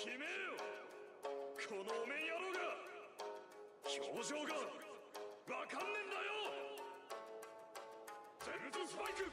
決めよ。このお面野郎が表情がわかんねえんだよ。ゼルズスパイク。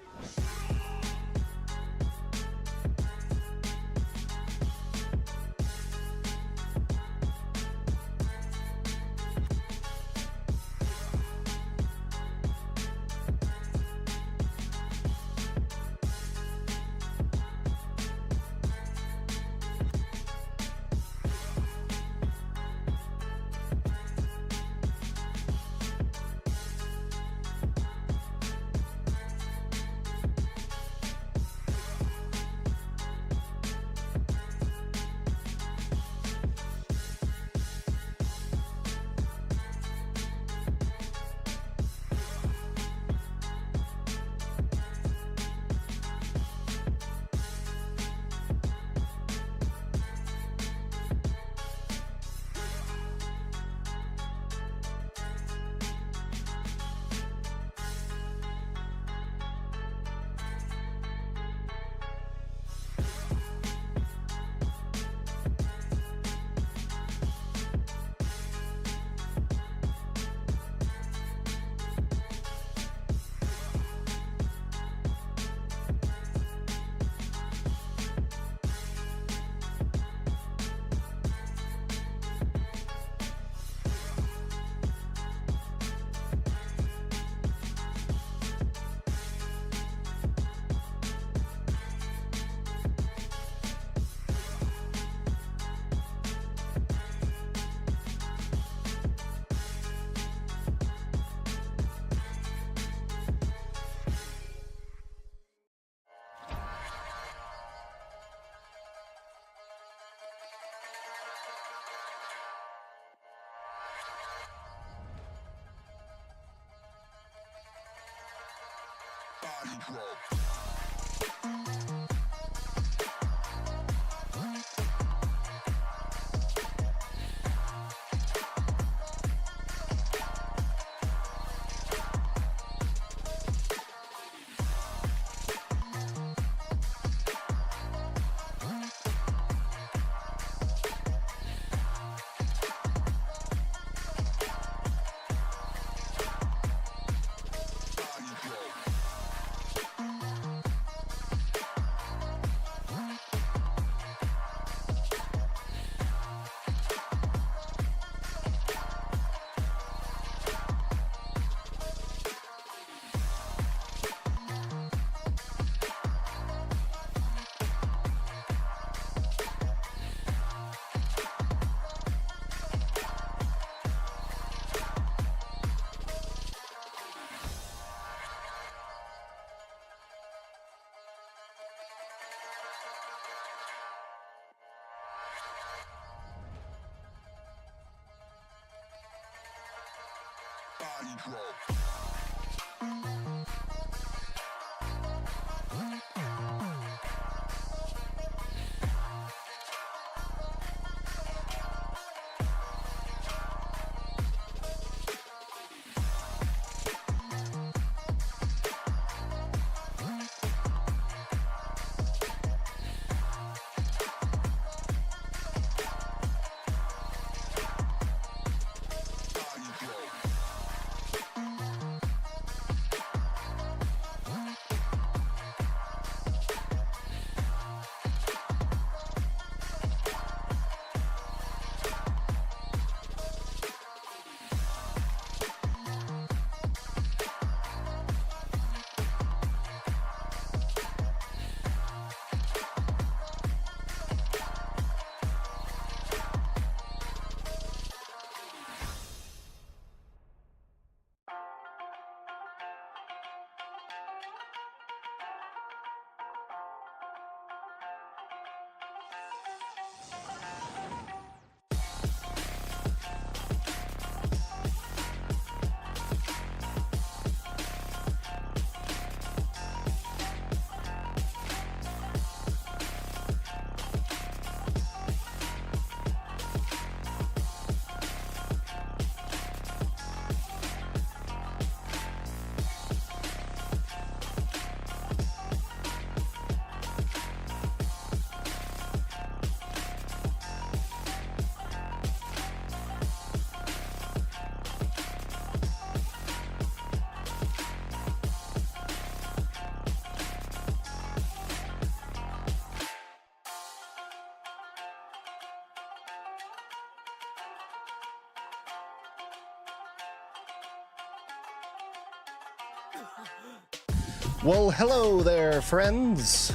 Well, hello there, friends.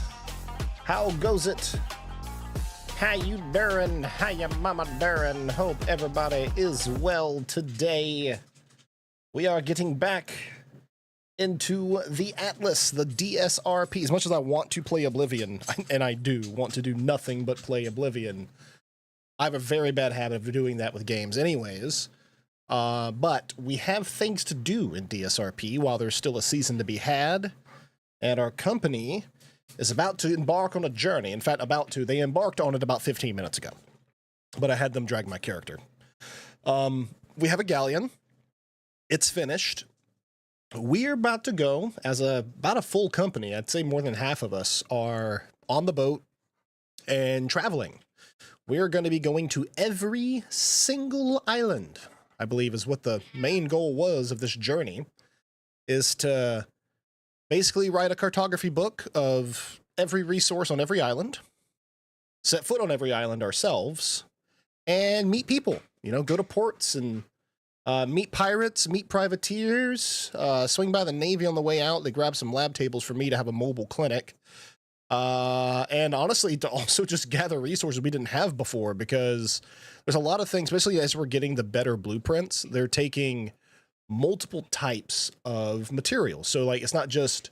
How goes it? How you doing? How ya mama doing? Hope everybody is well today. We are getting back into the Atlas, the DSRP. As much as I want to play Oblivion, and I do want to do nothing but play Oblivion, I have a very bad habit of doing that with games anyways. But we have things to do in DSRP while there's still a season to be had. And our company is about to embark on a journey. In fact, they embarked on it about 15 minutes ago. But I had them drag my character. We have a galleon. It's finished. We're about to go as about a full company. I'd say more than half of us are on the boat and traveling. We're going to be going to every single island, I believe is what the main goal was of this journey, is to basically write a cartography book of every resource on every island, set foot on every island ourselves, and meet people. You know, go to ports and meet pirates, meet privateers, swing by the Navy on the way out. They grab some lab tables for me to have a mobile clinic. And honestly, to also just gather resources we didn't have before, because there's a lot of things, especially as we're getting the better blueprints, they're taking multiple types of materials. So like, it's not just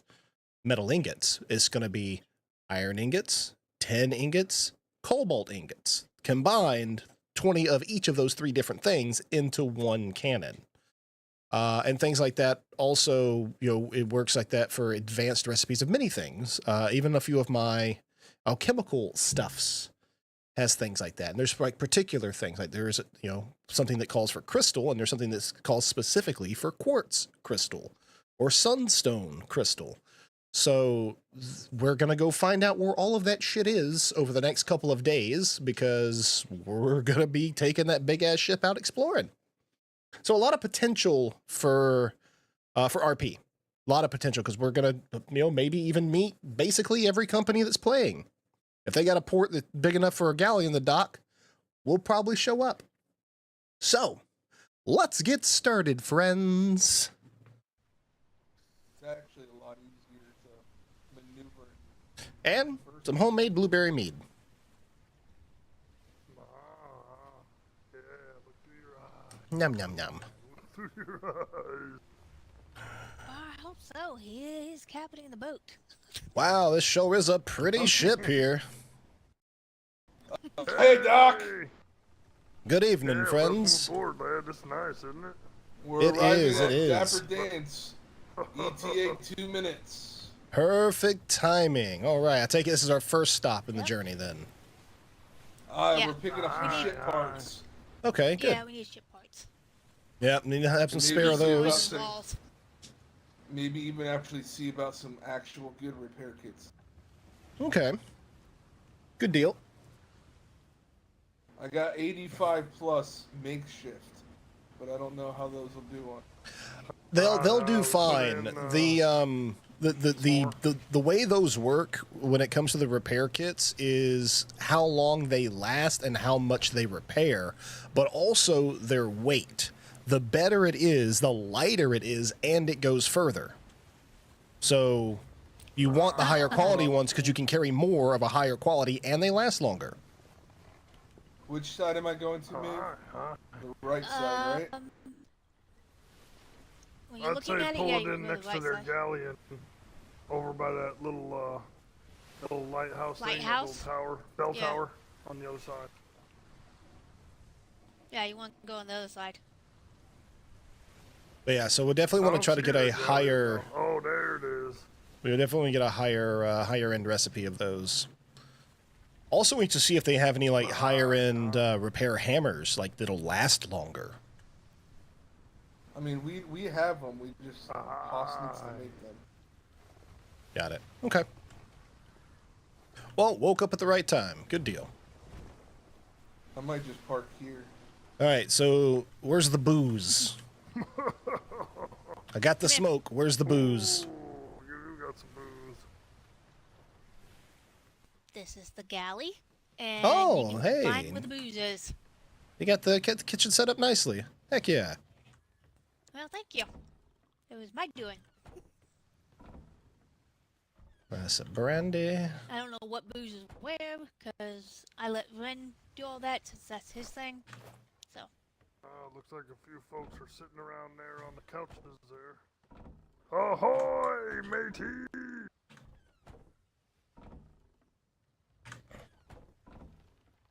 metal ingots. It's going to be iron ingots, tin ingots, cobalt ingots, combined 20 of each of those three different things into one cannon. And things like that. Also, you know, it works like that for advanced recipes of many things. Even a few of my alchemical stuffs has things like that. And there's like particular things, like there's, you know, something that calls for crystal, and there's something that calls specifically for quartz crystal or sunstone crystal. So we're going to go find out where all of that shit is over the next couple of days, because we're going to be taking that big ass ship out exploring. So a lot of potential for RP, a lot of potential, because we're going to, you know, maybe even meet basically every company that's playing. If they got a port that's big enough for a galley in the dock, we'll probably show up. So let's get started, friends. It's actually a lot easier to maneuver. And some homemade blueberry mead. Yum, yum, yum. I hope so. He's captaining the boat. Wow, this show is a pretty ship here. Hey, Doc! Good evening, friends. Welcome aboard, lad. It's nice, isn't it? We're It arriving is, at it is. Dapper Dance. ETA 2 minutes. Perfect timing. All right, I take it this is our first stop in the journey then. Yeah. We're picking up some ship parts. Okay, good. Yeah, we need ship parts. Yep, need to have some Maybe spare of see about those. some- Walls. Maybe even actually see about some actual good repair kits. Okay. Good deal. I got 85 plus makeshift, but I don't know how those will do on. They'll do put fine. in, The way those work when it comes to the repair kits is how long they last and how much they repair, but also their weight. The better it is, the lighter it is, and it goes further. So you want the higher quality ones because you can carry more of a higher quality and they last longer. Which side am I going to, Maeve? The right side, right? When you're I'd looking say at it, pull yeah, it you're in going to next the to right their side. galleon, over by that little lighthouse thing, that Lighthouse? little tower, bell Yeah. tower on the other side. Yeah, you want to go on the other side. But yeah, so we'll definitely want to try to get a higher. Oh, there it is. We'll definitely get a higher end recipe of those. Also, we need to see if they have any like higher end repair hammers, like that'll last longer. I mean, we have them. We just Haas needs to make them. Got it. Okay. Well, woke up at the right time. Good deal. I might just park here. All right, so where's the booze? I got the smoke. Where's the booze? Ooh, you got some booze. This is the galley. And Oh, you can hey. find where the booze is. You got the kitchen set up nicely. Heck yeah. Well, thank you. It was my doing. That's a brandy. I don't know what booze is where, because I let Ren do all that since that's his thing. So. Looks like a few folks are sitting around there on the couches there. Ahoy, matey!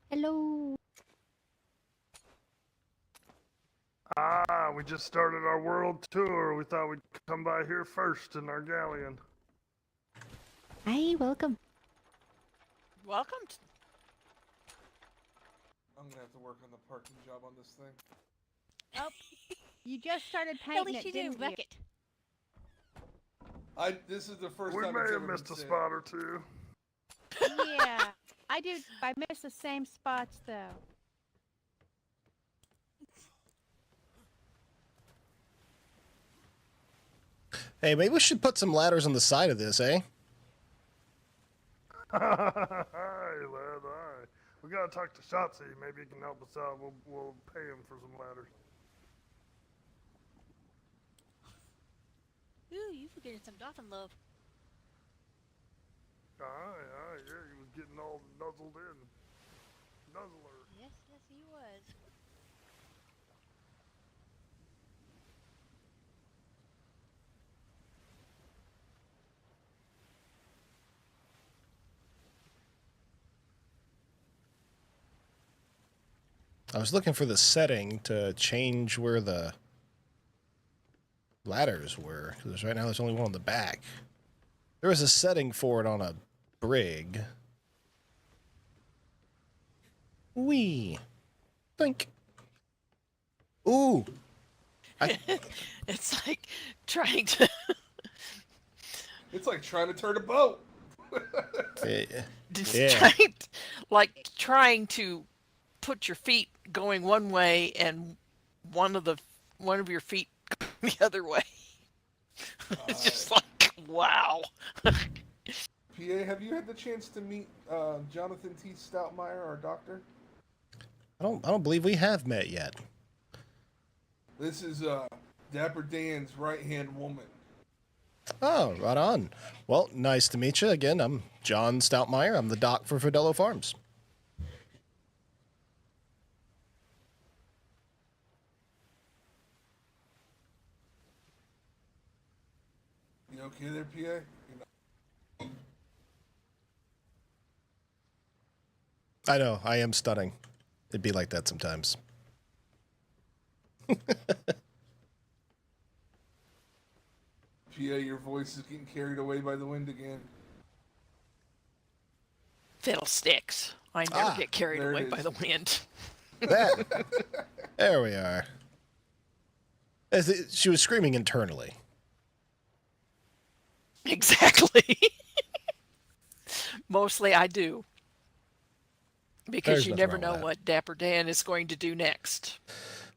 Hello. We just started our world tour. We thought we'd come by here first in our galleon. Hi, welcome. Welcome. I'm gonna have to work on the parking job on this thing. Oh, you just started At painting least it, you didn't didn't wreck it. This is the first We time may it's have ever missed a been said. spot or two. Yeah, I do. I miss the same spots though. Hey, maybe we should put some ladders on the side of this, eh? Hi, lad, hi. We gotta talk to Shotzi. Maybe he can help us out. We'll pay him for some ladders. Ooh, you were getting some dolphin love. Aye, yeah, he was getting all nuzzled in. Nuzzler. Yes, he was. I was looking for the setting to change where the ladders were, because right now there's only one on the back. There was a setting for it on a brig. Wee. Think. Ooh. It's like trying to It's like trying to turn a boat. Yeah. trying to put your feet going one way and one of your feet going the other way. It's just like, wow. PA, have you had the chance to meet Jonathan T. Stoutmeyer, our doctor? I don't believe we have met yet. This is Dapper Dan's right-hand woman. Oh, right on. Well, nice to meet you again. I'm John Stoutmeyer. I'm the doc for Fidello Farms. You okay there, PA? You know. I know, I am stunning. It'd be like that sometimes. PA, your voice is getting carried away by the wind again. Fiddlesticks. I never get carried there it away is. by the wind. That. There we are. She was screaming internally. Exactly. Mostly I do. Because There's you nothing never wrong know with that. what Dapper Dan is going to do next.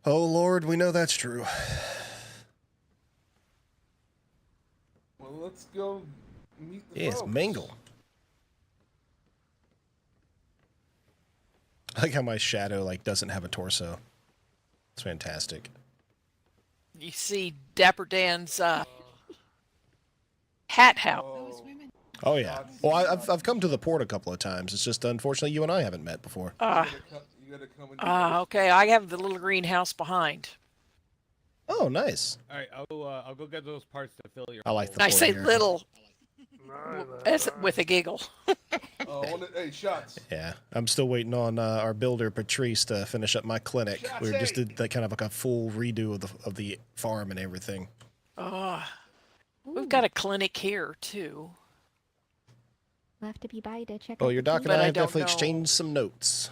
Oh, Lord, we know that's true. Well, let's go meet the Yes, folks. mingle. I like how my shadow doesn't have a torso. It's fantastic. You see Dapper Dan's hat house. Oh, Oh yeah. Well, I've come to the port a couple of times. It's just unfortunately you and I haven't met before. you gotta come and Okay, I have the little green house behind. Oh, nice. All right, I'll go get those parts to fill your. I like the I say here. little Aye, lad, as aye. with a giggle. hey, shots. Yeah, I'm still waiting on our builder Patrice to finish up my clinic. We just did that kind of like a full redo of the farm and everything. We've got a clinic here too. We'll have to be by to check. Oh, out your the doc and But I I have don't definitely know. exchanged some notes.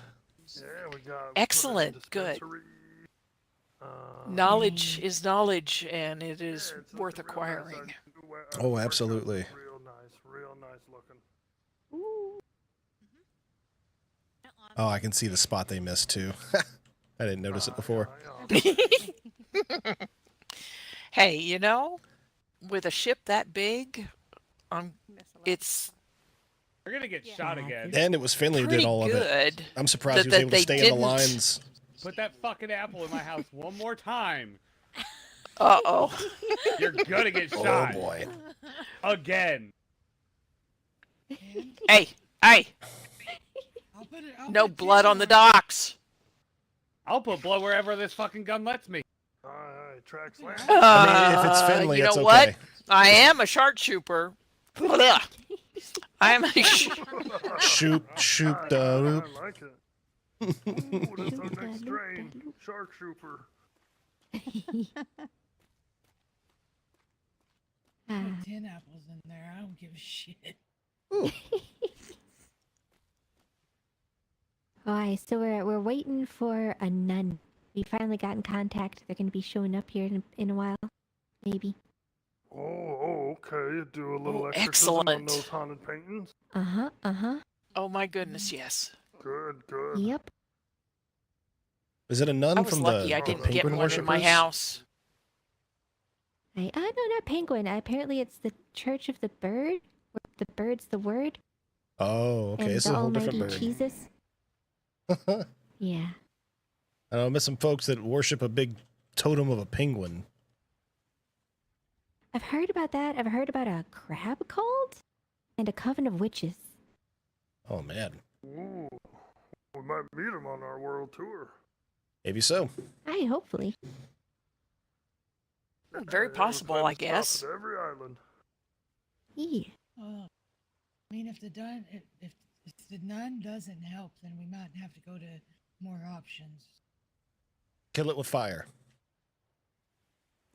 Yeah, we got Excellent, good. dispensary. Knowledge is knowledge, and it is Yeah, it's worth real nice, acquiring. Oh, workshop is absolutely. real nice looking. Ooh. Oh, I can see the spot they missed too. I didn't notice it before. Hey, you know, with a ship that big, it's You're gonna get shot again. And it was Finley who did pretty all of it. good. I'm surprised he was that able to they stay in the didn't- lines. Put that fucking apple in my house one more time. Uh-oh. You're gonna get Oh shot boy. again. Hey, hey, I'll no put blood tin on the it. docks. I'll put blood wherever this fucking gun lets me. Aye, tracks land. I mean, if it's Finley, You know it's what? okay. I am a shark trooper. Blah. I am a Shoot, I like it. Ooh, that's our next strain. Shark Trooper. Put 10 apples in there. I don't give a shit. Ooh. Alright, so we're waiting for a nun. We finally got in contact. They're gonna be showing up here in a while. Maybe. Oh, okay. Do a little Oh, exorcism on excellent. those haunted paintings. Uh-huh. Oh my goodness, yes. Good, good. Yep. Is it a nun I was from lucky the I didn't penguin get one in worshippers? my house. No, not penguin. Apparently it's the Church of the Bird. Where the bird's the word. Oh, okay. And This the is a whole Almighty different bird. Jesus. Yeah. I know, I met some folks that worship a big totem of a penguin. I've heard about that. I've heard about a crab cult and a coven of witches. Oh, man. Ooh, we might meet him on our world tour. Maybe so. Aye, hopefully. Very Hey, possible, we plan I to stop guess. at every island. Yeah. I mean, if the nun doesn't help, then we might have to go to more options. Kill it with fire.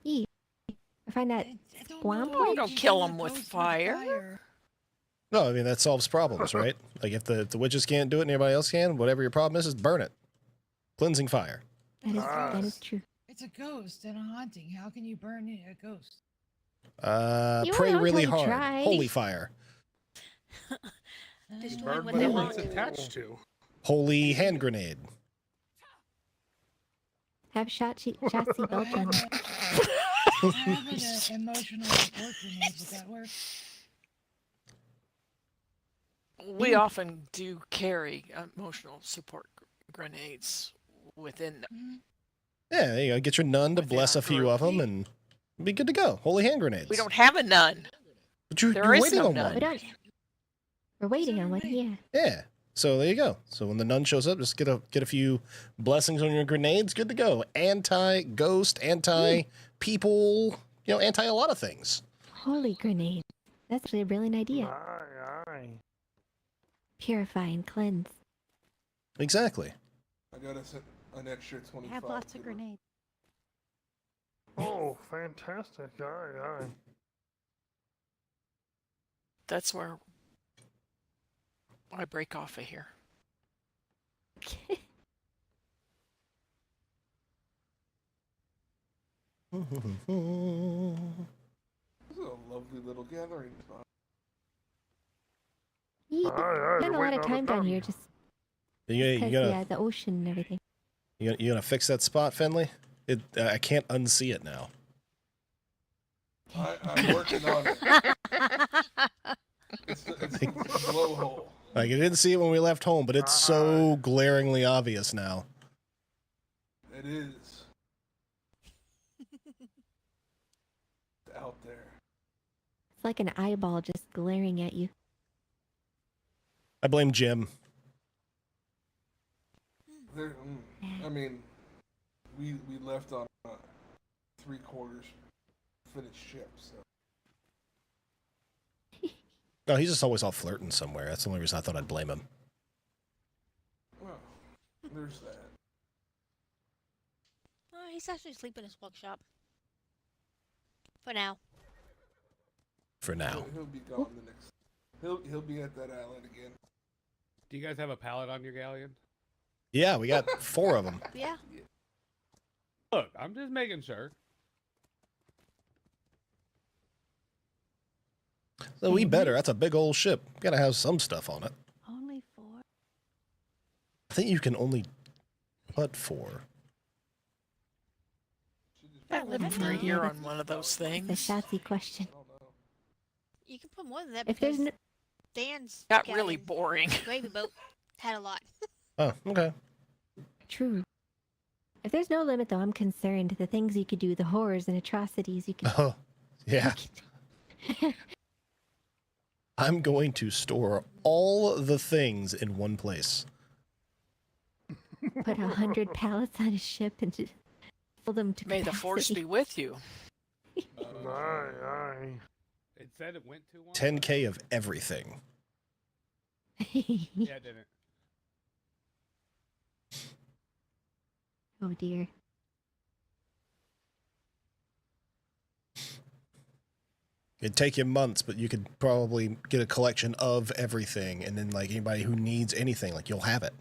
Yeah. I find that I don't Squam know point? if Don't you kill do 'em a with ghost fire. No, I mean, that solves problems, right? Like, if the witches can't do it and everybody else can, whatever your problem is burn it. Cleansing fire. that is true. It's a ghost and a haunting. How can you burn a ghost? You Pray won't really until you hard. try. Holy fire. Destroy Burn what what they it want. was attached to. Holy hand grenade. Have Shotzi belch on them. I have an emotional support grenade. Would that work? We often do carry emotional support grenades within them. Yeah, there you go. Get your nun to Within bless our a few group. of them and be good to go. Holy hand grenades. We don't have a nun. But you're there is waiting no on nun. We one. don't. We're waiting on one. Yeah. Yeah. So there you go. So when the nun shows up, just get a few blessings on your grenades. Good to go. Anti-ghost, anti-people, anti a lot of things. Holy grenade. That's actually a brilliant idea. Aye. Purify and cleanse. Exactly. I got us an extra 25. Have lots of to her. grenades. Oh, fantastic. Aye. That's where I break off of here. This is a lovely little gathering spot. Yeah. Aye, Spend a lot waiting of on the time down nun. here just You because gonna the ocean and everything. you gonna fix that spot, Finley? I can't unsee it now. I'm working on it. It's a blowhole. Like, I didn't see it when we left home, but it's so glaringly obvious now. It is. It's out there. It's like an eyeball just glaring at you. I blame Jim. There, I mean, we left on a 3/4 finished ship, so. No, he's just always off flirting somewhere. That's the only reason I thought I'd blame him. Well, there's that. Oh, he's actually asleep in his workshop. For now. For now. He'll be gone the next. He'll be at that island again. Do you guys have a pallet on your galleon? Yeah, we got 4 of them. Yeah. Look, I'm just making sure. So we better. That's a big old ship. Gotta have some stuff on it. Only 4. I think you can only put 4. I lived for a year on one of those The things. Shotzi question. I don't know. You can put more than that If there's because no, Dan's Got guy really in boring. the gravy boat had a lot. Oh, okay. true. If there's no limit, though, I'm concerned. The things you could do, the horrors and atrocities you could. Oh, yeah. I'm going to store all the things in one place. Put 100 pallets on a ship and just fill them to May the force capacity. be with you. Aye. It said it went to one. 10K of everything. Yeah, it didn't. Oh dear. It'd take you months, but you could probably get a collection of everything, and then like anybody who needs anything, like you'll have it.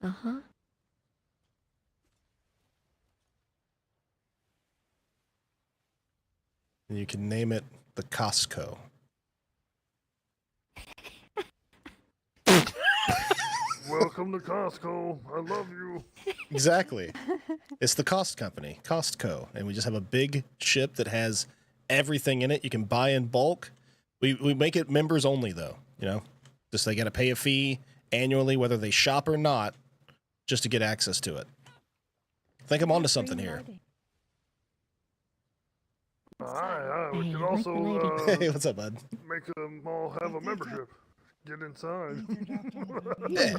Uh-huh. And you can name it the Costco. Welcome to Costco. I love you. Exactly. It's the Cost Company, Costco, and we just have a big ship that has everything in it. You can buy in bulk. We make it members only, though. You know, just they got to pay a fee annually, whether they shop or not, just to get access to it. I think I'm onto something here. Aye. We Hey, could what's the also Hey, what's up, bud? make them all have a membership. Get inside. I think they're docked on the buoy. Yeah.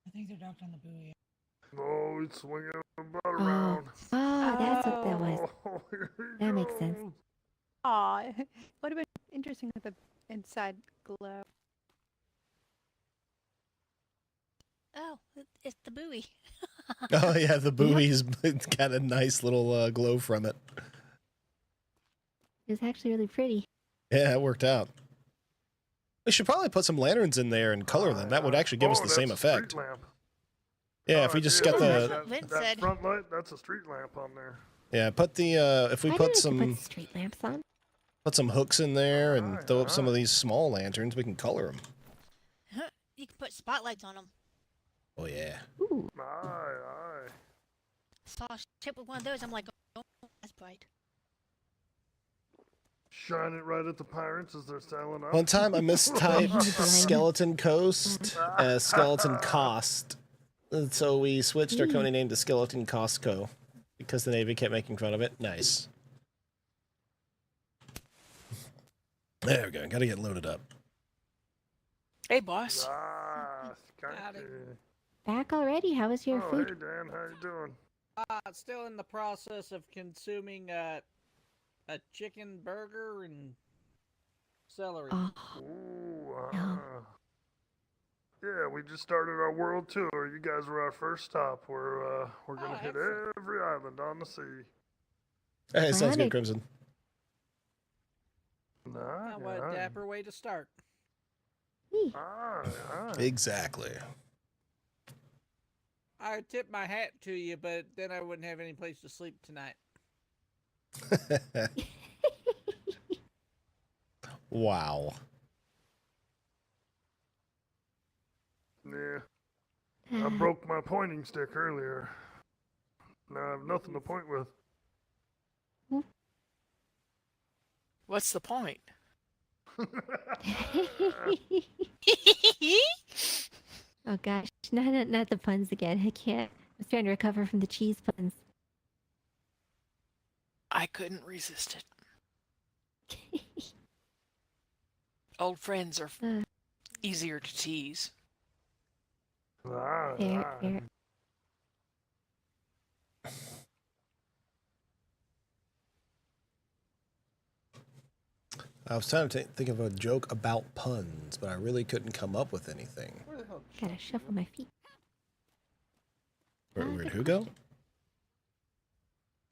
I think they're docked on the buoy. Oh, it's swinging about Oh. around. Oh, that's what that was. Oh, here he That makes sense. goes. Aw, would have been interesting with the inside glow. Oh, it's the buoy. Oh yeah, the buoy's got a nice little glow from it. It was actually really pretty. Yeah, it worked out. We should probably put some lanterns in there and color them. That would actually give us the same that's a street effect. lamp. Yeah, if we just got That's the what Vince that said. front light, that's a street lamp on there. yeah, put the if we Why put didn't some you put street lamps on? put some hooks in there and Aye, throw up some of aye. these small lanterns, we can color them. You can put spotlights on them. Oh yeah. Ooh. Aye. Saw a ship with one of those. I'm like, oh, that's bright. Shine it right at the pirates as they're sailing up. One time I mistyped Blind. Skeleton Coast as Skeleton Cost. And so we switched our company name to Skeleton Costco because the Navy kept making fun of it. Nice. There we go. Gotta get loaded up. Hey, boss. Skanky. Back already? How was your Oh, food? hey Dan, how you doing? Still in the process of consuming a chicken burger and celery. Oh, Ooh, No. yeah, we just started our world tour. You guys were our first stop. We're gonna hit excellent. every island on the sea. Hey, sounds Honored. good, Crimson. Aye, What a aye. dapper way to start. Aye. Exactly. I would tip my hat to you, but then I wouldn't have any place to sleep tonight. Wow. Yeah, I broke my pointing stick earlier. Now I have nothing to point with. What's the point? Oh gosh, not the puns again. I can't. I was trying to recover from the cheese puns. I couldn't resist it. Old friends are Uh. easier to tease. Aye, Fair, aye. fair. I was trying to think of a joke about puns, but I really couldn't come up with anything. Where the hell? Gotta shuffle my feet. Where'd who go?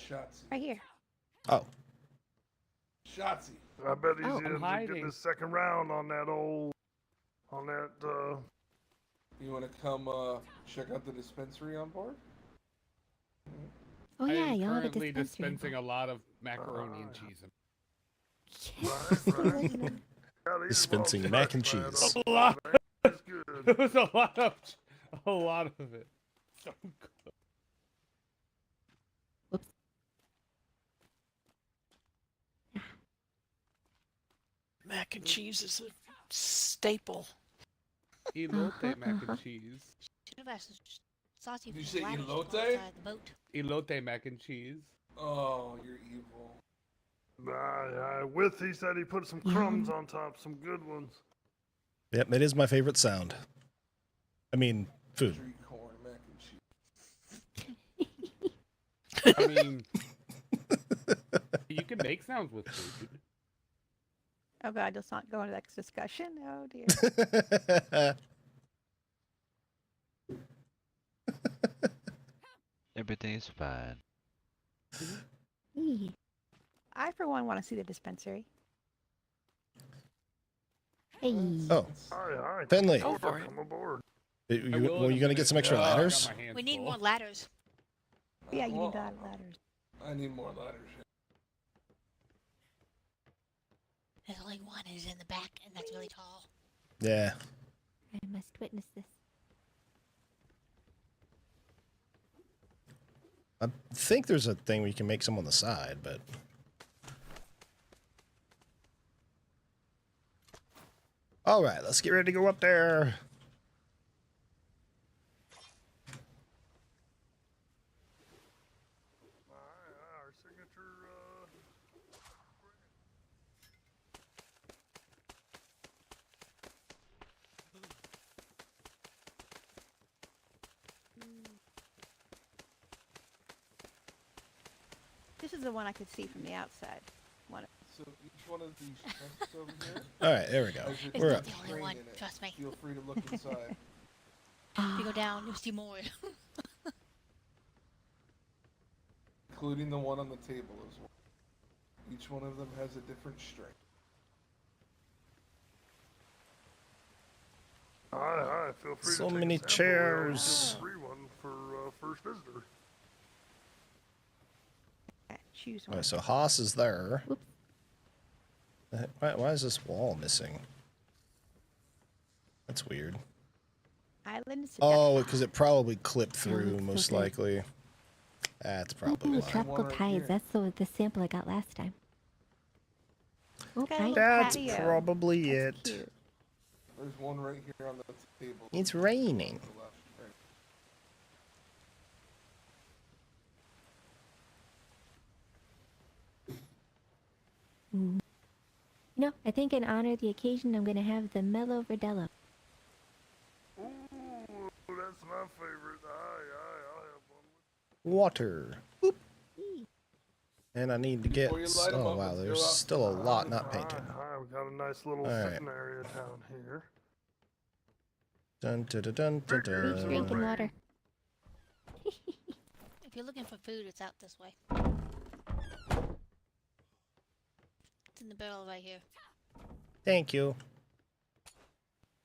Shotsy. Right here. Oh, Shotsy. I bet he's Oh, in to get hiding. his second round on that old, You want to come check out the dispensary on board? Oh I yeah, am y'all have a currently dispensary. dispensing a lot of macaroni and cheese. Right. Gotta eat Dispensing well mac and tonight, cheese. man. A lot. It's good. It was a lot of it. So good. Mac and cheese is a staple. Elote mac and cheese. Should have asked Saucy Did you for say ladders to go elote? outside the boat. Elote mac and cheese. Oh, you're evil. With he said he put some crumbs on top, some good ones. Yep, it is my favorite sound. I mean, food. Tree corn, mac and cheese. I mean, you can make sounds with food. Oh God, let's not go into that discussion. Oh dear. Everything's fine. Eee. I, for one, want to see the dispensary. Hey. Oh, Aye. Finley. Go for it. Come aboard. Were you going to get some extra Yeah, I got ladders? We need more ladders. Yeah, you Well, need ladders. I need more ladders. There's only one, and it's in the back, and that's really tall. Yeah. I must witness this. I think there's a thing where you can make some on the side, but... All right, let's get ready to go up there. Our signature, This is the one I could see from the outside. One. So each one of these chests over here. All right, there we go. as you're It's We're not up. the only trained one, in it, trust me. Feel free to look inside. If you go down, you'll see more. Including the one on the table as well. Each one of them has a different strength. aye. Feel free So to take many a sample. chairs. Free one for first visitor. Choose All one. right, so Haas is there. Why is this wall missing? That's weird. Island. Oh, because it probably clipped Yeah, through, looks so most good. likely. That's probably Ooh, why. tropical One right tides. here. That's the sample I got last time. Oh, Okay, nice. look. That's Patio. probably That's it. cute. There's one right here on the table. It's raining. On the left, right. Mm. You know, I think in honor of the occasion, I'm going to have the Mellow Verdello. Ooh, that's my favorite. Aye, I'll have one. Water. Boop. And I need to get... Before you light 'em Oh, up, wow, let's go there's out. still a lot not painted. Aye, we got a nice little All right. sitting area down here. Dun, dun, dun, dun, dun, Figures dun. Drinking water. If you're looking for food, it's out this way. It's in the barrel right here. Thank you.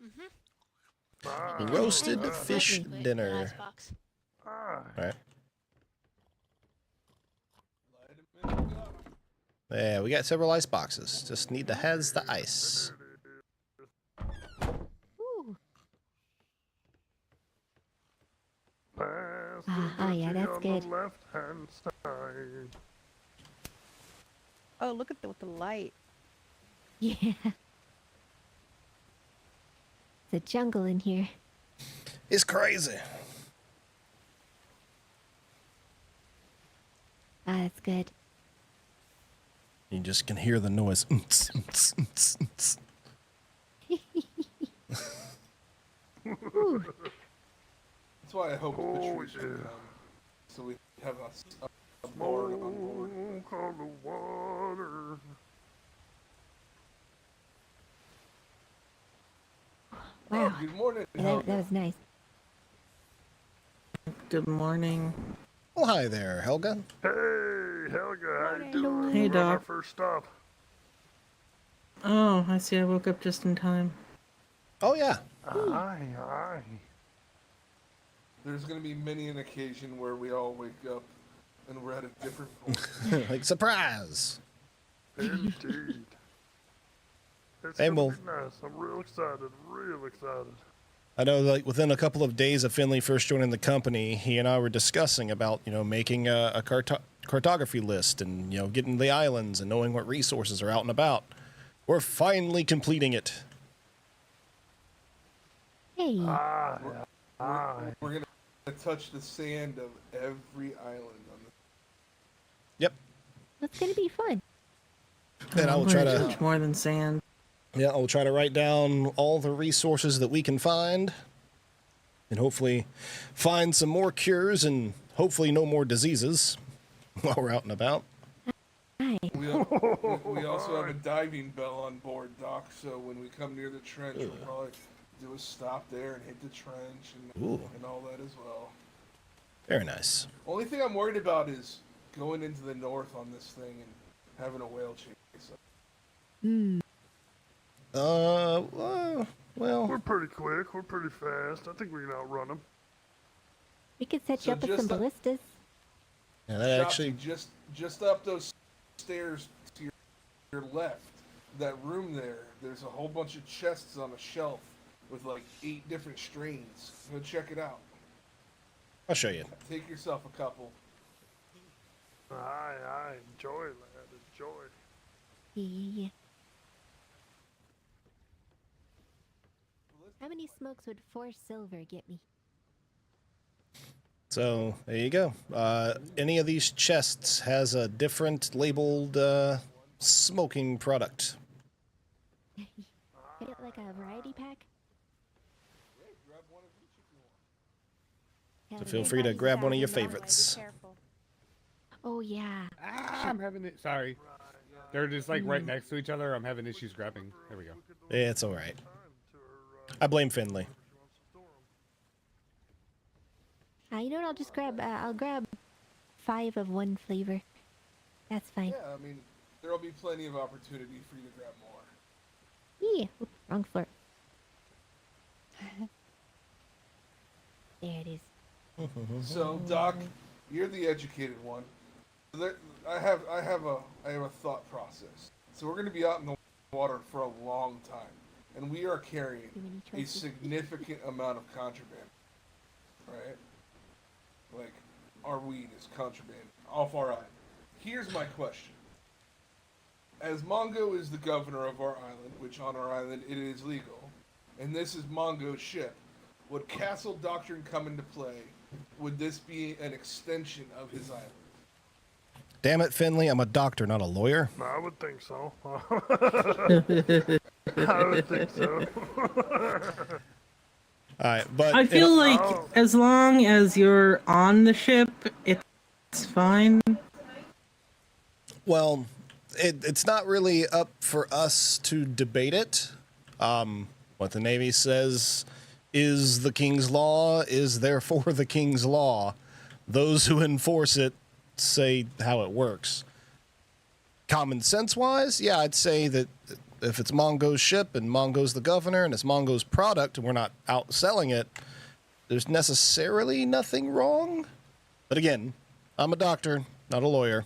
Mm-hmm. Aye, Roasted aye. fish Put it in the dinner. icebox. Aye. All right. Light 'em in the gun. Yeah, we got several ice boxes. Just need to has the ice. Ooh. Pass Oh, yeah, the that's on good. the left-hand side. Oh, look at with the light. Yeah. It's a jungle in here. It's crazy. Ah, that's good. You just can hear the noise. Ooh. That's why I hope the Oh, trees will yeah. come. So we have a board on board. Smoke on the water. Wow. Oh, good morning. That was nice. Good morning. Well, hi there, Helga. Hey, Helga, how you doing? Hey, We're on our Doc. first stop. Oh, I see. I woke up just in time. Oh, yeah. Aye. There's going to be many an occasion where we all wake up and we're at a different point. Like, surprise. Indeed. It's And gonna we'll- be nice. I'm real excited. I know, like, within a couple of days of Finley first joining the company, he and I were discussing about, making a cartography list and, getting the islands and knowing what resources are out and about. We're finally completing it. Hey. Aye. We're going to touch the sand of every island on the. Yep. That's gonna be fun. And I will try to touch more than sand. Yeah, I'll try to write down all the resources that we can find, and hopefully find some more cures and hopefully no more diseases while we're out and about. We also have a diving bell on board, Doc, so when we come near the trench, we'll probably do a stop there and hit the trench and all that as well. Very nice. Only thing I'm worried about is going into the north on this thing and having a whale chase. Well... We're pretty quick. We're pretty fast. I think we can outrun them. We could set you up with some ballistas. Yeah, that actually... Just up those stairs to your left, that room there's a whole bunch of chests on a shelf with like 8 different strains. Go check it out. I'll show you. Take yourself a couple. Aye, enjoy, lad, enjoy. Yeah. How many smokes would 4 silver get me? So, there you go. Any of these chests has a different labeled smoking product. Get it like a variety pack? So feel free to grab one of your favorites. Oh, yeah. I'm having it. Sorry. They're just like right next to each other. I'm having issues grabbing. There we go. Yeah, it's alright. I blame Finley. You know what? I'll just grab. I'll grab 5 of one flavor. That's fine. Yeah, I mean, there'll be plenty of opportunity for you to grab more. Yeah. Oops, wrong floor. There it is. So, Doc, you're the educated one. I have a thought process. So we're going to be out in the water for a long time, and we are carrying a significant amount of contraband, right? Like, our weed is contraband off our island. Here's my question. As Mongo is the governor of our island, which on our island it is legal, and this is Mongo's ship, would Castle Doctrine come into play? Would this be an extension of his island? Damn it, Finley, I'm a doctor, not a lawyer. I would think so. I would think so. Alright, but... I feel like as long as you're on the ship, it's fine. Well, it's not really up for us to debate it. What the Navy says is the King's law, is therefore the King's law. Those who enforce it say how it works. Common sense-wise, yeah, I'd say that if it's Mongo's ship and Mongo's the governor and it's Mongo's product and we're not out selling it, there's necessarily nothing wrong. But again, I'm a doctor, not a lawyer.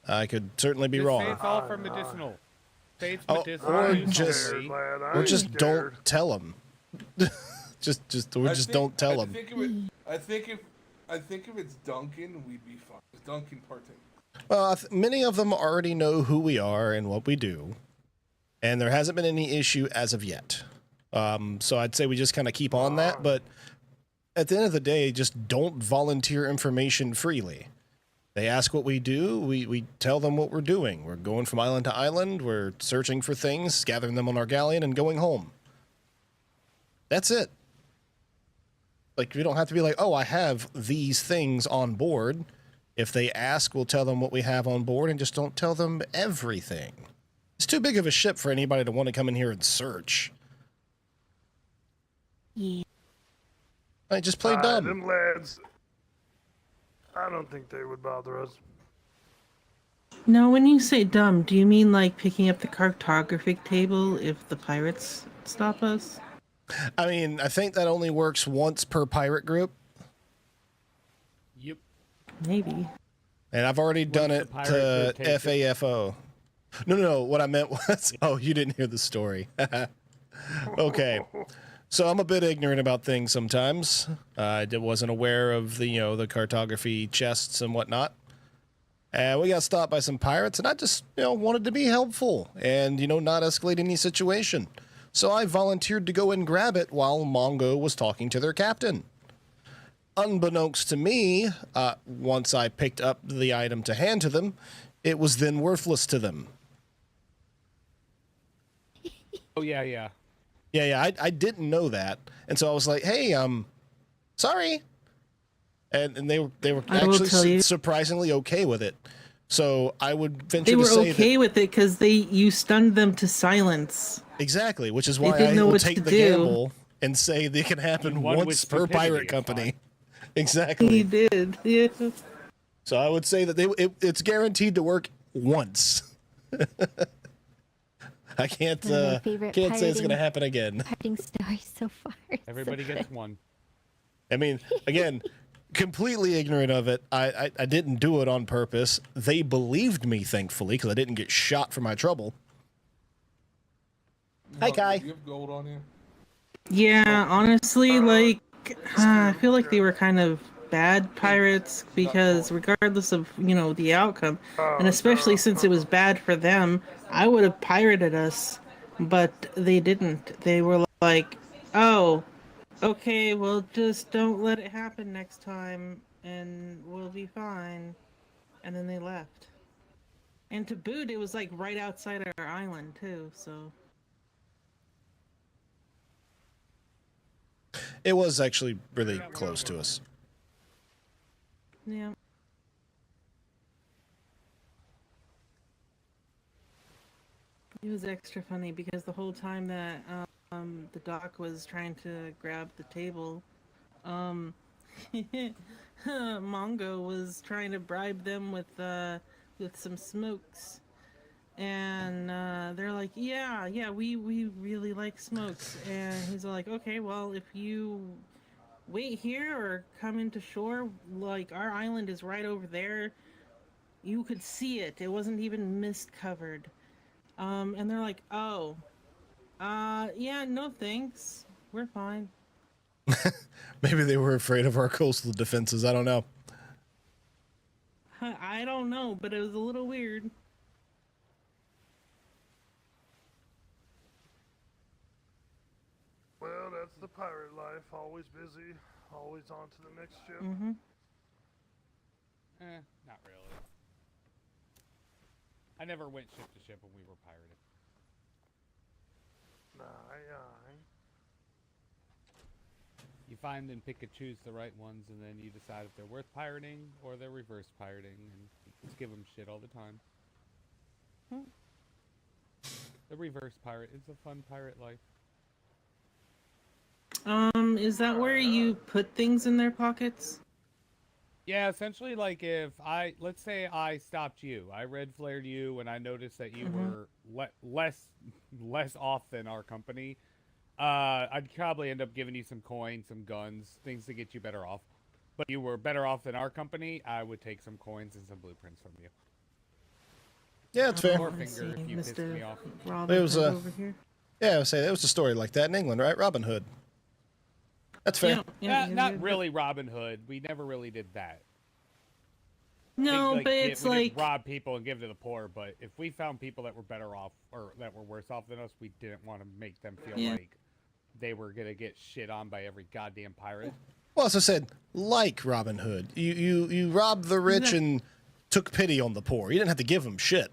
I could certainly be wrong. Say it's all for medicinal. Say it's Oh, medicinal. or just don't tell them. just don't tell them. I think if it's Duncan, we'd be fine. It's Duncan partake. Well, many of them already know who we are and what we do, and there hasn't been any issue as of yet. So I'd say we just kind of keep on that, but at the end of the day, just don't volunteer information freely. They ask what we do, we tell them what we're doing. We're going from island to island, we're searching for things, gathering them on our galleon, and going home. That's it. Like, we don't have to be like, oh, I have these things on board. If they ask, we'll tell them what we have on board and just don't tell them everything. It's too big of a ship for anybody to want to come in here and search. Yeah. I just play dumb. Them lads, I don't think they would bother us. Now, when you say dumb, do you mean like picking up the cartographic table if the pirates stop us? I mean, I think that only works once per pirate group. Yep. Maybe. And I've already done it to FAFO. No, what I meant was... Oh, you didn't hear the story. Okay. So I'm a bit ignorant about things sometimes. I wasn't aware of the cartography chests and whatnot. And we got stopped by some pirates, and I just, wanted to be helpful and, not escalate any situation. So I volunteered to go and grab it while Mongo was talking to their captain. unbeknownst to me, once I picked up the item to hand to them, it was then worthless to them. Oh, yeah. Yeah, I didn't know that. And so I was like, hey, sorry. And they were actually surprisingly okay with it. So I would venture to say they were okay with it because you stunned them to silence. Exactly, which is why I will take the gamble and say they can happen once per pirate company. Exactly. He did, yeah. So I would say that it's guaranteed to work once. I can't say it's going to happen again. Pirating story so far. Everybody gets one. I mean, again, completely ignorant of it. I didn't do it on purpose. They believed me, thankfully, because I didn't get shot for my trouble. Hi, Kai. Do you have gold on you? Yeah, honestly, like, I feel like they were kind of bad pirates because regardless of, the outcome, and especially since it was bad for them, I would have pirated us, but they didn't. They were like, oh, okay, well, just don't let it happen next time, and we'll be fine. And then they left. And to boot, it was like right outside our island, too, so... It was actually really close to us. Yeah. It was extra funny because the whole time that the doc was trying to grab the table, Mongo was trying to bribe them with some smokes. And they're like, yeah, we really like smokes. And he's like, okay, well, if you wait here or come into shore, like, our island is right over there. You could see it. It wasn't even mist covered. And they're like, oh, yeah, no thanks. We're fine. Maybe they were afraid of our coastal defenses. I don't know. I don't know, but it was a little weird. Well, that's the pirate life. Always busy, always on to the next ship. Mm-hmm. Not really. I never went ship to ship when we were pirated. Aye. You find and pick and choose the right ones, and then you decide if they're worth pirating or they're reverse pirating, and you just give them shit all the time. The reverse pirate is a fun pirate life. Is that where you put things in their pockets? Yeah, essentially, like, let's say I stopped you, I red flared you, and I noticed that you were less off than our company, I'd probably end up giving you some coins, some guns, things to get you better off. But you were better off than our company, I would take some coins and some blueprints from you. Yeah, it's fair. Or finger if you pissed me off. It was yeah, I would say there was a story like that in England, right? Robin Hood. That's fair. Not really Robin Hood. We never really did that. No, but we it's didn't rob people and give to the poor. But if we found people that were better off or that were worse off than us, we didn't want to make them feel like they were gonna get shit on by every goddamn pirate. Well, as I said, like Robin Hood, you robbed the rich and took pity on the poor. You didn't have to give them shit.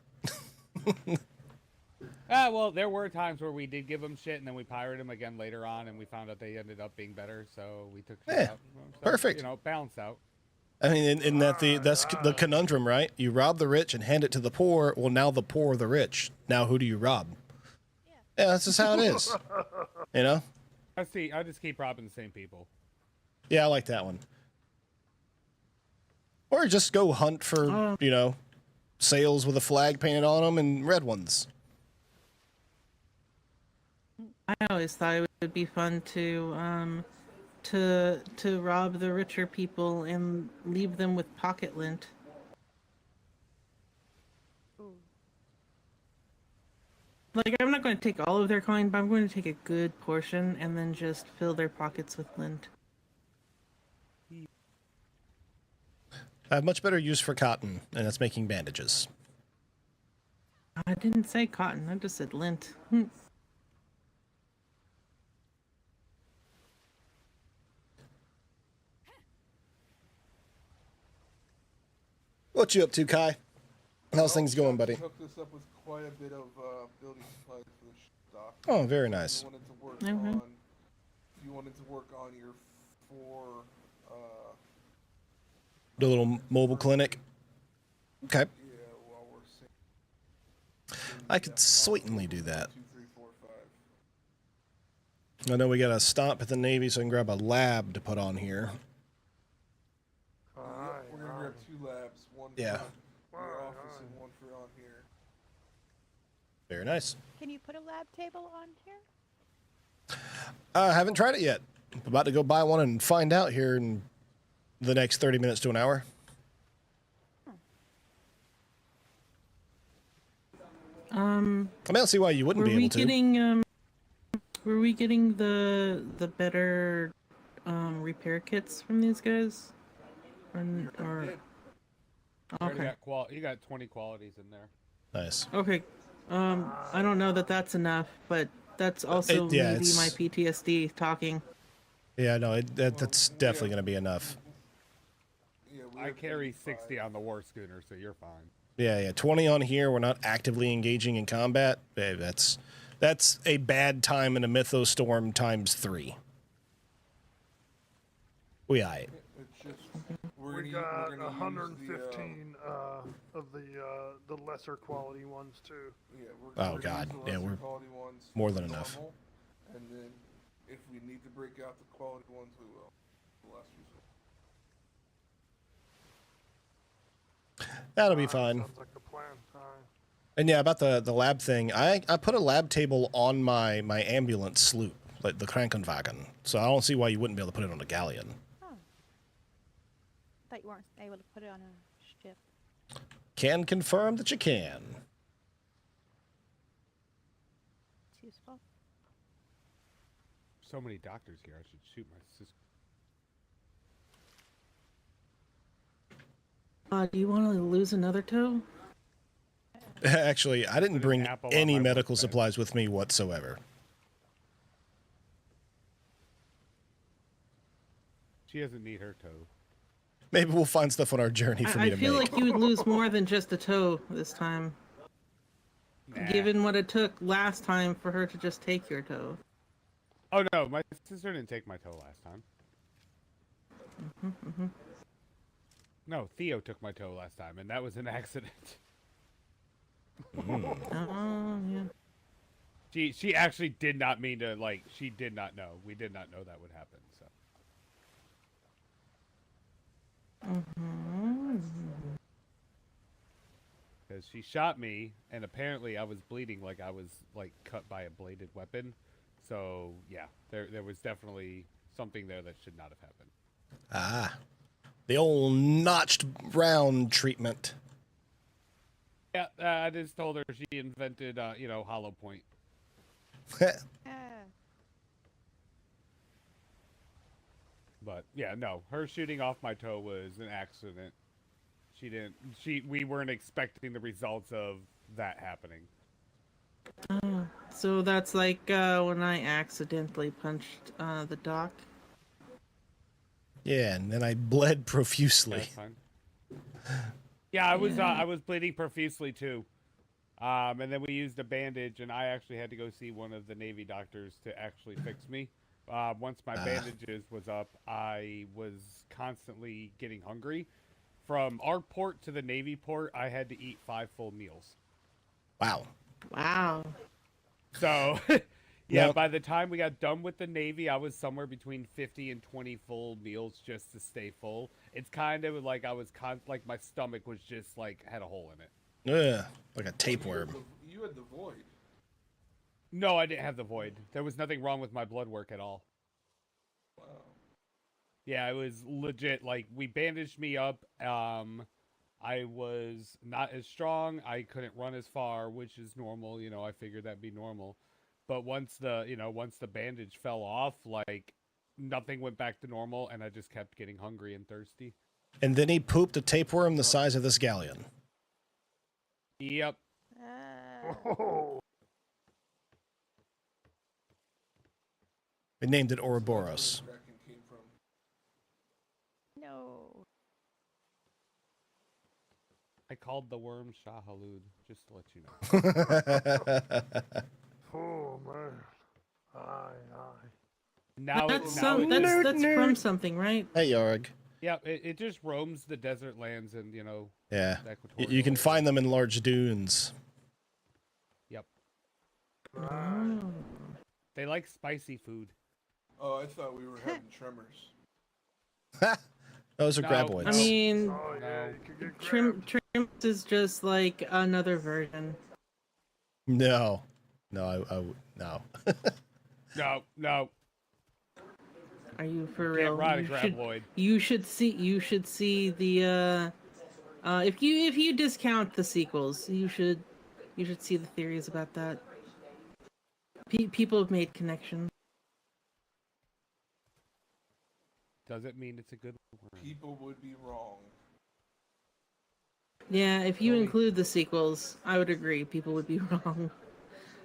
Well, there were times where we did give them shit, and then we pirated them again later on, and we found out they ended up being better, so we took shit out. So, perfect. Balanced out. I mean, in that that's the conundrum, right? You rob the rich and hand it to the poor. Well, now the poor are the rich. Now who do you rob? Yeah, that's just how it is. You know? I just keep robbing the same people. Yeah, I like that one. Or just go hunt for, sails with a flag painted on them and red ones. I always thought it would be fun to rob the richer people and leave them with pocket lint. Like, I'm not going to take all of their coin, but I'm going to take a good portion and then just fill their pockets with lint. I have much better use for cotton, and that's making bandages. I didn't say cotton, I just said lint. What you up to, Kai? How's things going, buddy? Hooked us up with quite a bit of building supplies for the stock. Oh, very nice. You wanted to work on your 4. The little mobile clinic. Okay. Yeah, while we're I could certainly do that. 2, 3, 4, 5. I know we got to stop at the Navy, so I can grab a lab to put on here. We're gonna grab 2 labs, one Yeah. for your office and one for on here. Very nice. Can you put a lab table on here? I haven't tried it yet. I'm about to go buy one and find out here in the next 30 minutes to an hour. I don't see why you wouldn't be able to. Were we getting the better repair kits from these guys? Or okay. You got 20 qualities in there. Nice. Okay. I don't know that that's enough, but that's also maybe my PTSD talking. Yeah, no, that's definitely going to be enough. I carry 60 on the war schooner, so you're fine. Yeah. 20 on here. We're not actively engaging in combat. Babe, that's a bad time in a Mythos storm times 3. We aight. We got 115 of the lesser quality ones too. Yeah, oh God, yeah, we're more than enough. And then if we need to break out the quality ones, we will. The last resort. That'll be fine. Sounds like a plan. And yeah, about the lab thing, I put a lab table on my ambulance sloop, like the Krankenwagen. So I don't see why you wouldn't be able to put it on a galleon. Thought you weren't able to put it on a ship. Can confirm that you can. It's useful. So many doctors here. I should shoot my sister. Do you want to lose another toe? Actually, I didn't bring any medical supplies with me whatsoever. She doesn't need her toe. Maybe we'll find stuff on our journey for me to make. I feel like you would lose more than just a toe this time. Nah. Given what it took last time for her to just take your toe. Oh no, my sister didn't take my toe last time. No, Theo took my toe last time, and that was an accident. Oh, yeah. She actually did not mean to, like, she did not know. We did not know that would happen, so. Because she shot me, and apparently I was bleeding like I was, like, cut by a bladed weapon. So, yeah, there was definitely something there that should not have happened. Ah, the old notched round treatment. Yeah, I just told her she invented, hollow point. But yeah, no, her shooting off my toe was an accident. We weren't expecting the results of that happening. So that's like when I accidentally punched the doc. Yeah, and then I bled profusely. That's fine. Yeah, I was bleeding profusely too. And then we used a bandage, and I actually had to go see one of the Navy doctors to actually fix me. Once my bandages was up, I was constantly getting hungry. From our port to the Navy port, I had to eat 5 full meals. Wow. Wow. So, yeah, by the time we got done with the Navy, I was somewhere between 50 and 20 full meals just to stay full. It's kind of like I was like my stomach was just like had a hole in it. Yeah, like a tapeworm. You had the void. No, I didn't have the void. There was nothing wrong with my blood work at all. Wow. Yeah, it was legit. Like, we bandaged me up. I was not as strong. I couldn't run as far, which is normal. You know, I figured that'd be normal. But once the bandage fell off, like, nothing went back to normal, and I just kept getting hungry and thirsty. And then he pooped a tapeworm the size of this galleon. Yep. We named it Ouroboros. No. I called the worm Shahalud, just to let you know. Oh man. Aye. Now That's it, that's from something, right? Hey, Yarg. Yeah, it just roams the desert lands and, you know... Yeah. the You can equatorial find areas. them in large dunes. Yep. Oh. They like spicy food. Oh, I thought we were having tremors. Those are No, graboids. I mean, Oh yeah, No. you could get grabbed. Trimps is just like another version. No. No, no. No. Are you for Can't real? ride a graboid. You should see the if you discount the sequels, you should see the theories about that. People have made connections. Doesn't mean it's a good worm. People would be wrong. Yeah, if you Only- include the sequels, I would agree. People would be wrong.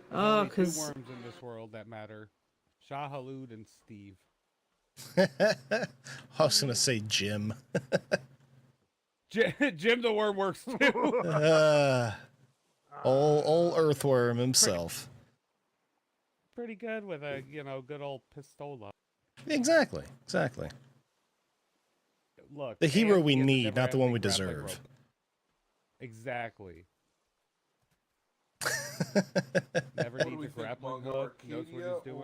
There's Oh, only two because worms in this world that matter. Shahalud and Steve. I was gonna say Jim. Jim the worm works too. Old earthworm himself. Pretty good with a, you know, good old pistola. Exactly. Look, The hero and we he has a need, never not the one we ending grappling deserve. rope. Exactly. Never What do needs we a think, grappling Mongo hook. Knows what Arcadia he's doing.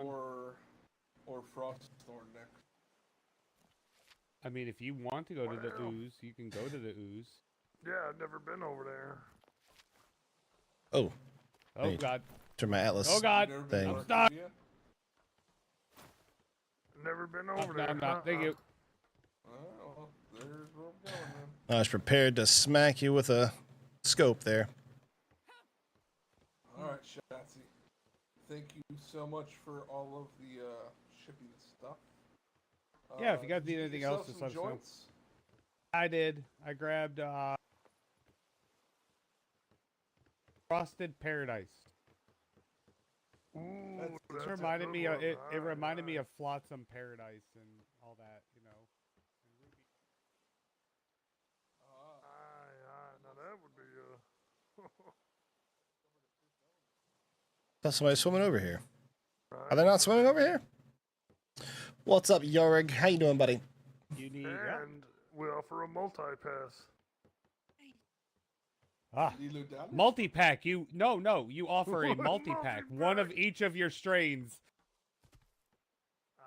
or Frostthorn next? I mean, if you want to go to the ooze, you can go to the ooze. Yeah, I've never been over there. Oh. Oh Wait. God. Turn my atlas. Oh God. Never been Thing. to I'm stuck. Arcadia? Never been Oh, over no, there. I'm not. Thank you. Well, there's where I'm going then. I was prepared to smack you with a scope there. Alright, Shatsy. Thank you so much for all of the shipping stuff. Yeah, if you guys did need anything get yourself else, just some let us know. joints? I did. I grabbed Frosted Paradise. Ooh, That's- It that's a reminded good me of one. it reminded me of Flotsam Paradise and all that, you know. Aye. Now that would be Saw somebody swimming over here. right. Are they not swimming over here? What's up, Yorig? How you doing, buddy? You need And we offer a multi-pass. Lilo Dallas? multi-pack. You you offer a multi-pack, one of each of your strains. Aye.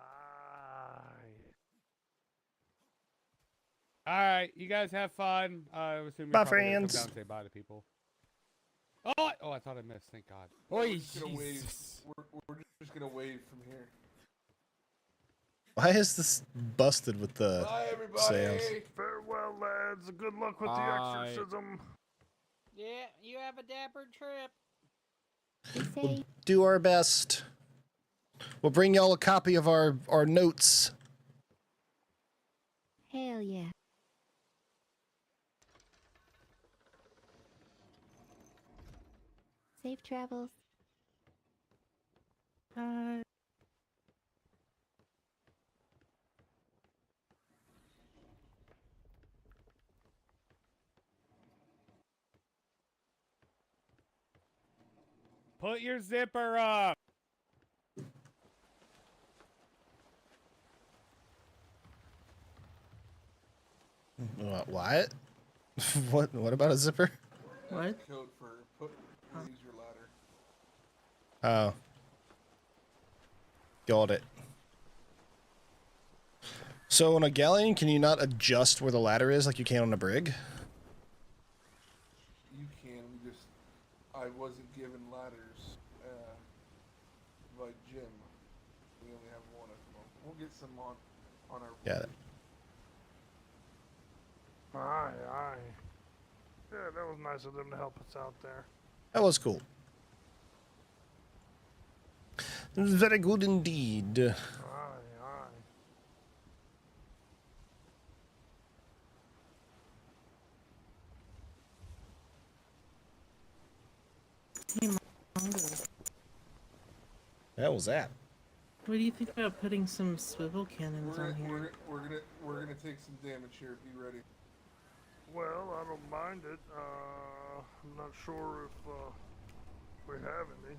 All right, you guys have fun. I assume you're Bye, probably gonna come friends. down and say bye to people. Oh, I thought I missed. Thank God. We're just gonna wave. We're just gonna wave from here. Why is this busted with the Bye, everybody. sails? Farewell, lads. Good luck with Bye. the exorcism. Yeah, you have a dapper trip. They We'll say do our best. We'll bring y'all a copy of our notes. hell yeah. Safe travels. Put your zipper up. What? What about a zipper? What? Code for raise your ladder. Oh. Got it. So on a galleon, can you not adjust where the ladder is like you can on a brig? You can. I wasn't given ladders by Jim. We only have one at the moment. We'll get some on our. Got it. Aye. Yeah, that was nice of them to help us out there. That was cool. Very good indeed. Aye. Hey, Mongo, That was that. what do you think about putting some swivel cannons on here? We're gonna take some damage here. Be ready. Well, I don't mind it. I'm not sure if we have any.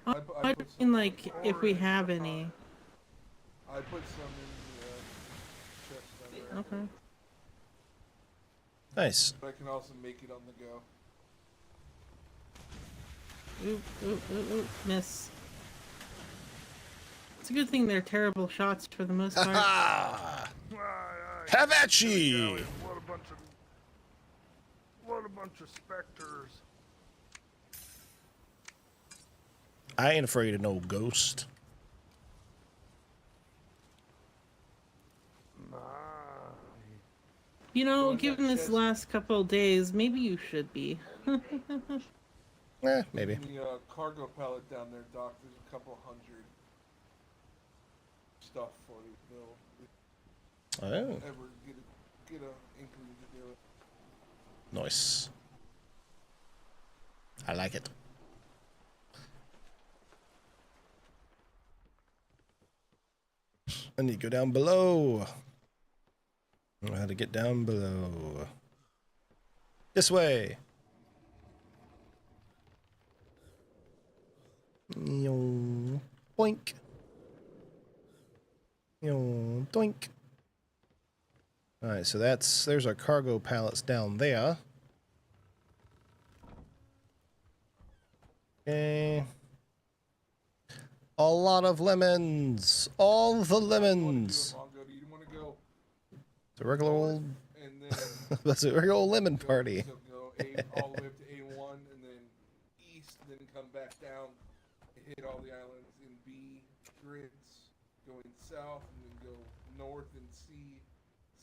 I mean, like, if we have any. I put some in the chest down there. Okay. Nice. But I can also make it on the go. Ooh, miss. It's a good thing they're terrible shots for the most part. Have at ye! What a bunch of specters. I ain't afraid of no ghost. You know, given this last couple of days, maybe you should be. Maybe. In the cargo pallet down there, Doc, there's a couple hundred stuff for you. They'll Oh. ever get a inkling to do it. Nice. I like it. I need to go down below. I know how to get down below. This way. Yo, boink. Yo, doink. Alright, so there's our cargo pallets down there. Okay. A lot of lemons. All the lemons. It's a regular old. That's a regular old lemon party. So go all the way up to A1 and then east, and then come back down and hit all the islands in B grids, going south, and then go north in C.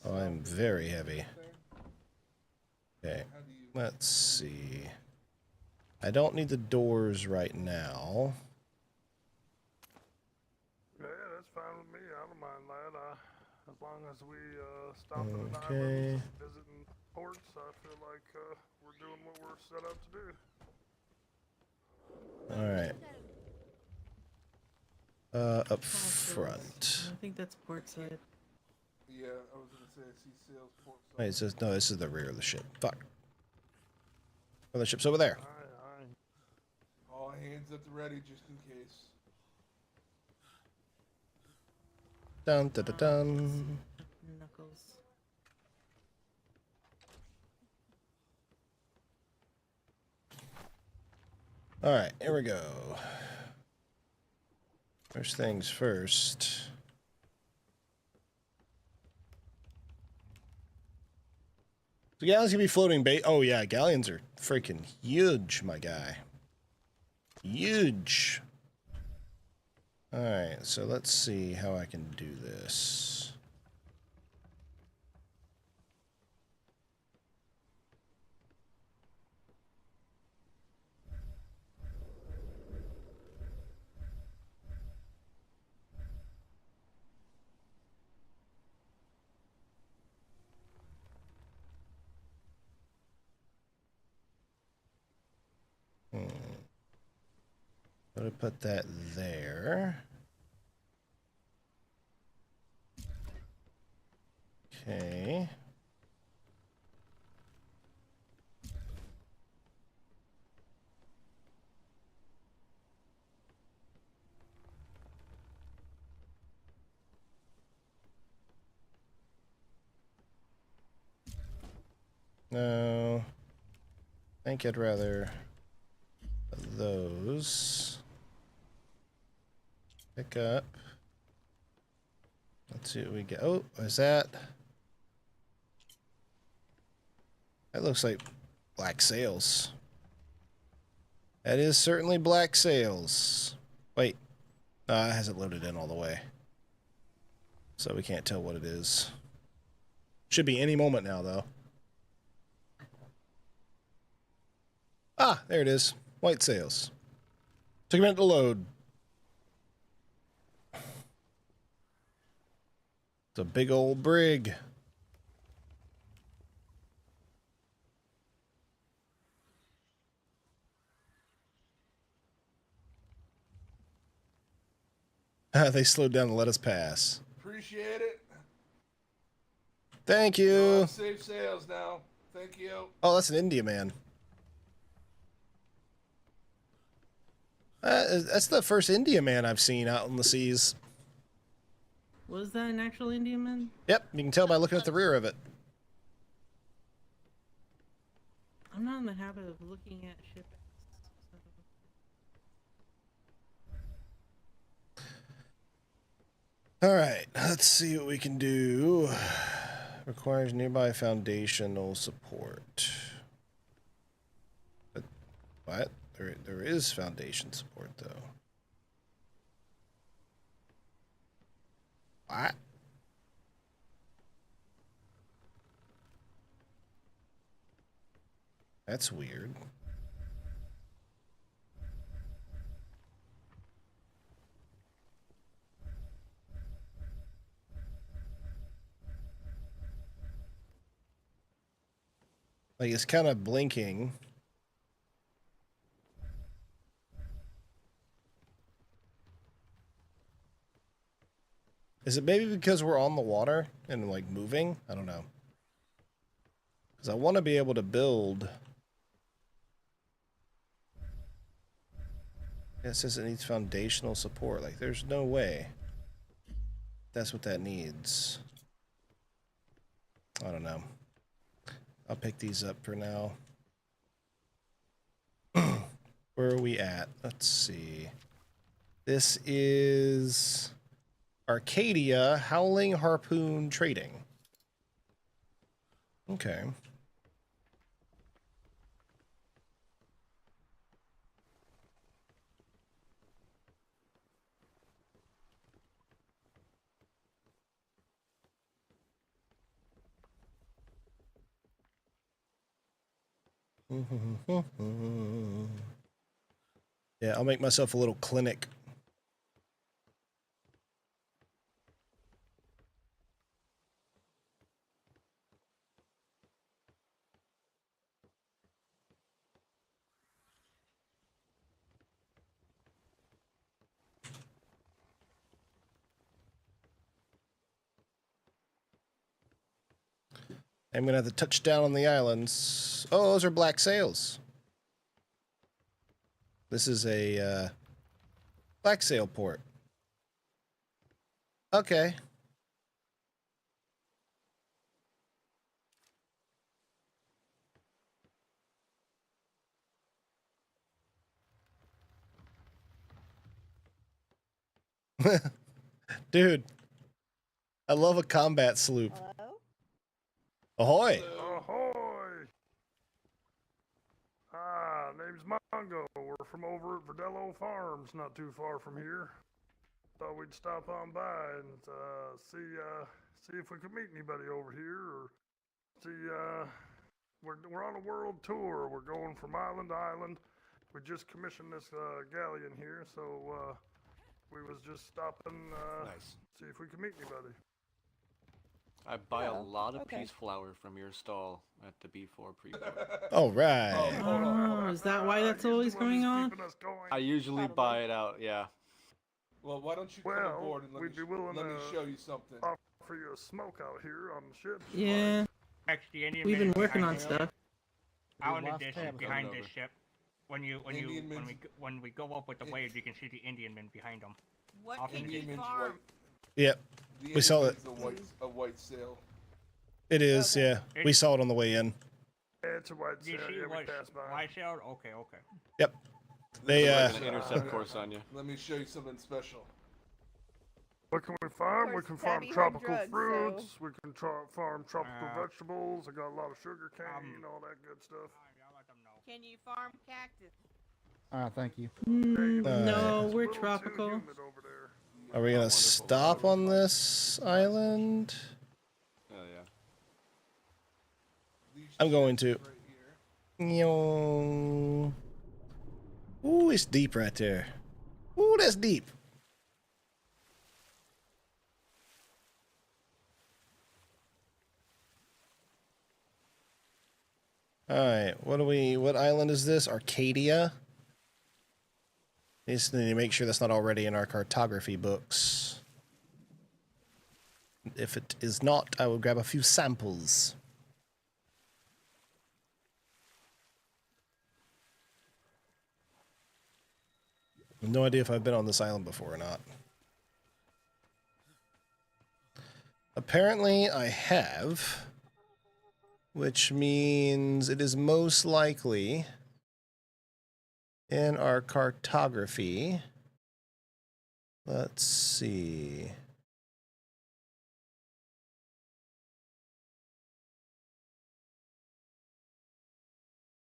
Oh, I'm very heavy. Okay, let's see. I don't need the doors right now. Yeah, that's fine with me. I don't mind that. As long as we stop at an Okay. island visiting ports, I feel like we're doing what we're set up to do. Alright. Up front. I think that's port side. Yeah, I was gonna say I see sails port side. Wait, it says, no, this is the rear of the ship. Fuck. Oh, the ship's over there. All hands at the ready, just in case. Dun dun dun dun. Knuckles. Alright, here we go. First things first. So galleons can be floating bait. Oh yeah, galleons are freaking huge, my guy. Huge. Alright, so let's see how I can do this. I'm gonna put that there. Okay. No. I think I'd rather those. Pick up. Let's see what we get. Oh, is that? That looks like black sails. That is certainly black sails. Wait. It hasn't loaded in all the way. So we can't tell what it is. Should be any moment now, though. Ah, there it is. White sails. Took a minute to load. It's a big old brig. They slowed down to let us pass. Appreciate it. Thank you. Safe sails now. Thank you. Oh, that's an India man. That's the first India man I've seen out in the seas. Was that an actual Indian man? Yep, you can tell by looking at the rear of it. I'm not in the habit of looking at ships. All right, let's see what we can do. Requires nearby foundational support. But what? There is foundation support though. What? That's weird. Like, it's kind of blinking. Is it maybe because we're on the water and, like, moving? I don't know. Because I want to be able to build. It says it needs foundational support. Like, there's no way that's what that needs. I don't know. I'll pick these up for now. Where are we at? Let's see. This is Arcadia Howling Harpoon Trading. Okay. Yeah, I'll make myself a little clinic. I'm gonna have to touch down on the islands. Oh, those are black sails. This is a black sail port. Okay. Dude, I love a combat sloop. Hello? Ahoy! Ahoy! Ah, name's Mongo. We're from over at Verdello Farms, not too far from here. Thought we'd stop on by and see if we could meet anybody over here, or see. We're on a world tour. We're going from island to island. We just commissioned this galleon here, so we was just stopping. Nice. See if we could meet anybody. I buy a Oh, lot of okay. peace flower from your stall at the B4 pre-board. All right. Oh, is that why that's always going on? I usually buy it out, yeah. Well, why don't you come Well, aboard and let we'd be willing me to show you something. offer you a smoke out here on the ship. Yeah. Actually, Indian We've man been working on behind the- stuff. Out lost of this tab. ship, behind Coming this over. ship. When we go up with the wave, you can see the Indian men behind them. What Off can in the you Indian distance. man's farm? white. Yep, The we saw Indian man's a white sail. it is. Yeah, we saw it on the way in. Yeah, it's a white Do you sail. see Yeah, we what passed by. why sailed? Okay, okay. Yep. They There's an intercept course on you. Let me show you something special. What can we farm? We course, can farm Tabby had tropical drugs, fruits. so- We can farm tropical Uh, vegetables. I got a lot of sugar cane, all that good stuff. I'll let them know. Can you farm cactus? Thank you. No, It's a we're little too tropical. humid over there. Are we gonna stop on this island? Oh, yeah. I'm going to. Right here. Yo. Ooh, it's deep right there. Ooh, that's deep. All right, what island is this? Arcadia? Just need to make sure that's not already in our cartography books. If it is not, I will grab a few samples. No idea if I've been on this island before or not. Apparently I have, which means it is most likely in our cartography. Let's see.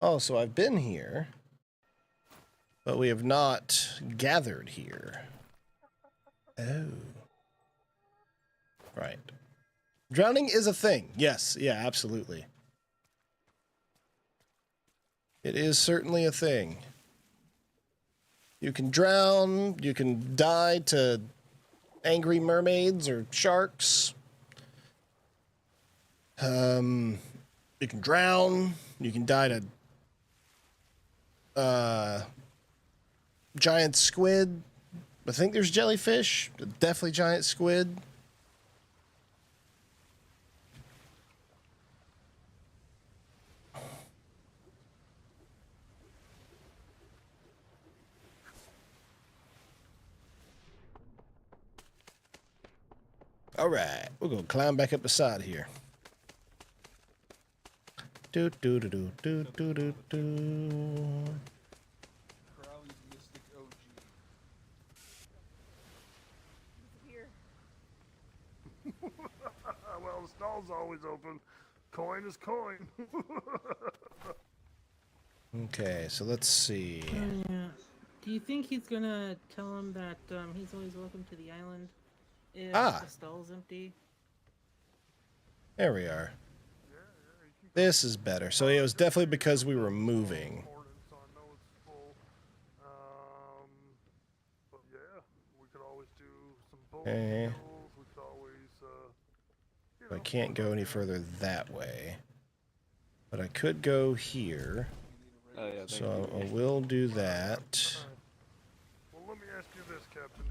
Oh, so I've been here, but we have not gathered here. Oh. Right. Drowning is a thing. Yes, yeah, absolutely. It is certainly a thing. You can drown, you can die to angry mermaids or sharks. You can drown, you can die to giant squid. I think there's jellyfish. Definitely giant squid. All right, we're gonna climb back up the side here. Do do do do do do do do. Crowley's Mystic OG. Well, the stall's always open. Coin is coin. Okay, so let's see. Yeah. Do you think he's gonna tell him that he's always welcome to the island if the stall's empty? There we are. This is better. So it was definitely because we were moving. But yeah, we could always do some boat Okay. deals. We could always, I can't go any further that way. But I could go here. Oh, yeah, So I will do that. Well, let me ask you this, Captain.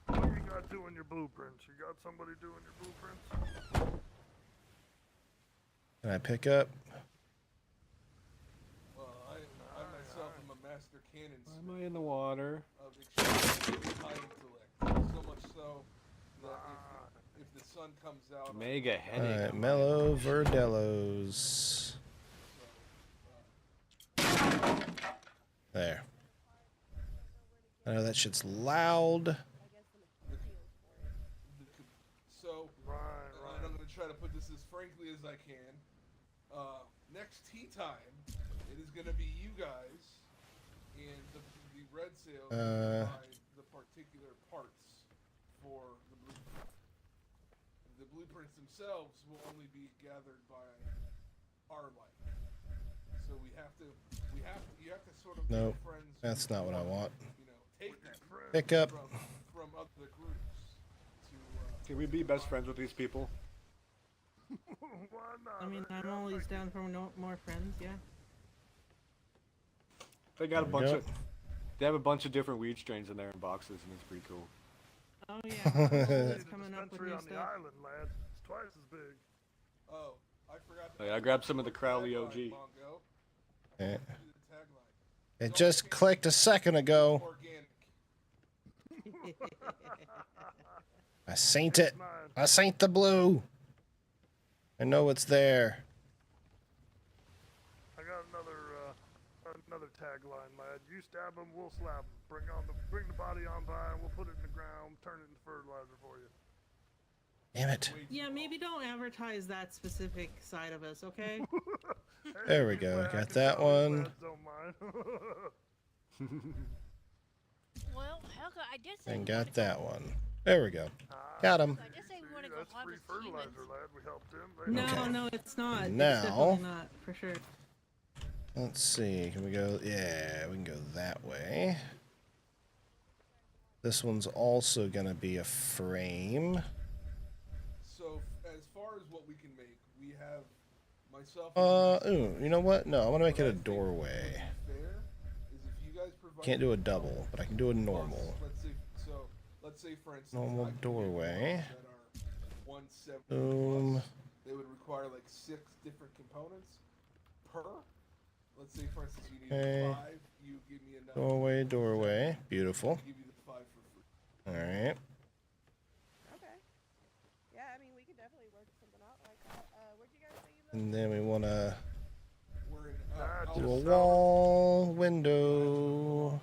What do you got doing your blueprints? You got somebody doing your blueprints? Can I pick up? Well, I myself am a master cannon Why am I in the water? of extremely high intellect. So much so that if the sun comes out, Mega headache. Alright, Mellow Verdelos. There. I know that shit's loud. So, and I'm going to try to put this as frankly as I can. Next tea time, it is going to be you guys and the red sails buy the particular parts for the blueprint. The blueprints themselves will only be gathered by our light. So you have to sort of Nope, make friends. that's not what I want. You know, take them Pick up. from other groups to. Can we be best friends with these people? I mean, I'm always down for more friends, yeah. They got a There we bunch go. of. They have a bunch of different weed strains in there in boxes, and it's pretty cool. Oh yeah, always coming up with Dispensary new on the stuff. island, lad. It's twice as big. Oh, I forgot. Oh, yeah, I grabbed some of the Crowley OG. Okay. It just clicked a second ago. I seen it. I seen the blue. I know it's there. I got another tagline, lad. You stab him, we'll slap him. Bring the body on by, and we'll put it in the ground, turn it into fertilizer for you. Damn it. Yeah, maybe don't advertise that specific side of us, okay? There we go. Got that one. Don't mind. Well, Helga, I did say And got that one. There we go. Got him. I did say we want to go That's free harvest fertilizer, humans. lad. We helped him. No, Okay. no, it's not. Now- It's definitely not, for sure. Let's see. Can we go? Yeah, we can go that way. This one's also going to be a frame. So as far as what we can make, we have myself. Ooh, you know what? No, I want to make it a doorway. Fair is if you guys provide. Can't do a double, but I can do a normal. Let's see. So let's say for instance, Normal I can make doorway. walls that are 170 Boom. plus. They would require like 6 different components per. Let's say for instance you need Okay. 5. You give me enough. Doorway, doorway. Beautiful. Give you the 5 for free. All right. Okay. Yeah, I mean, we could definitely work something out like that. Where'd you guys say you lived? And then we want to We're in, do a wall, window,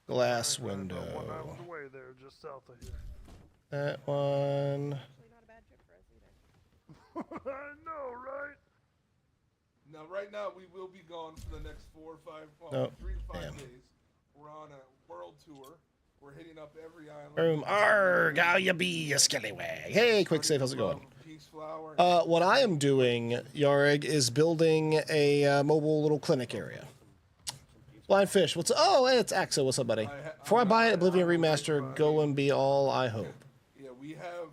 glass One window. out of the way there, just south of here. That one. Actually, not a bad trip for us either. I know, right? Now, right now, we will be gone for the next 4 or 5, well, Nope. 3 to 5 Damn. days. We're on a world tour. We're hitting up every island. Boom. Arg, how you be, you skillywag. Hey, quick save, how's it going? Peace flower. What I am doing, Yarg, is building a mobile little clinic area. Blind Fish, what's oh, hey, it's Axo, what's up, buddy? Before I buy it, Oblivion Remaster, go and be all I hope. Yeah, we have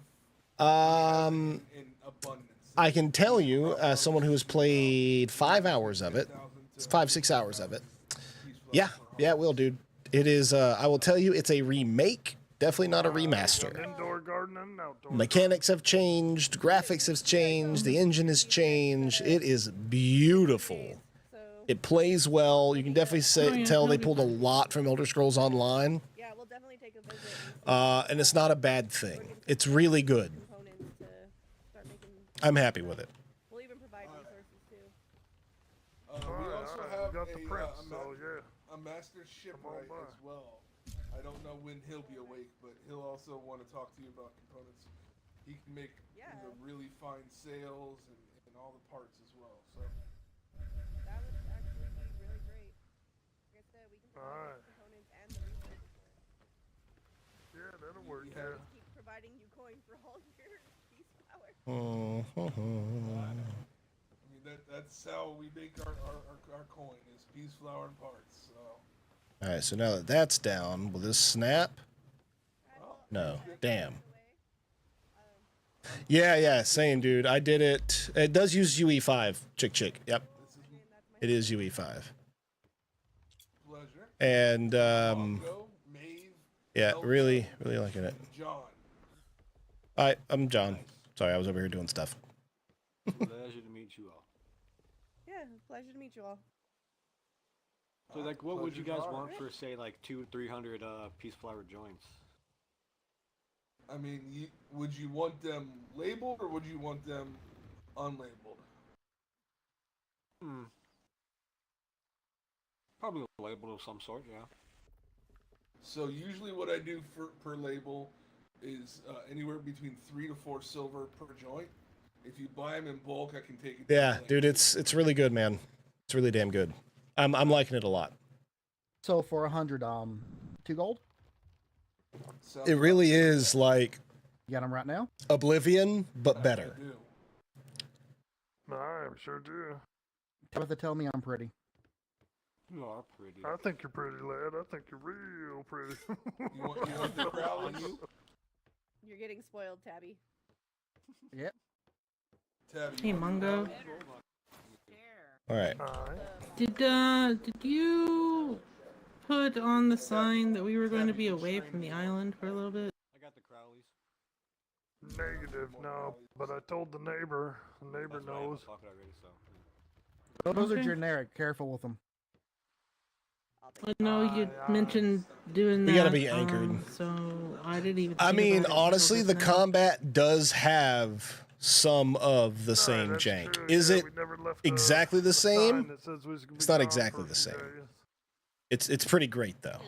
Um, in abundance. I can tell you, as someone who has played 5 hours of it, 5-6 hours of it. Yeah, it will, dude. It is. I will tell you, it's a remake, definitely not a remaster. Indoor garden and outdoor. Mechanics have changed, graphics have changed, the engine has changed. It is beautiful. It plays well. You can definitely tell they pulled a lot from Elder Scrolls Online. Yeah, we'll definitely take a visit. And it's not a bad thing. It's really good. Components to start making. I'm happy with it. We'll even provide resources too. We also have got the prints, so yeah. a master shipwright as well. I don't know when he'll be awake, but he'll also want to talk to you about components. He can make really fine sails and all the parts as well. So That would actually be really great. Like I said, we can provide the components and the resources for it. Yeah, that'll work. Yeah. Keep providing you coin for all your peace power. I mean that's how we make our coin is peace flower and parts. So. All right, so now that that's down, will this snap? No. Damn. Yeah, same, dude. I did it. It does use UE5, chick. Yep. It is UE5. Pleasure. And, yeah, really liking it. John. Hi, I'm John. Sorry, I was over here doing stuff. Pleasure to meet you all. Yeah, pleasure to meet you all. So, like, what would you guys want for, say, like 200-300 peace flower joints? I mean, would you want them labeled or would you want them unlabeled? Probably labeled of some sort, yeah. So usually what I do per label is anywhere between 3 to 4 silver per joint. If you buy them in bulk, I can take it. Yeah, dude, it's really good, man. It's really damn good. I'm liking it a lot. So for 100, 2 gold? It really is like You got them right now? Oblivion, but better. I sure do. Tabitha, tell me I'm pretty. You are pretty. I think you're pretty, lad. I think you're real pretty. You want the crowd on you? You're getting spoiled, Tabby. Yep. Tabby. Hey, Mungo. All right. Did you put on the sign that we were going to be away from the island for a little bit? I got the Crowleys. Negative, no. But I told the neighbor. The neighbor knows. Those are Okay. generic. Careful with them. I know you mentioned doing that. We gotta be anchored. So I didn't even. I think mean, about it until honestly, just the now. combat does have some of the same jank. Is it exactly the same? It's not exactly the same. It's pretty great though.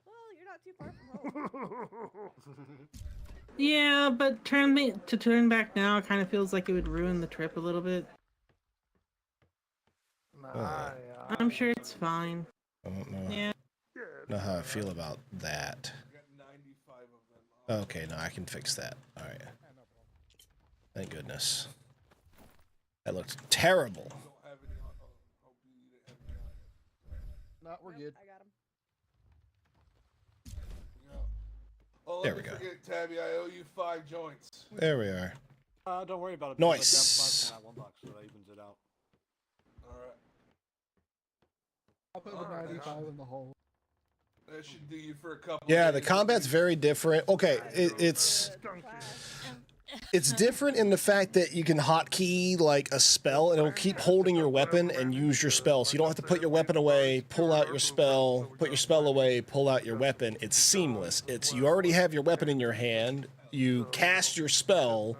Well, you're not too far from home. Yeah, but to turn back now kind of feels like it would ruin the trip a little bit. I'm sure it's fine. I don't know. Yeah. Know how I feel about that. Okay, no, I can fix that. All right. Thank goodness. That looked terrible. No, we're good. I got him. Oh, There let we me go. forget, Tabby, I owe you 5 joints. There we are. Don't worry about it. Nice. That one box, so that evens it out. Alright. I'll put the 95 in the hole. That should do you for a couple. Yeah, the days. combat's very different. Okay, it's different in the fact that you can hotkey like a spell and it'll keep holding your weapon and use your spell. So you don't have to put your weapon away, pull out your spell, put your spell away, pull out your weapon. It's seamless. It's you already have your weapon in your hand, you cast your spell,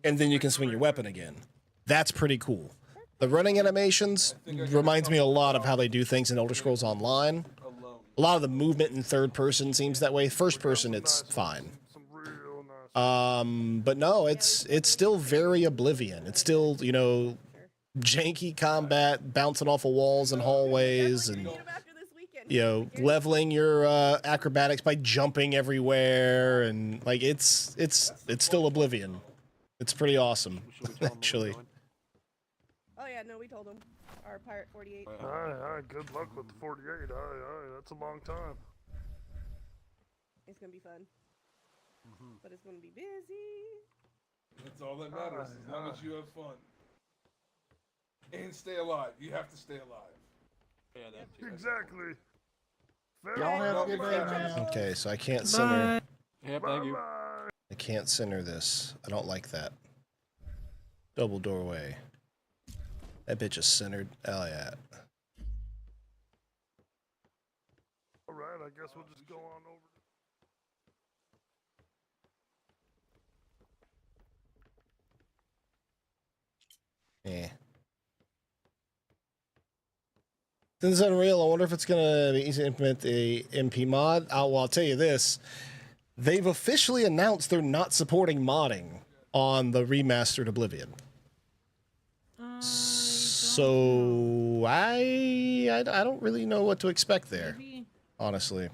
and then you can swing your weapon again. That's pretty cool. The running animations reminds me a lot of how they do things in Elder Scrolls Online. A lot of the movement in third person seems that way. First person, it's fine. But no, it's still very Oblivion. It's still, you know, janky combat, bouncing off of walls and hallways, and you know, leveling your acrobatics by jumping everywhere, and like it's still Oblivion. It's pretty awesome, actually. Oh yeah, no, we told him. Our Pirate 48. Aye, good luck with the 48. Aye, that's a long time. It's gonna be fun. But it's gonna be busy. That's all that matters, as long as you have fun. And stay alive. You have to stay alive. Yeah, that too. Exactly. Y'all have a good day, man. Okay, so I can't center. Yeah, thank you. I can't center this. I don't like that. Double doorway. That bitch is centered. Oh yeah. All right, I guess we'll just go on over. Yeah. Since it's Unreal, I wonder if it's gonna be easy to implement the MP mod. Well, I'll tell you this. They've officially announced they're not supporting modding on the remastered Oblivion. So I don't really know what to expect there, honestly.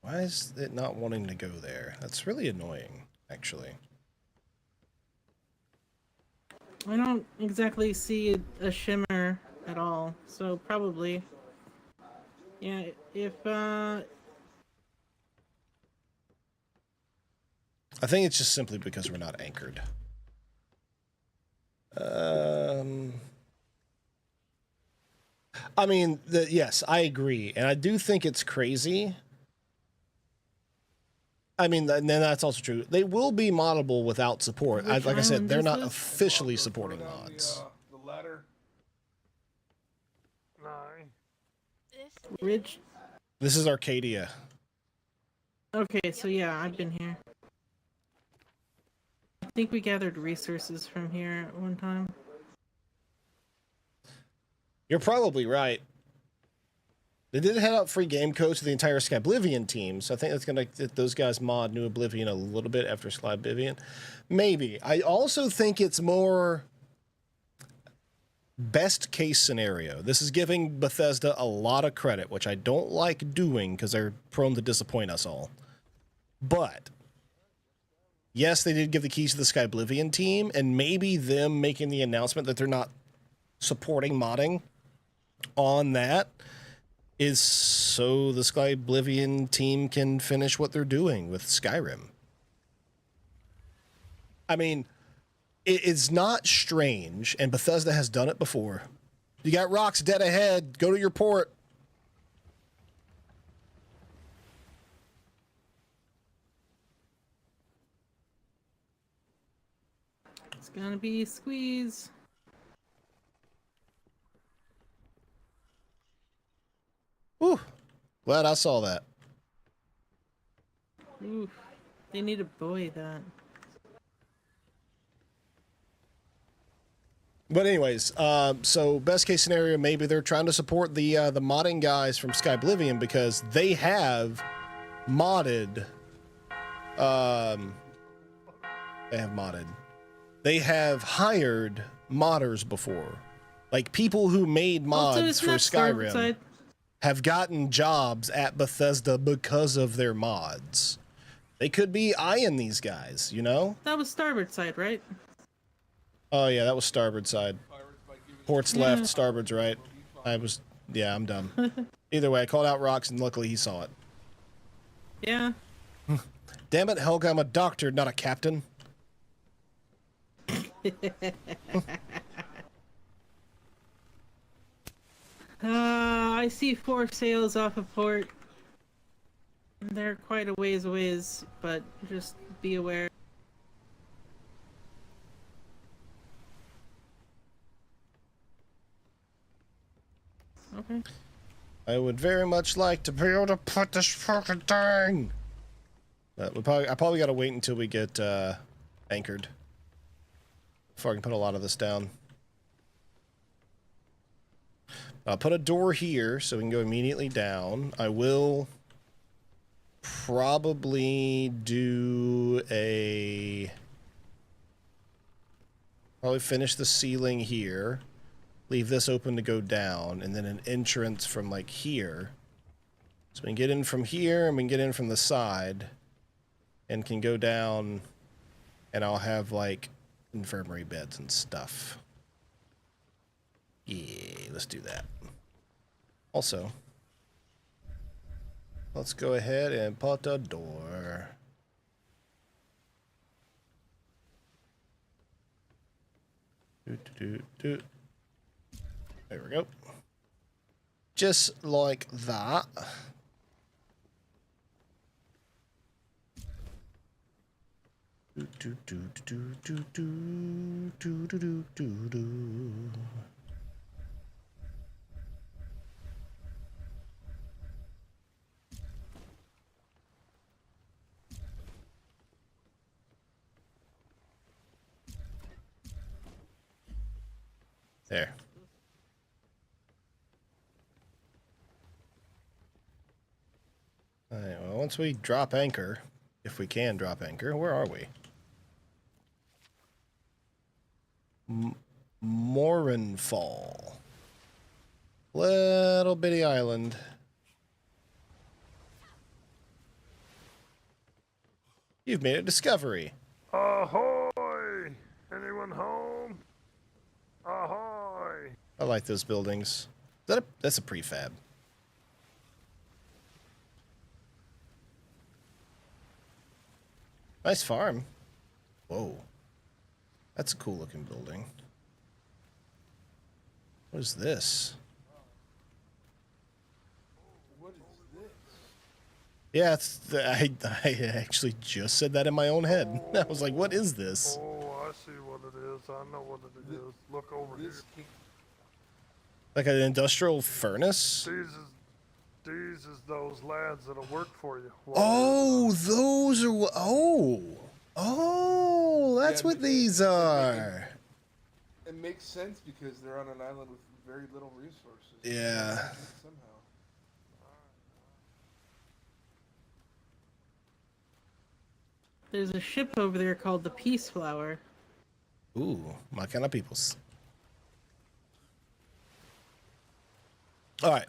Why is it not wanting to go there? That's really annoying, actually. I don't exactly see a shimmer at all, so probably. Yeah, if I think it's just simply because we're not anchored. I mean, yes, I agree, and I do think it's crazy. I mean, and then that's also true. They will be moddable without support. Like I said, they're not officially supporting mods. The ladder. Ridge. This is Arcadia. Okay, so yeah, I've been here. I think we gathered resources from here at one time. You're probably right. They did head out free game codes to the entire Skyblivion team, so I think that's going to get those guys mod New Oblivion a little bit after Skyblivion. Maybe. I also think it's more best case scenario. This is giving Bethesda a lot of credit, which I don't like doing because they're prone to disappoint us all. But yes, they did give the keys to the Skyblivion team, and maybe them making the announcement that they're not supporting modding on that is so the Skyblivion team can finish what they're doing with Skyrim. I mean, it's not strange, and Bethesda has done it before. You got rocks dead ahead. Go to your port. It's gonna be squeeze. Whew. Glad I saw that. Oof. They need to buoy that. But anyways, so best case scenario, maybe they're trying to support the modding guys from Skyblivion because they have modded. They have hired modders before, like people who made mods for Skyrim have gotten jobs at Bethesda because of their mods. They could be eyeing these guys, you know? That was starboard side, right? Oh yeah, that was starboard side. Port's left, starboard's right. I was Yeah, I'm done. Either way, I called out rocks, and luckily he saw it. Yeah. Damn it, Helga, I'm a doctor, not a captain. I see 4 sails off of port. They're quite a ways away, but just be aware. Okay. I would very much like to be able to put this fucking thing. But I probably gotta wait until we get anchored before I can put a lot of this down. I'll put a door here so we can go immediately down. I will probably probably finish the ceiling here. Leave this open to go down, and then an entrance from like here. So we can get in from here, and we can get in from the side, and can go down, and I'll have like infirmary beds and stuff. Yeah, let's do that. Also, let's go ahead and put a door. There we go. Just like that. There. Alright, well, once we drop anchor, if we can drop anchor, where are we? Morinfall. Little bitty island. You've made a discovery. Ahoy! Anyone home? Ahoy! I like those buildings. That's a prefab. Nice farm. Whoa. That's a cool looking building. What is this? What is this? Yeah, I actually just said that in my own head. I was like, what is this? Oh, I see what it is. I know what it is. Look over here. Like an industrial furnace? These is those lads that'll work for you. Oh, those are... Oh, that's what these are. It makes sense because they're on an island with very little resources. Yeah. Somehow. There's a ship over there called the Peace Flower. Ooh, my kind of peoples. All right.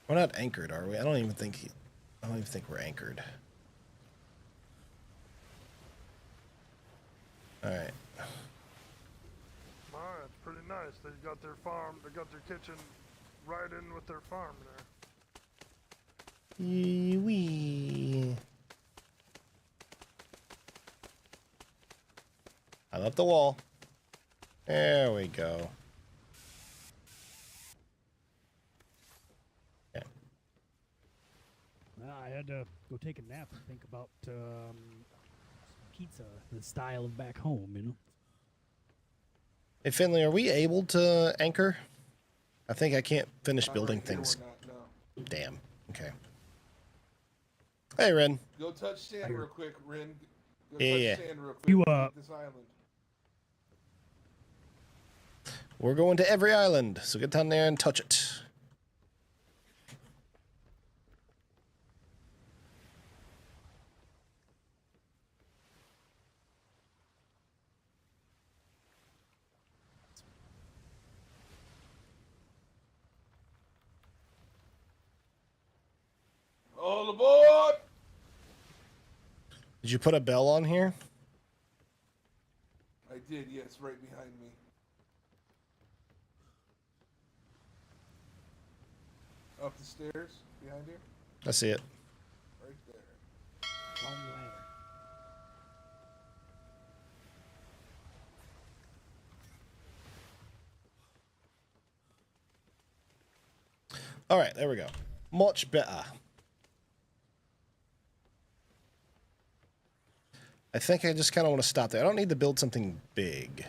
We're not anchored, are we? I don't even think we're anchored. All right. All right, it's pretty nice. They got their farm. They got their kitchen right in with their farm there. Wee. I left the wall. There we go. Yeah. I had to go take a nap and think about pizza, the style of back home, you know? Hey, Finley, are we able to anchor? I think I can't finish building things. No. Damn. Okay. Hey, Ren. Go touch sand real quick, Ren. Go Yeah. touch sand real quick. You, This island. We're going to every island, so get down there and touch it. All aboard! Did you put a bell on here? I did, yes, right behind me. Up the stairs behind you. I see it. Right there. Long ladder. All right, there we go. Much better. I think I just kind of want to stop there. I don't need to build something big.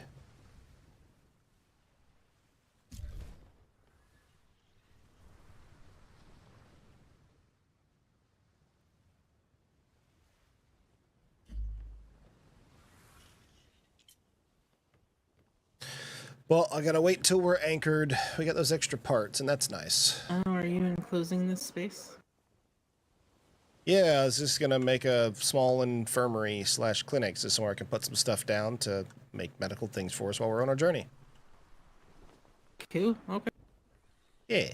Well, I gotta wait till we're anchored. We got those extra parts, and that's nice. Oh, are you enclosing this space? Yeah, I was just gonna make a small infirmary / clinic, so somewhere I can put some stuff down to make medical things for us while we're on our journey. Cool. Okay. Yeah.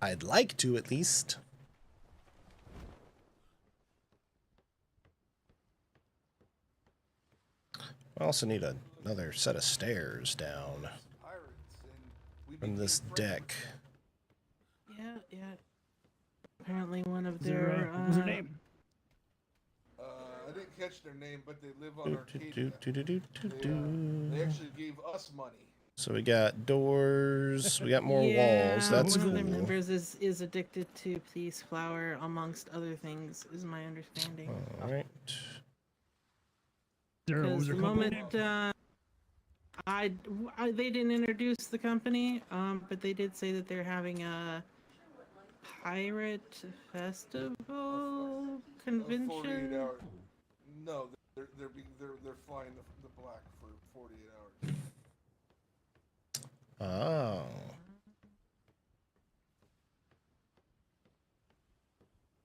I'd like to, at least. I also need another set of stairs down from this deck. Yeah, yeah. Apparently one of Is there, their what was her name? I didn't catch their name, but they live on Arcadia. They actually gave us money. So we got doors, we got more walls, that's one cool. of their members is addicted to peace flower, amongst other things, is my understanding. Alright. Because the moment they didn't introduce the company, but they did say that they're having a pirate festival convention. 48 hours. No, they're flying the black for 48 hours. Oh.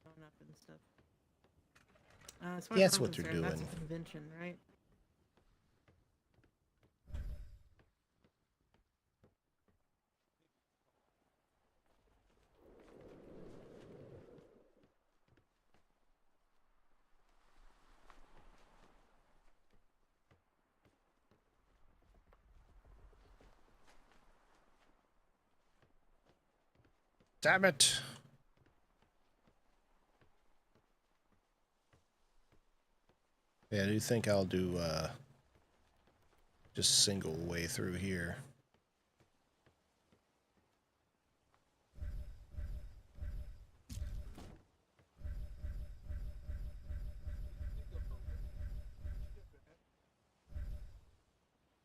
Up and stuff. As far Yeah, as that's I'm what they're concerned, That's doing. a convention, right? Damn it. Yeah, I do think I'll do just single way through here.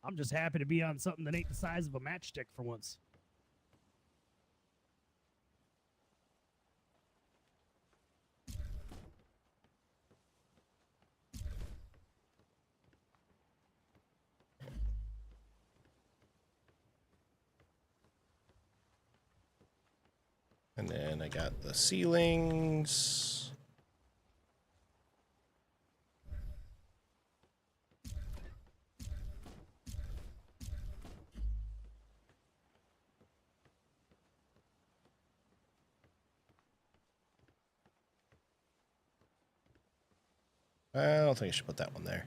I'm just happy to be on something that ain't the size of a matchstick for once. And then I got the ceilings. I don't think I should put that one there.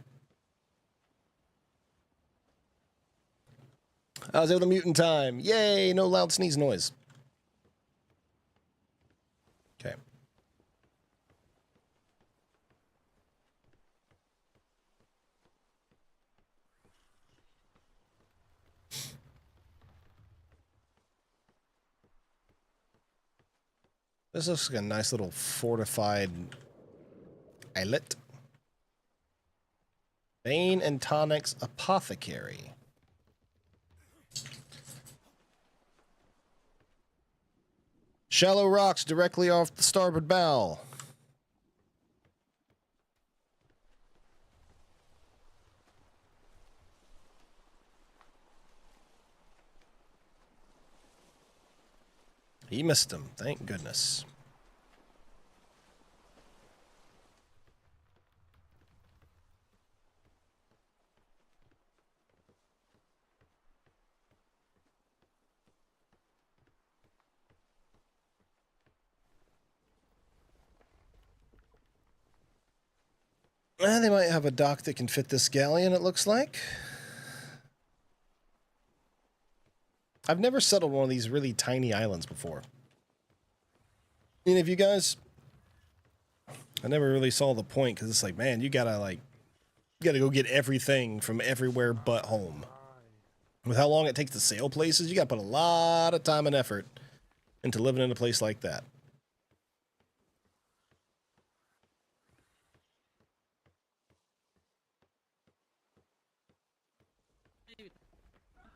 I was able to mute in time. Yay, no loud sneeze noise. Okay. This looks like a nice little fortified islet. Bane and Tonic's Apothecary. Shallow rocks directly off the starboard bow. He missed him, thank goodness. They might have a dock that can fit this galleon, it looks like. I've never settled one of these really tiny islands before. Any of you guys? I never really saw the point, because it's like, man, you gotta go get everything from everywhere but home. With how long it takes to sail places, you gotta put a lot of time and effort into living in a place like that.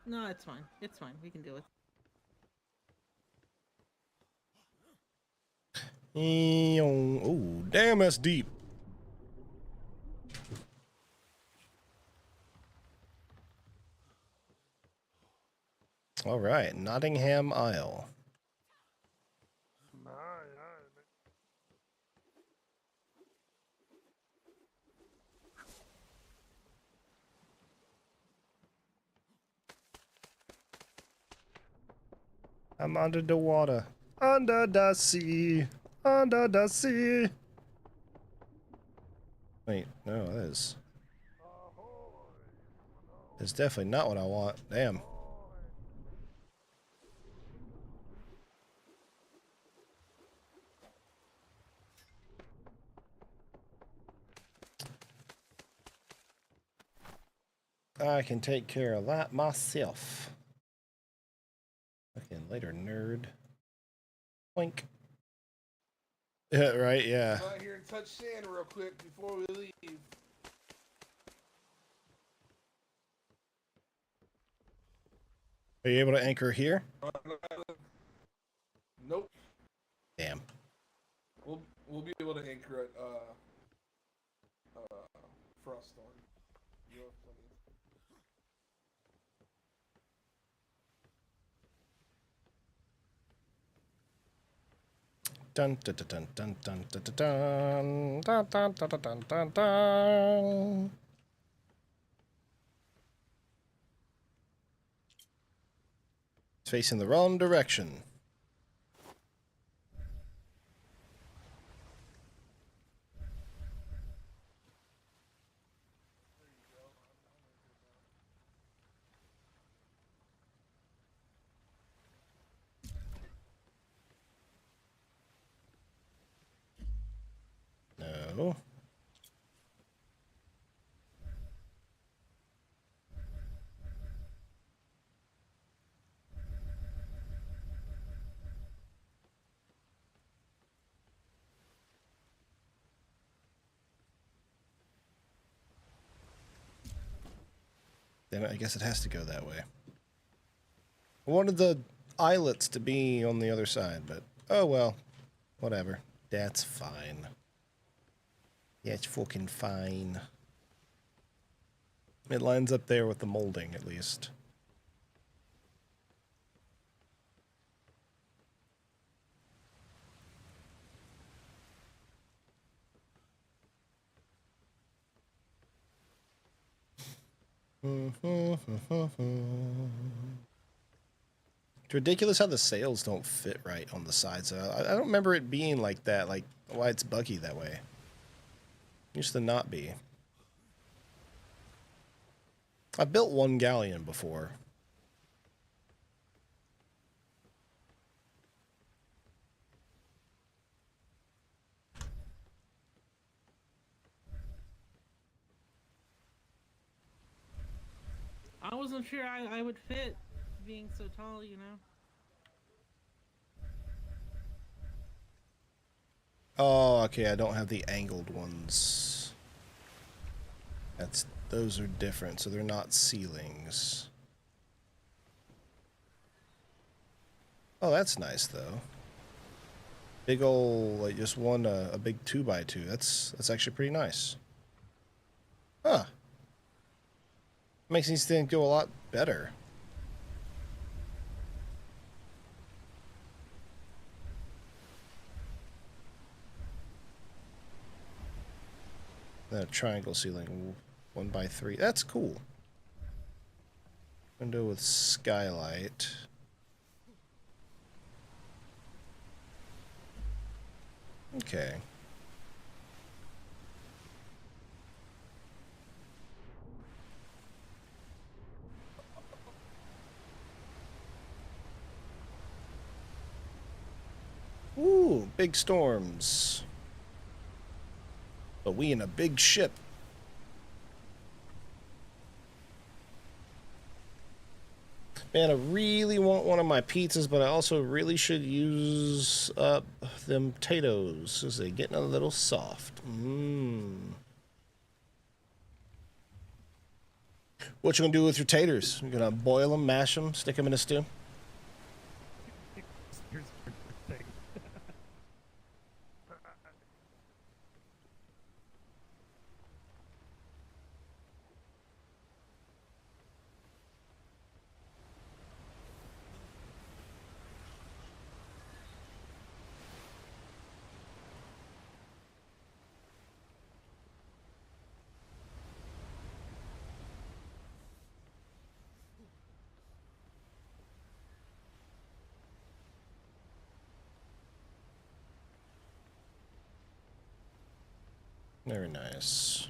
No, it's fine. It's fine. We can do it. Oh, damn, that's deep. All right, Nottingham Isle. I'm under the water. Under the sea. Under the sea. Wait, no, that is... It's definitely not what I want. Damn. I can take care of that myself. Fucking later, nerd. Boink. Yeah, right, yeah. Come out here and touch sand real quick before we leave. Are you able to anchor here? Nope. Damn. We'll be able to anchor at Frosthorn. You have plenty. Dun dun dun dun dun dun dun dun dun dun dun dun dun dun. It's facing the wrong direction. No. Then I guess it has to go that way. I wanted the islets to be on the other side, but oh well. Whatever. That's fine. Yeah, it's fucking fine. It lines up there with the molding, at least. It's ridiculous how the sails don't fit right on the sides. I don't remember it being like that, like why it's buggy that way. It used to not be. I built one galleon before. I wasn't sure I would fit being so tall, you know. Oh, okay, I don't have the angled ones. Those are different, so they're not ceilings. Oh, that's nice though. Big ol', like just one, a big 2x2. That's actually pretty nice. Huh. Makes these things go a lot better. That triangle ceiling, 1x3. That's cool. Window with skylight. Okay. big storms. But we in a big ship. Man, I really want one of my pizzas, but I also really should use up them potatoes, because they're getting a little soft. What you gonna do with your taters? You gonna boil them, mash them, stick them in a stew? Here's the thing. Very nice.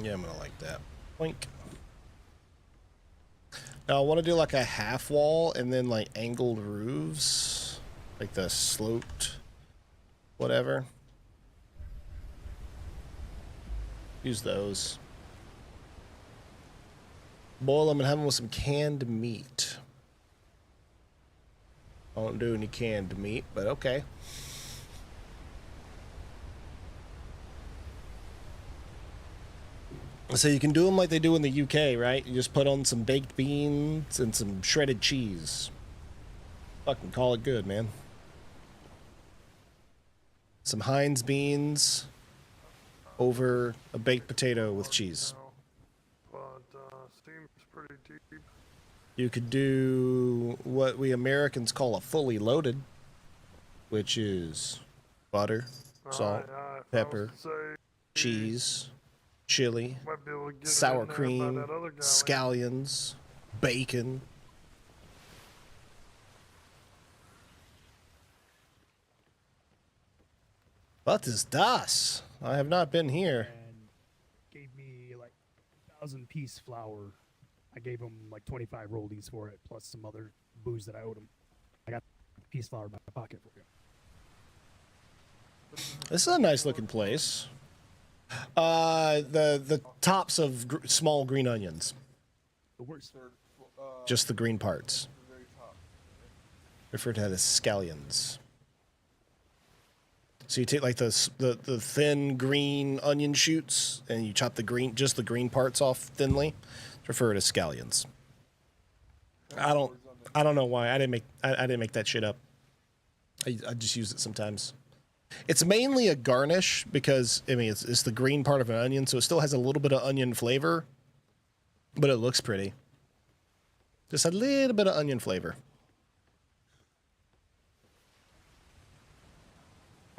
Yeah, I'm gonna like that. Boink. Now I want to do like a half wall and then like angled roofs, like the sloped whatever. Use those. Boil them and have them with some canned meat. I don't do any canned meat, but okay. So you can do them like they do in the UK, right? You just put on some baked beans and some shredded cheese. Fucking call it good, man. Some Heinz beans over a baked potato with cheese. But seems pretty deep. You could do what we Americans call a fully loaded, which is butter, salt, pepper, cheese, chili, Might be able to get it sour in there by cream, that other guy. scallions, bacon. What is das? I have not been here. And gave me like 1,000-piece flour. I gave him like 25 rollies for it, plus some other booze that I owed him. I got piece flour in my pocket for you. This is a nice looking place. The tops of small green onions. The worst. Just the green parts. Referred to as scallions. So you take like the thin green onion shoots and you chop just the green parts off thinly. It's referred as scallions. I don't know why I didn't make that shit up. I just use it sometimes. It's mainly a garnish because I mean it's the green part of an onion, so it still has a little bit of onion flavor, but it looks pretty. Just a little bit of onion flavor.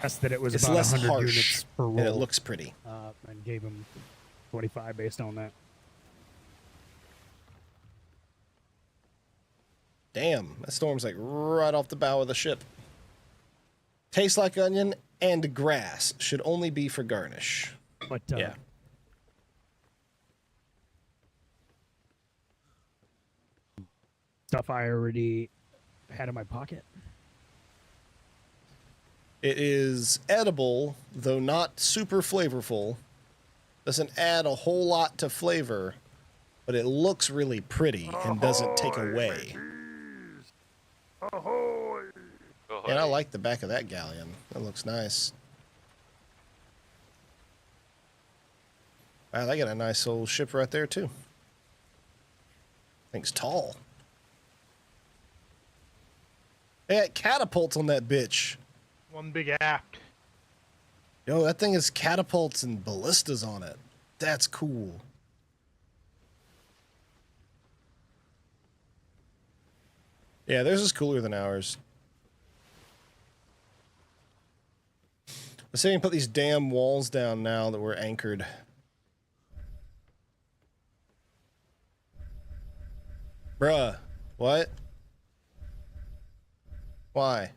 Asked that it was It's about less 100 harsh, units per roll. and it looks pretty. And gave him 25 based on that. Damn, that storm's like right off the bow of the ship. Tastes like onion and grass. Should only be for garnish. But yeah. Stuff I already had in my pocket. It is edible, though not super flavorful. Doesn't add a whole lot to flavor, but it looks really pretty and doesn't take away. Ahoy! And I like the back of that galleon. That looks nice. Wow, they got a nice old ship right there, too. Thing's tall. They got catapults on that bitch. One big act. Yo, that thing has catapults and ballistas on it. That's cool. Yeah, theirs is cooler than ours. Let's see if we can put these damn walls down now that we're anchored. Bruh, what? Why?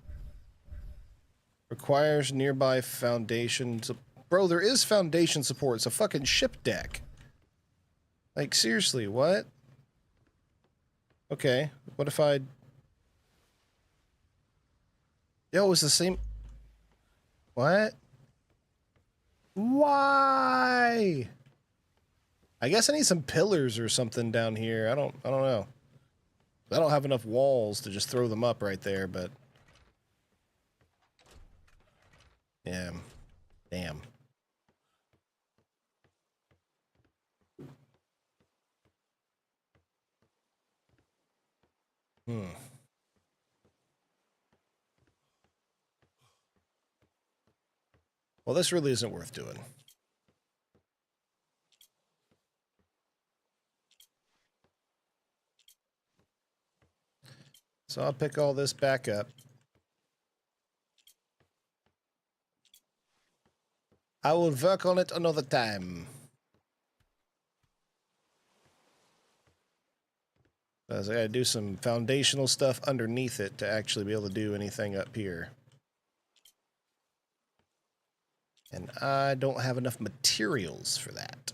Requires nearby foundation. Bro, there is foundation support. It's a fucking ship deck. Like, seriously, what? Okay, what if I... Yo, it's the same... What? Why? I guess I need some pillars or something down here. I don't know. I don't have enough walls to just throw them up right there, but... Yeah. Damn. Well, this really isn't worth doing. So I'll pick all this back up. I will work on it another time. Because I gotta do some foundational stuff underneath it to actually be able to do anything up here. And I don't have enough materials for that.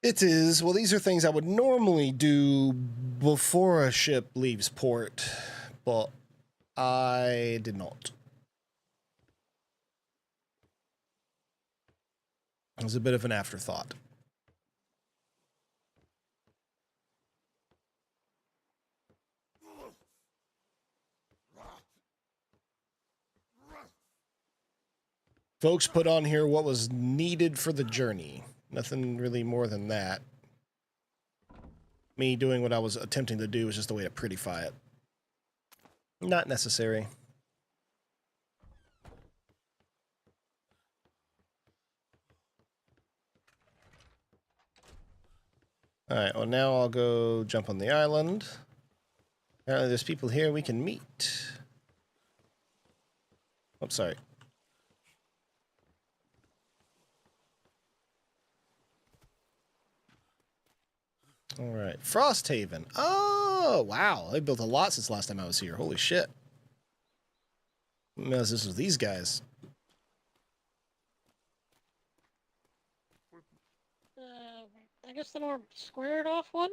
It is. Well, these are things I would normally do before a ship leaves port, but I did not. It was a bit of an afterthought. Folks put on here what was needed for the journey. Nothing really more than that. Me doing what I was attempting to do was just a way to prettify it. Not necessary. Alright, well now I'll go jump on the island. Apparently there's people here we can meet. Oh, sorry. Alright, Frosthaven. Oh, wow. They built a lot since last time I was here. Holy shit. I didn't realize this was these guys. I guess the more squared off one.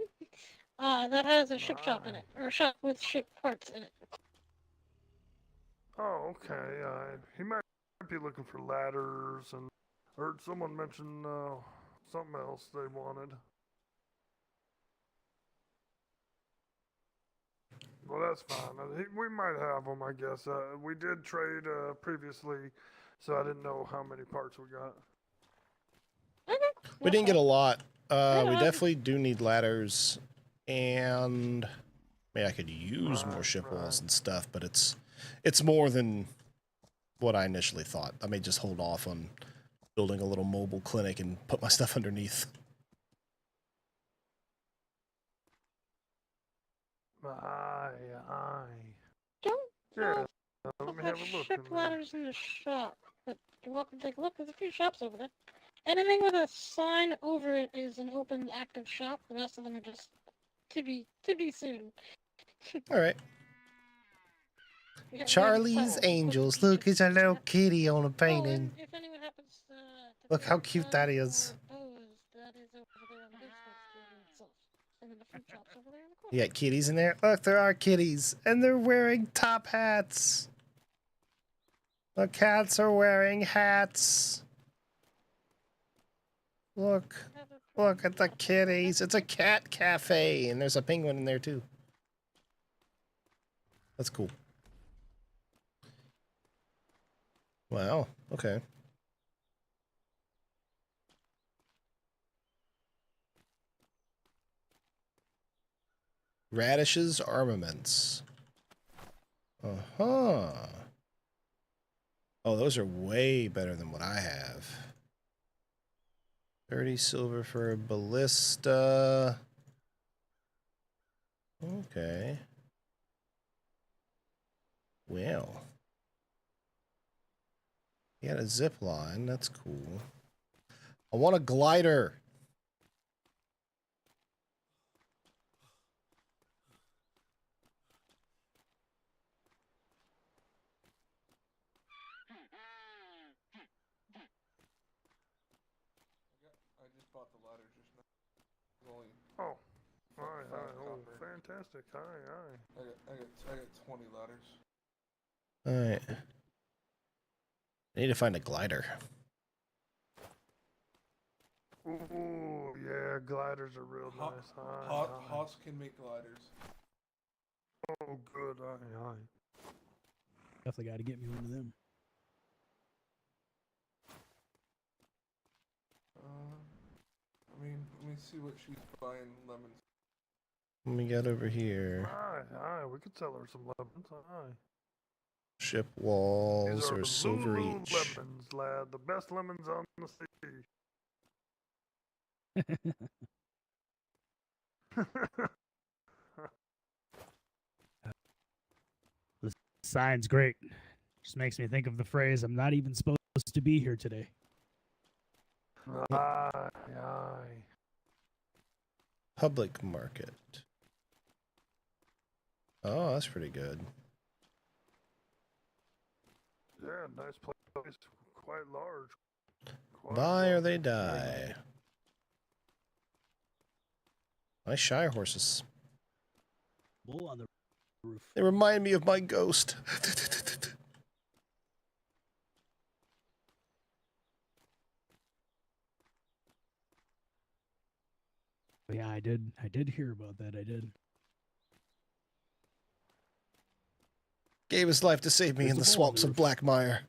That has a ship shop in it, or a shop with ship parts in it. Oh, okay. He might be looking for ladders, and heard someone mention something else they wanted. Well, that's fine. We might have them, I guess. We did trade previously, so I didn't know how many parts we got. We didn't get a lot. We definitely do need ladders, and I mean, I could use more ship walls and stuff, but it's more than what I initially thought. I may just hold off on building a little mobile clinic and put my stuff underneath. Yeah, let me have a look. Ship ladders in the shop. But you're welcome to take a look. There's a few shops over there. Anything with a sign over it is an open, active shop. The rest of them are just to be soon. All right. Charlie's Angels. Look, it's a little kitty on a painting. If anyone happens Look how cute that is. that is over there on the basement itself. And then the fruit shop's over there in the corner. You got kitties in there? Look, there are kitties. And they're wearing top hats. The cats are wearing hats. Look. Look at the kitties. It's a cat cafe. And there's a penguin in there, too. That's cool. Wow. Okay. Radish's Armaments. Uh-huh. Oh, those are way better than what I have. 30 silver for a ballista. Okay. Well. You got a zip line. That's cool. I want a glider. just bought the ladder just now. It's only Oh. five Aye. Oh, copper. fantastic. Aye. I got 20 ladders. Alright. I need to find a glider. Ooh, yeah, gliders are real nice. Aye. Hoss can make gliders. Oh, good. Aye. Definitely got to get me one of them. I mean, let me see what she's buying lemons. What we got over here? Aye. We could sell her some lemons. Aye. Ship These walls are or silver Lulu each. lemons, lad. The best lemons on the sea. The sign's great. Just makes me think of the phrase, I'm not even supposed to be here today. Aye. Public market. Oh, that's pretty good. Yeah, nice place. Quite large. Buy or they die. Nice Shire horses. Bull on the roof. They remind me of my ghost. Yeah, I did hear about that. I did. Gave his life to save me There's in the the bull on swamps the of roof. Blackmire.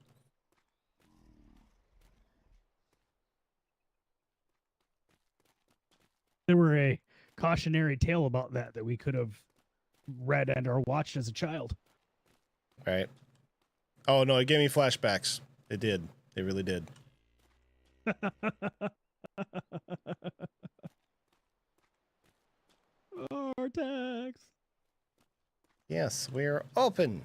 There were a cautionary tale about that we could have read and or watched as a child. Right. Oh, no, it gave me flashbacks. It did. It really did. Vortex. Yes, we're open.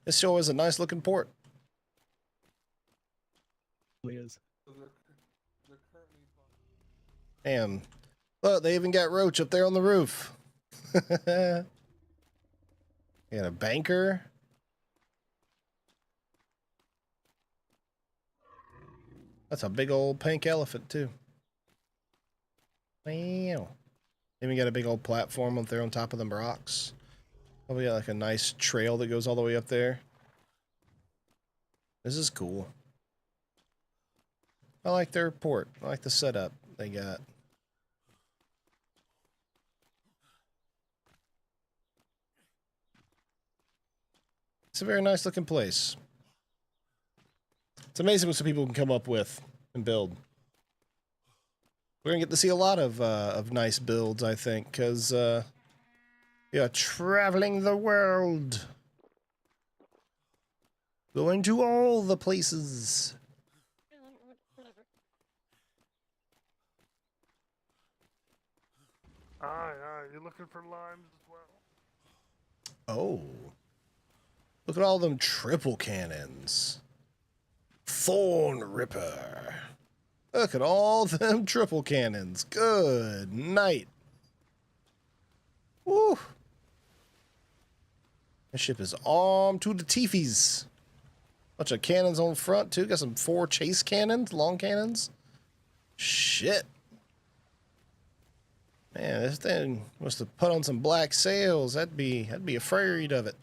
This show is a nice looking port. It is. Damn. Look, they even got Roach up there on the roof. Got a banker. That's a big old pink elephant, too. Wow. Even got a big old platform up there on top of the rocks. Oh, we got like a nice trail that goes all the way up there. This is cool. I like their port. I like the setup they got. It's a very nice looking place. It's amazing what some people can come up with and build. We're gonna get to see a lot of nice builds, I think, because we are traveling the world, going to all the places. Aye. You looking for limes as well? Oh, look at all them triple cannons. Thorn Ripper. Look at all them triple cannons. Good night. Woo. This ship is armed to the teefies. Bunch of cannons on front, too. Got some 4 chase cannons, long cannons. Shit. Man, this thing must have put on some black sails. I'd be afraid of it.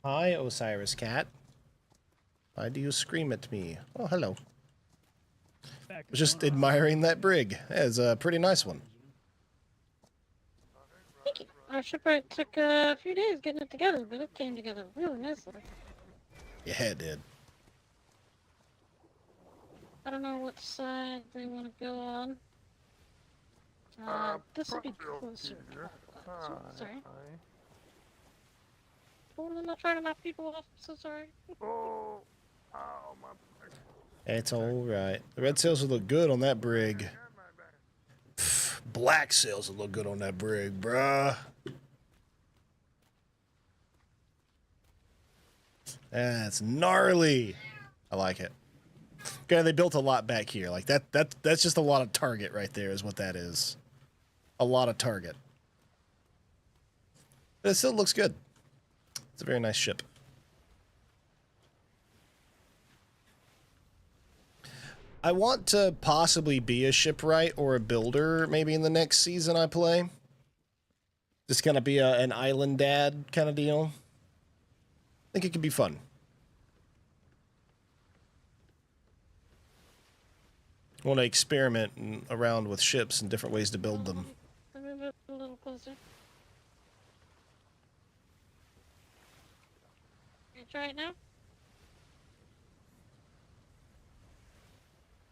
Hi, Osiris Cat. Why do you scream at me? Oh, hello. I was just admiring that brig. It's a pretty nice one. Thank you. Our shipwright took a few days getting it together, but it came together really nicely. Yeah, it did. I don't know what side they want to go on. This will be closer. Sorry. Oh, I'm not trying to knock people off. I'm so sorry. Oh, ow, my back. It's alright. The red sails will look good on that brig. Pff, black sails will look good on that brig, bruh. That's gnarly. I like it. Okay, they built a lot back here. Like that's just a lot of target right there is what that is. A lot of target. But it still looks good. It's a very nice ship. I want to possibly be a shipwright or a builder maybe in the next season I play. Just kind of be an island dad kind of deal. I think it could be fun. I want to experiment around with ships and different ways to build them. Let me move it a little closer. Can you try it now?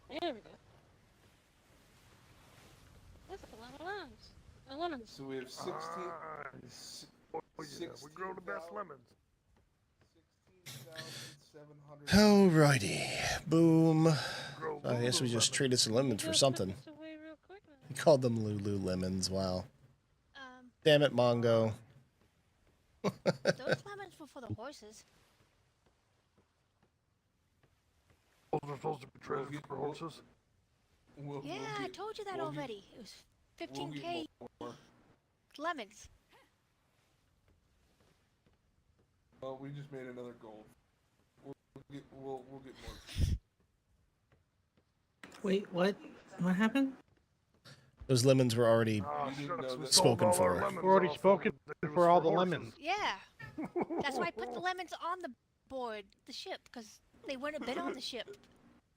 There we go. That's a lot of lemons. So we have 16. Oh, yeah, we grow the best lemons. 16,700. Alrighty. Boom. I guess we just traded some lemons for something. He called them Lululemons. Wow. Damn it, Mongo. Those lemons were for the horses. Those are supposed to be traded for horses. Yeah, I told you that already. It was 15k lemons. Well, we just made another gold. We'll get more. Wait, what? What happened? Those lemons were already spoken for. We're already spoken for all the lemons. Yeah. That's why I put the lemons on the board, the ship, because they wouldn't have been on the ship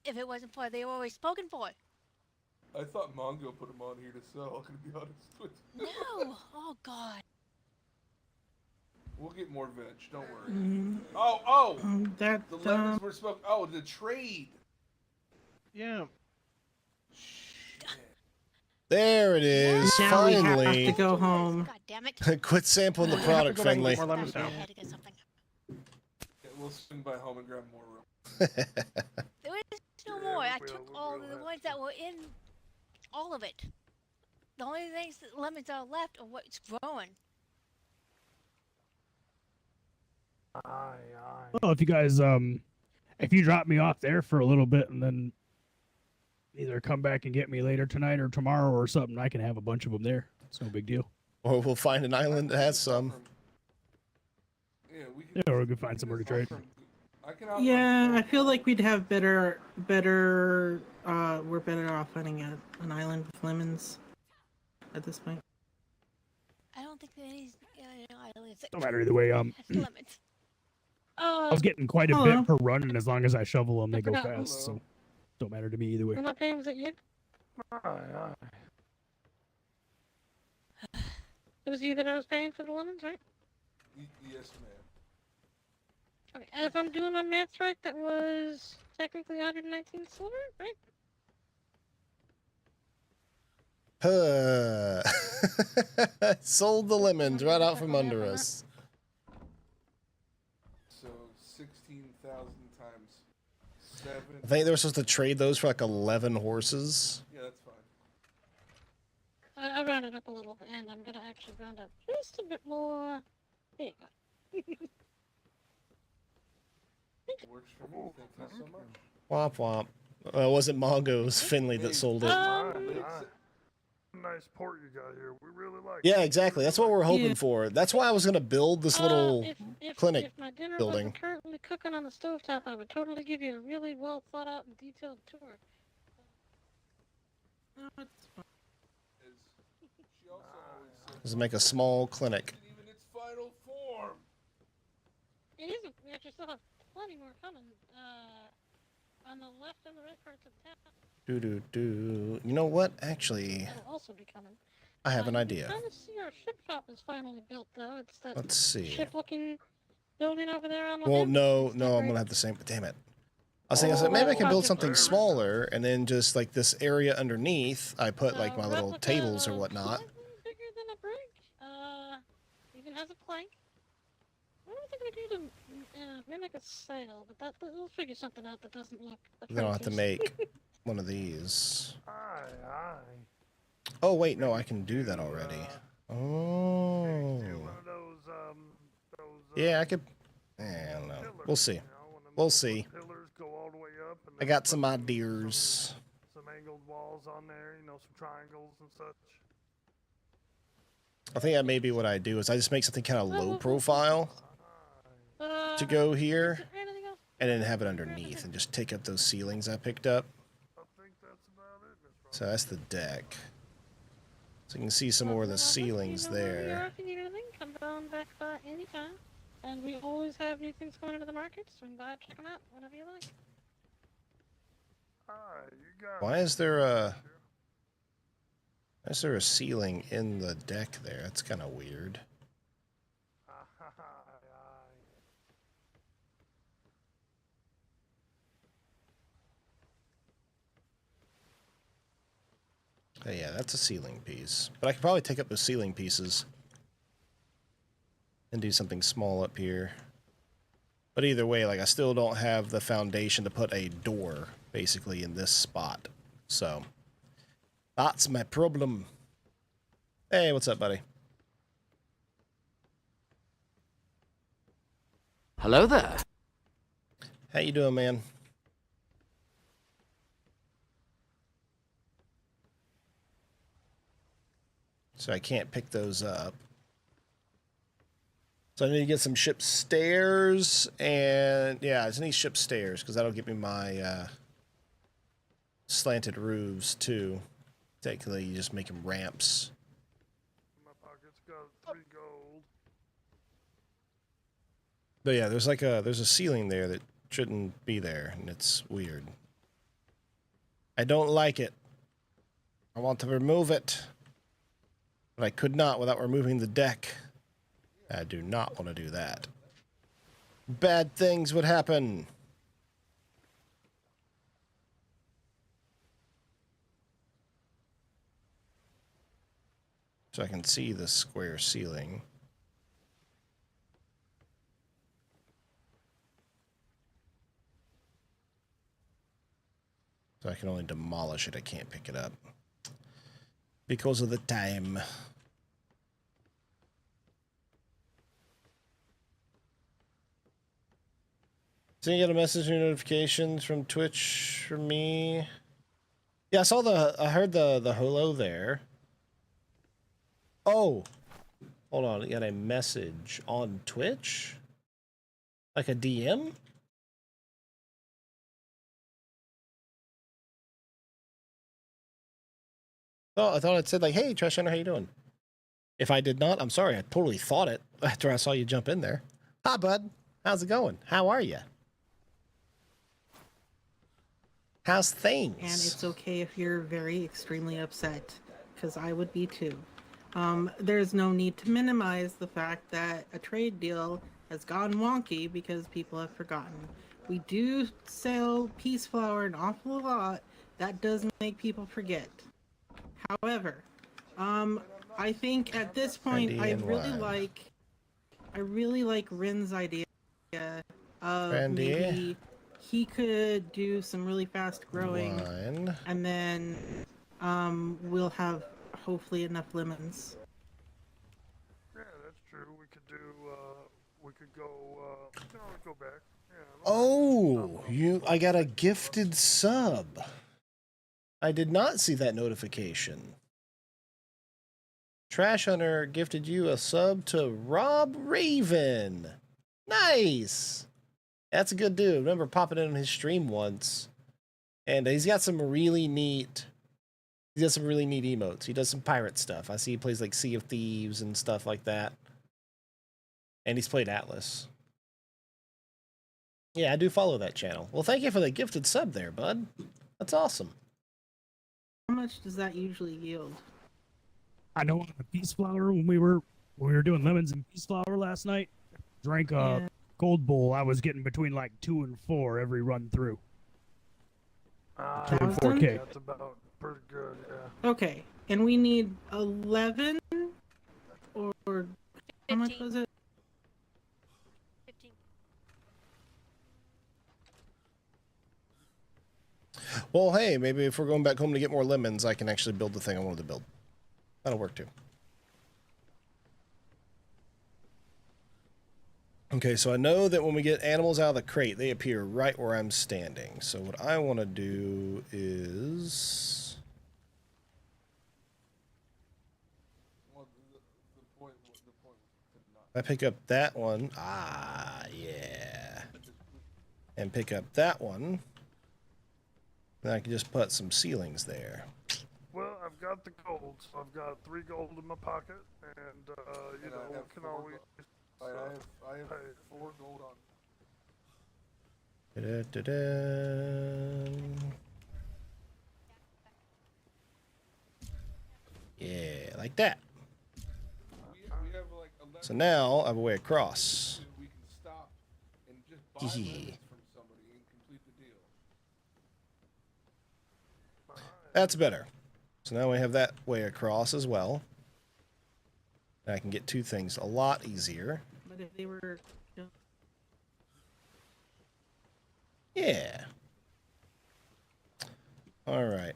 if it wasn't for they were always spoken for. I thought Mongo put them on here to sell, to be honest with you. No! Oh, God. We'll get more veg, don't worry. Mm. The lemons were spoken. Oh, the trade. Yeah. There it is. Now Finally. we have to go home. God damn it. Quit sampling the product, Finley. Yeah, we'll swing by home and grab more room. There is no more. I took all of the ones that were in all of it. The only things that lemons are left are what's growing. Well, if you guys, if you drop me off there for a little bit and then either come back and get me later tonight or tomorrow or something, I can have a bunch of them there. It's no big deal. Or we'll find an island that has some. Yeah, or we can find somewhere to trade. Yeah, I feel like we'd have we're better off finding an island with lemons at this point. I don't think there is islands that No matter either way. lemons. I was getting quite a bit per run, and as long as I shovel them, they go forgot. fast. So, don't matter to me either way. What name was it you? It was you that I was paying for the lemons, right? Yes, ma'am. Okay, and if I'm doing my math right, that was technically 119 silver, right? Sold the lemons right out from under us. So 16,000 times 7. I think they were supposed to trade those for like 11 horses. Yeah, that's fine. I rounded up a little, and I'm gonna actually round up just a bit more. There you go. Works for me. Thank you so much. Womp womp. It wasn't Mongo, it was Finley that sold it. Nice port you got here. We really like Yeah, exactly. That's what we're hoping for. That's why I was going to build this little clinic if my dinner building. wasn't currently cooking on the stovetop, I would totally give you a really well thought out and detailed tour. No, it's fine. She also always said Just make a small clinic. even its final form. It isn't. We actually still have plenty more coming. On the left and the right parts of town. You know what? Actually, That'll also be coming. I have an You idea. can kind of see our ship shop is finally built, though. It's that Let's see. ship-looking building over there on the Well, left. no, I'm going to have the same. Damn it. I was thinking, maybe I can build something smaller, and then just like this area underneath, I put like my little tables or whatnot. Bigger than a brick. Even has a plank. I don't think we need to mimic a sail, but we'll figure something out that doesn't look. Then I'll have to make one of these. Aye. Oh, wait, no, I can do that already. Oh. Yeah, I could. I don't know. We'll see. We'll see. Pillars go all the way up. And I got some ideas. Some angled walls on there, some triangles and such. I think that may be what I do is I just make something kind of low profile to go here, and then have it underneath, and just take up those ceilings I picked up. So that's the deck. So you can see some more of the ceilings there. If you need anything, come down back by anytime. And we always have new things going into the market, so you can check them out whenever you like. Why is there a ceiling in the deck there? That's kind of weird. Oh, yeah, that's a ceiling piece. But I could probably take up those ceiling pieces and do something small up here. But either way, like, I still don't have the foundation to put a door, basically, in this spot. So, that's my problem. Hey, what's up, buddy? Hello there. How you doing, man? So I can't pick those up. So I need to get some ship stairs, and yeah, I just need ship stairs because that'll give me my slanted roofs too. Technically, you just make them ramps. My pocket's got 3 gold. But yeah, there's a ceiling there that shouldn't be there, and it's weird. I don't like it. I want to remove it, but I could not without removing the deck. I do not want to do that. Bad things would happen. So I can see the square ceiling. So I can only demolish it. I can't pick it up because of the time. Did you get a message or notifications from Twitch from me? Yeah, I heard the hello there. Oh, hold on. You got a message on Twitch? Like a DM? Oh, I thought it said like, hey, Trash Hunter, how you doing? If I did not, I'm sorry. I totally thought it after I saw you jump in there. Hi, bud. How's it going? How are you? How's things? And it's okay if you're very extremely upset, because I would be too. There's no need to minimize the fact that a trade deal has gone wonky because people have forgotten. We do sell peace flower an awful lot. That does make people forget. However, I think at this point I really like Rin's idea of maybe he could do some really fast growing, and then we'll have hopefully enough lemons. Yeah, that's true. We could do. We could go. We can always go back. Yeah, Oh, I got a gifted sub. I did not see that notification. Trash Hunter gifted you a sub to Rob Raven. Nice. That's a good dude. I remember popping in on his stream once. And he's got some really neat emotes. He does some pirate stuff. I see he plays like Sea of Thieves and stuff like that. And he's played Atlas. Yeah, I do follow that channel. Well, thank you for the gifted sub there, bud. That's awesome. How much does that usually yield? I know on the peace flower when we were doing lemons and peace flower last night, drank a Gold Bull. I was getting between like 2 and 4 every run through. 2 and 4K. That's about pretty good, yeah. Okay, and we need 11 or 15. How much was it? 15. Well, hey, maybe if we're going back home to get more lemons, I can actually build the thing I wanted to build. That'll work too. Okay, so I know that when we get animals out of the crate, they appear right where I'm standing. So what I want to do is... I pick up that one. Ah, yeah. and pick up that one, then I can just put some ceilings there. Well, I've got the gold, so I've got 3 gold in my pocket, and you know, we can always. I have 4 gold on. Yeah, like that. We have like 11. So now I have a way across. We can stop and just buy lemons from somebody and complete the deal. That's better. So now we have that way across as well. And I can get 2 things a lot easier. But if they were... Yeah. All right.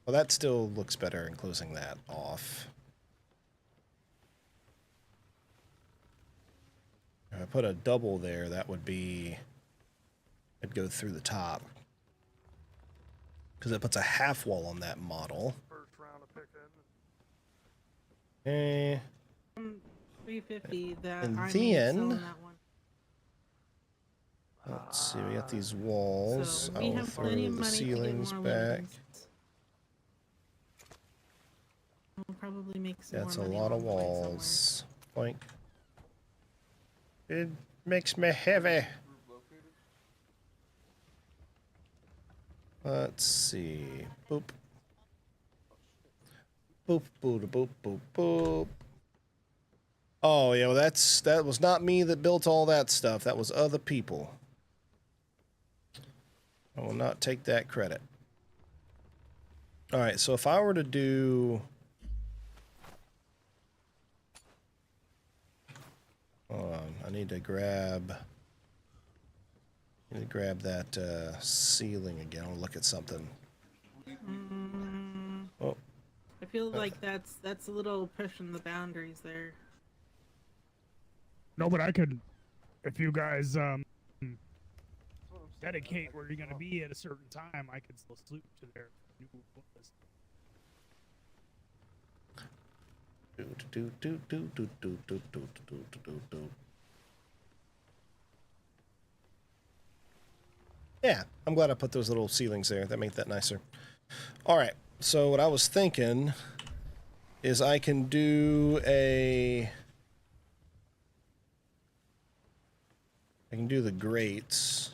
Well, that still looks better in closing that off. If I put a double there, that would be... It'd go through the top. Because it puts a half wall on that model. First round of picking. Okay. 350 that And I'm then- selling that one. Let's see, we got these walls. So we I'll have throw plenty of the money to get ceilings more back. lemons. We'll probably make some That's a more money lot of along the way walls. Boink. It makes me heavy. Let's see. Boop. Boop, boop, boop, boop, boop. Oh, yeah, well, that was not me that built all that stuff. That was other people. I will not take that credit. All right, so if I were to do... Hold on, I need to grab that ceiling again. I'll look at something. Oh. I feel like that's a little pushing the boundaries there. No, but I could, if you guys dedicate where you're gonna be at a certain time, I could still sleep to their new list. Yeah, I'm glad I put those little ceilings there. That made that nicer. All right, so what I was thinking is I can do I can do the grates.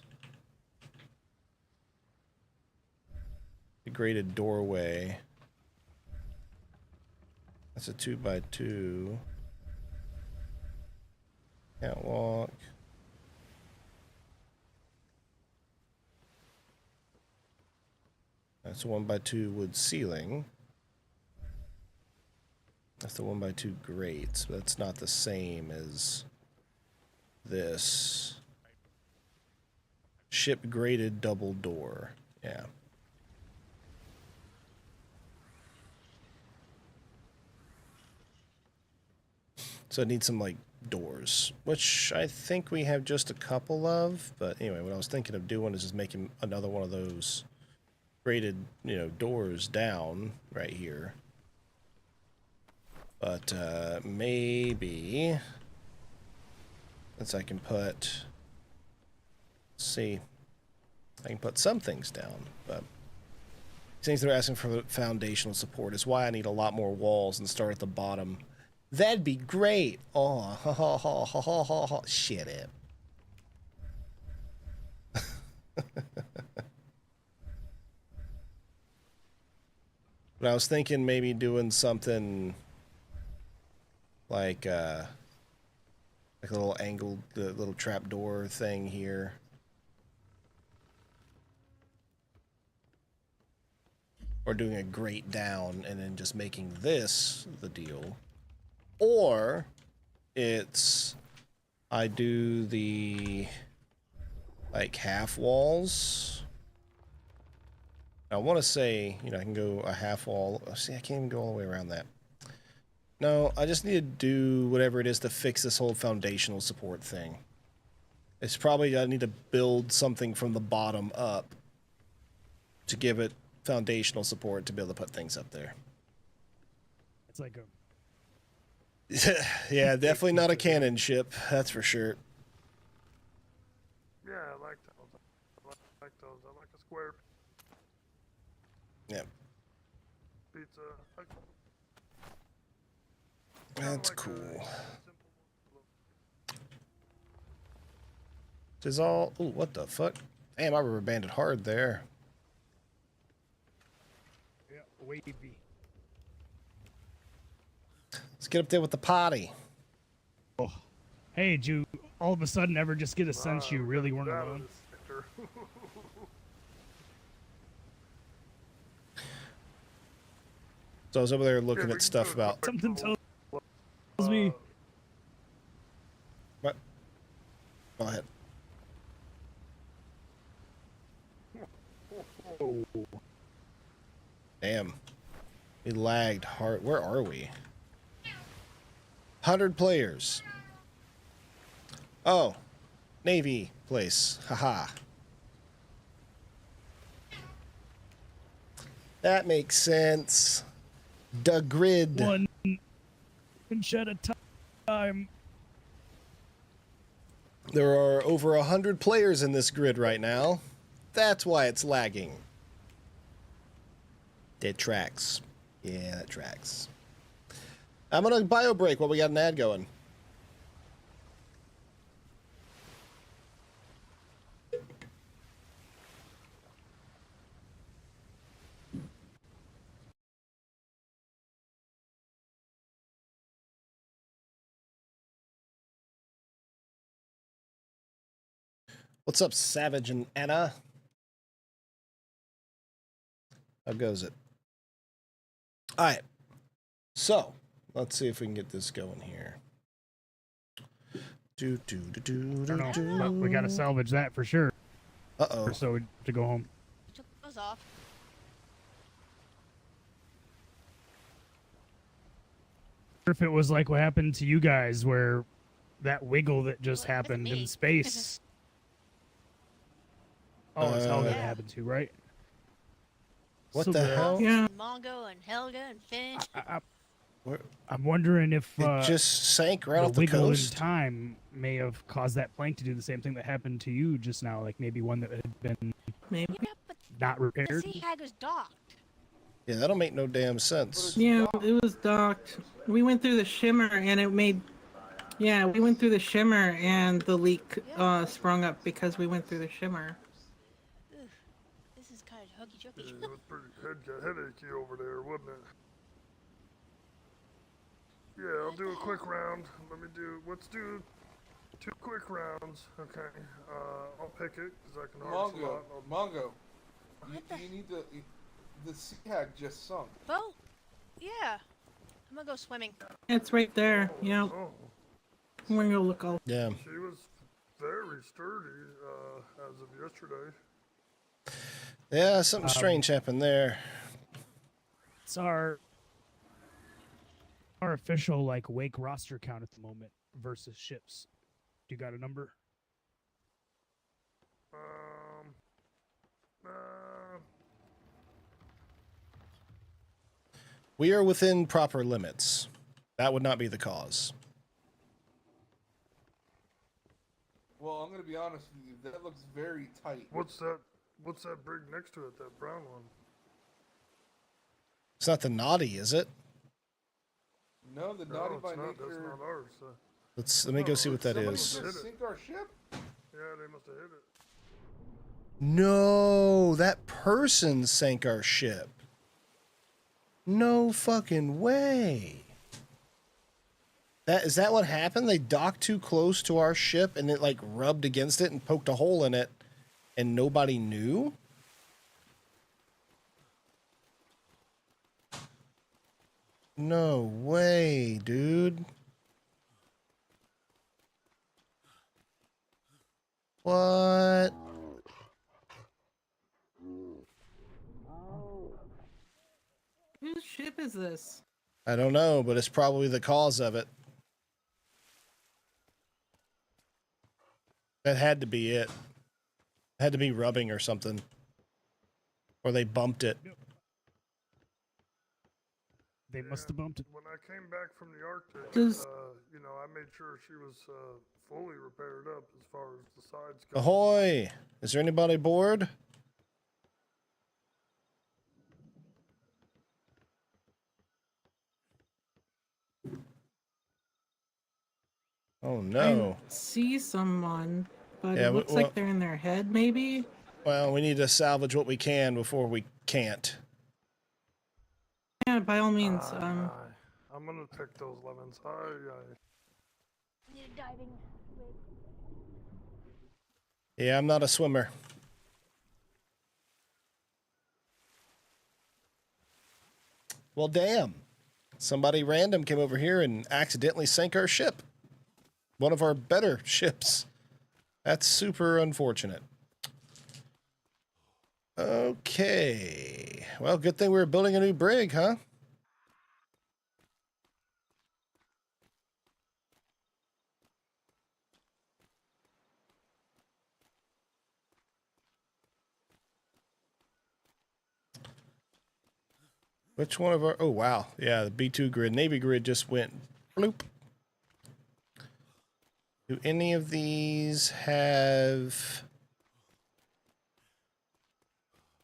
The grated doorway. That's a 2x2. Catwalk. That's a 1x2 wood ceiling. That's the 1x2 grates, but that's not the same as this. Ship grated double door. Yeah. So it needs some, like, doors, which I think we have just a couple of. But anyway, what I was thinking of doing is just making another one of those grated, you know, doors down right here. But maybe, since I can put, let's see, I can put some things down, but things they're asking for foundational support is why I need a lot more walls and start at the bottom. That'd be great. Oh, ha ha ha ha ha ha ha. Shit it. But I was thinking maybe doing something like a little angled, the little trapdoor thing here. Or doing a grate down and then just making this the deal. Or it's I do the like half walls. I want to say, you know, I can go a half wall. See, I can't even go all the way around that. No, I just need to do whatever it is to fix this whole foundational support thing. It's probably I need to build something from the bottom up to give it foundational support to be able to put things up there. It's like a yeah, definitely not a cannon ship, that's for sure. Yeah, I like those. I like those. I like a square Yep. pizza. That's cool. Is all. Ooh, what the fuck? Damn, I rubber banded hard there. Yeah, wavy. Let's get up there with the potty. Oh. Hey, did you all of a sudden ever just get a sense you really weren't alone? So I was over there looking at stuff about. Something tells me. What? Go ahead. Oh. Damn. We lagged hard. Where are we? 100 players. Oh. Navy place. Haha. That makes sense. The grid. One inch at a time. There are over 100 players in this grid right now. That's why it's lagging. It tracks. Yeah, that tracks. I'm gonna bio break while we got an ad going. What's up, Savage and Anna? How goes it? All right. So, let's see if we can get this going here. But we gotta salvage that for sure. Uh-oh. So to go home. Took those off. If it was like what happened to you guys, where that wiggle that just happened in space. Oh, it's Helga that happened to, right? What So the hell? Yeah. Mongo and Helga and Finch. I'm wondering if it just sank right the off the wiggle coast. in time may have caused that plank to do the same thing that happened to you just now, like maybe one that had been not The repaired. sea hag was docked. Yeah, that'll make no damn sense. Yeah, it was docked. We went through the shimmer and it made. Yeah, we went through the shimmer and the leak sprung up because we went through the shimmer. Ugh, this is kind of hooky Yeah, jooky. it was pretty headachy over there, wasn't it? Yeah, I'll do a quick round. Let's do 2 quick rounds. Okay. I'll pick it because I can hard slot. Mongo. You need the sea hag just sunk. Bo? Yeah. I'm gonna go swimming. It's right there. Yeah. Oh. I'm gonna go look all. Yeah. She was very sturdy as of yesterday. Yeah, something strange happened there. It's our official like wake roster count at the moment versus ships. Do you got a number? We are within proper limits. That would not be the cause. Well, I'm going to be honest with you. That looks very tight. What's that brig next to it? That brown one? It's not the naughty, is it? No, the naughty by nature. That's not ours. Let me go see what that Somebody is. just sink our ship? Yeah, they must have hit it. No, that person sank our ship. No fucking way. Is that what happened? They docked too close to our ship and it like rubbed against it and poked a hole in it and nobody knew? No way, dude. What? Whose ship is this? I don't know, but it's probably the cause of it. That had to be it. It had to be rubbing or something. Or they bumped it. They must have bumped it. When I came back from the Arctic, Does you know, I made sure she was fully repaired up as far as the sides go. Ahoy! Is there anybody aboard? Oh no. I see someone, but Yeah, it looks like they're in their head, maybe? Well, we need to salvage what we can before we can't. Yeah, by all means. I'm gonna pick those lemons. Need a diving rig. Yeah, I'm not a swimmer. Well, damn. Somebody random came over here and accidentally sank our ship. One of our better ships. That's super unfortunate. Okay. Well, good thing we were building a new brig, huh? Which one of our... Oh, wow. Yeah, the B2 grid. Navy grid just went bloop. Do any of these have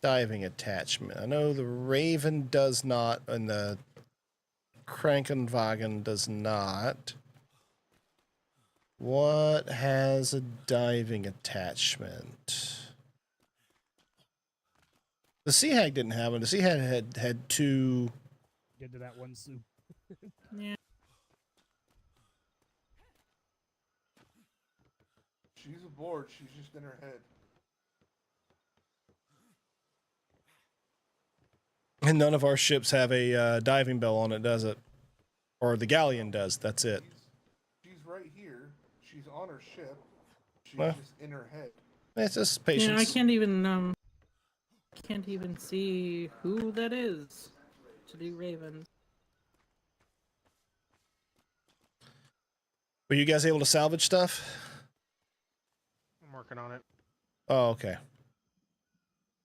diving attachment? I know the Raven does not, and the Krankenwagen does not. What has a diving attachment? The Sea Hag didn't have one. The Sea Hag had two. Get to that one soon. Yeah. She's aboard. She's just in her head. And none of our ships have a diving bell on it, does it? Or the galleon does. That's it. She's right here. She's on her ship. She's Well, just in her head. It's just patience. Yeah, I can't even see who that is to do Ravens. Were you guys able to salvage stuff? I'm working on it. Oh, okay.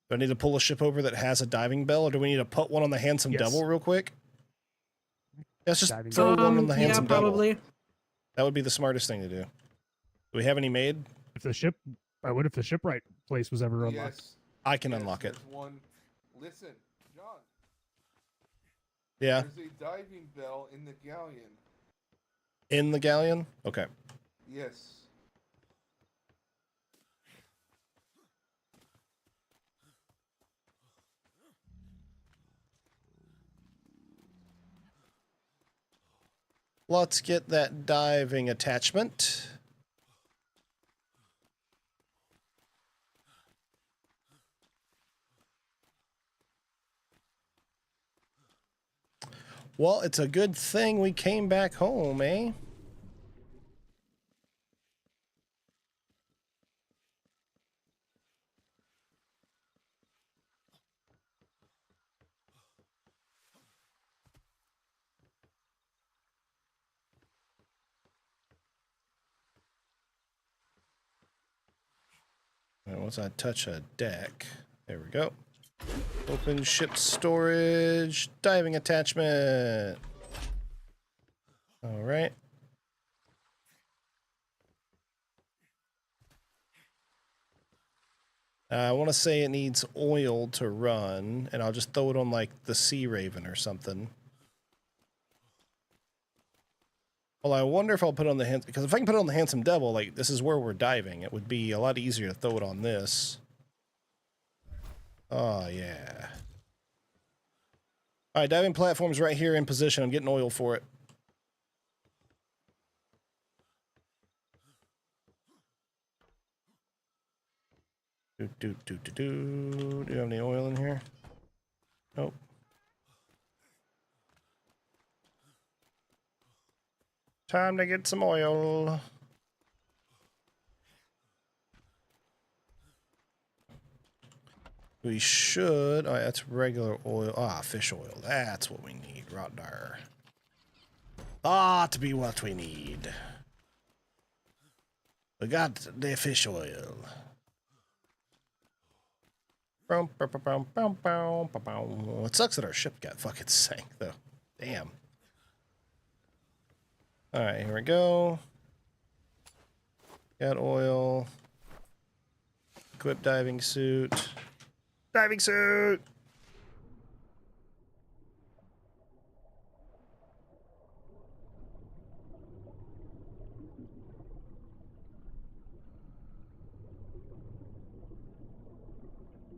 Do I need to pull a ship over that has a diving bell, or do we need to put one on the Handsome Devil real quick? Let's just throw one on the Handsome Devil. Probably. That would be the smartest thing to do. Do we have any made? If the ship, what if the shipwright place was ever unlocked? Yes. I can unlock it. There's one. Listen, John. Yeah. There's a diving bell in the galleon. In the galleon? Okay. Yes. Let's get that diving attachment. Well, it's a good thing we came back home, eh? Once I touch a deck, there we go. Open ship storage, diving attachment. All right. I want to say it needs oil to run, and I'll just throw it on like the Sea Raven or something. Well, I wonder if I'll put it on the because if I can put it on the Handsome Devil, like this is where we're diving, it would be a lot easier to throw it on this. Oh yeah. All right, diving platform's right here in position. I'm getting oil for it. Do you have any oil in here? Nope. Time to get some oil. We should. Oh, that's regular oil. Ah, fish oil. That's what we need. Right there. To be what we need. We got the fish oil. It sucks that our ship got fucking sank, though. Damn. Alright, here we go. Got oil. Equip diving suit. Diving suit!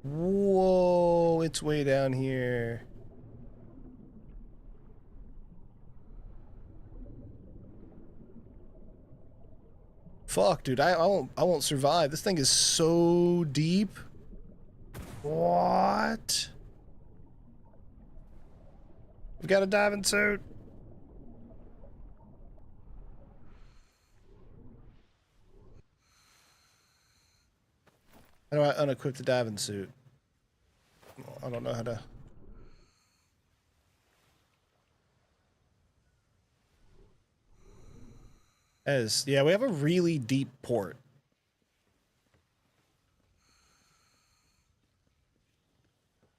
Whoa, it's way down here. Fuck, dude, I won't survive. This thing is so deep. What? We got a diving suit. How do I unequip the diving suit? I don't know how to. Yeah, we have a really deep port.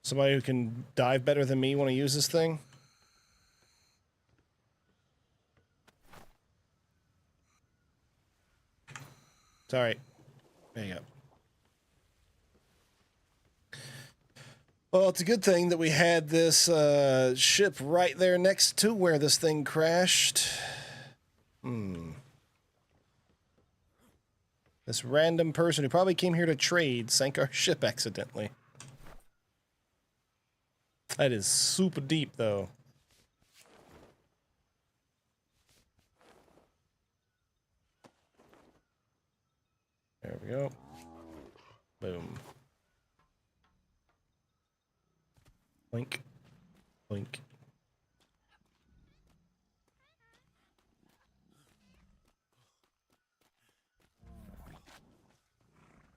Somebody who can dive better than me want to use this thing? It's alright. There you go. Well, it's a good thing that we had this ship right there next to where this thing crashed. This random person who probably came here to trade sank our ship accidentally. That is super deep, though. There we go. Boom. Blink. Blink.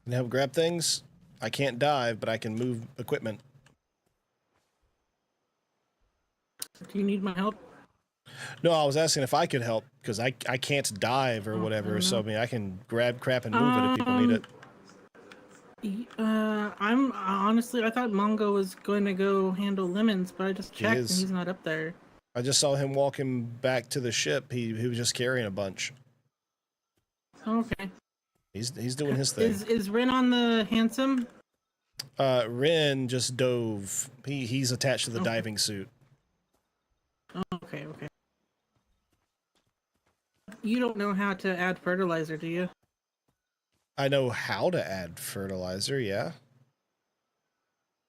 Can help grab things? I can't dive, but I can move equipment. Do you need my help? No, I was asking if I could help, because I can't dive or whatever, so I mean, I can grab crap and move it if people need it. I'm honestly, I thought Mongo was going to go handle Lemons, but I just checked and he's not up there. I just saw him walking back to the ship. He was just carrying a bunch. Okay. He's doing his thing. Is Ren on the Handsome? Ren just dove. He's attached to the diving suit. Okay. You don't know how to add fertilizer, do you? I know how to add fertilizer, yeah.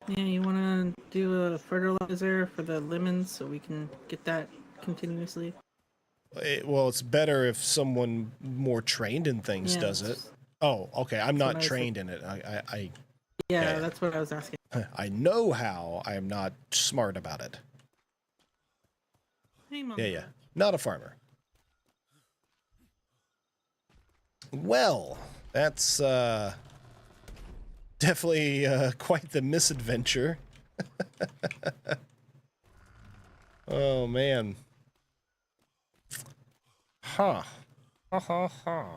Yeah, you want to do a fertilizer for the lemons so we can get that continuously? Well, it's better if someone more trained in things does it. Oh, okay. I'm not trained in it. Yeah, that's what I was asking. I know how. I am not smart about it. Hey, Mom. Yeah. Not a farmer. Well, that's definitely quite the misadventure. Oh, man. Huh. Ha ha ha.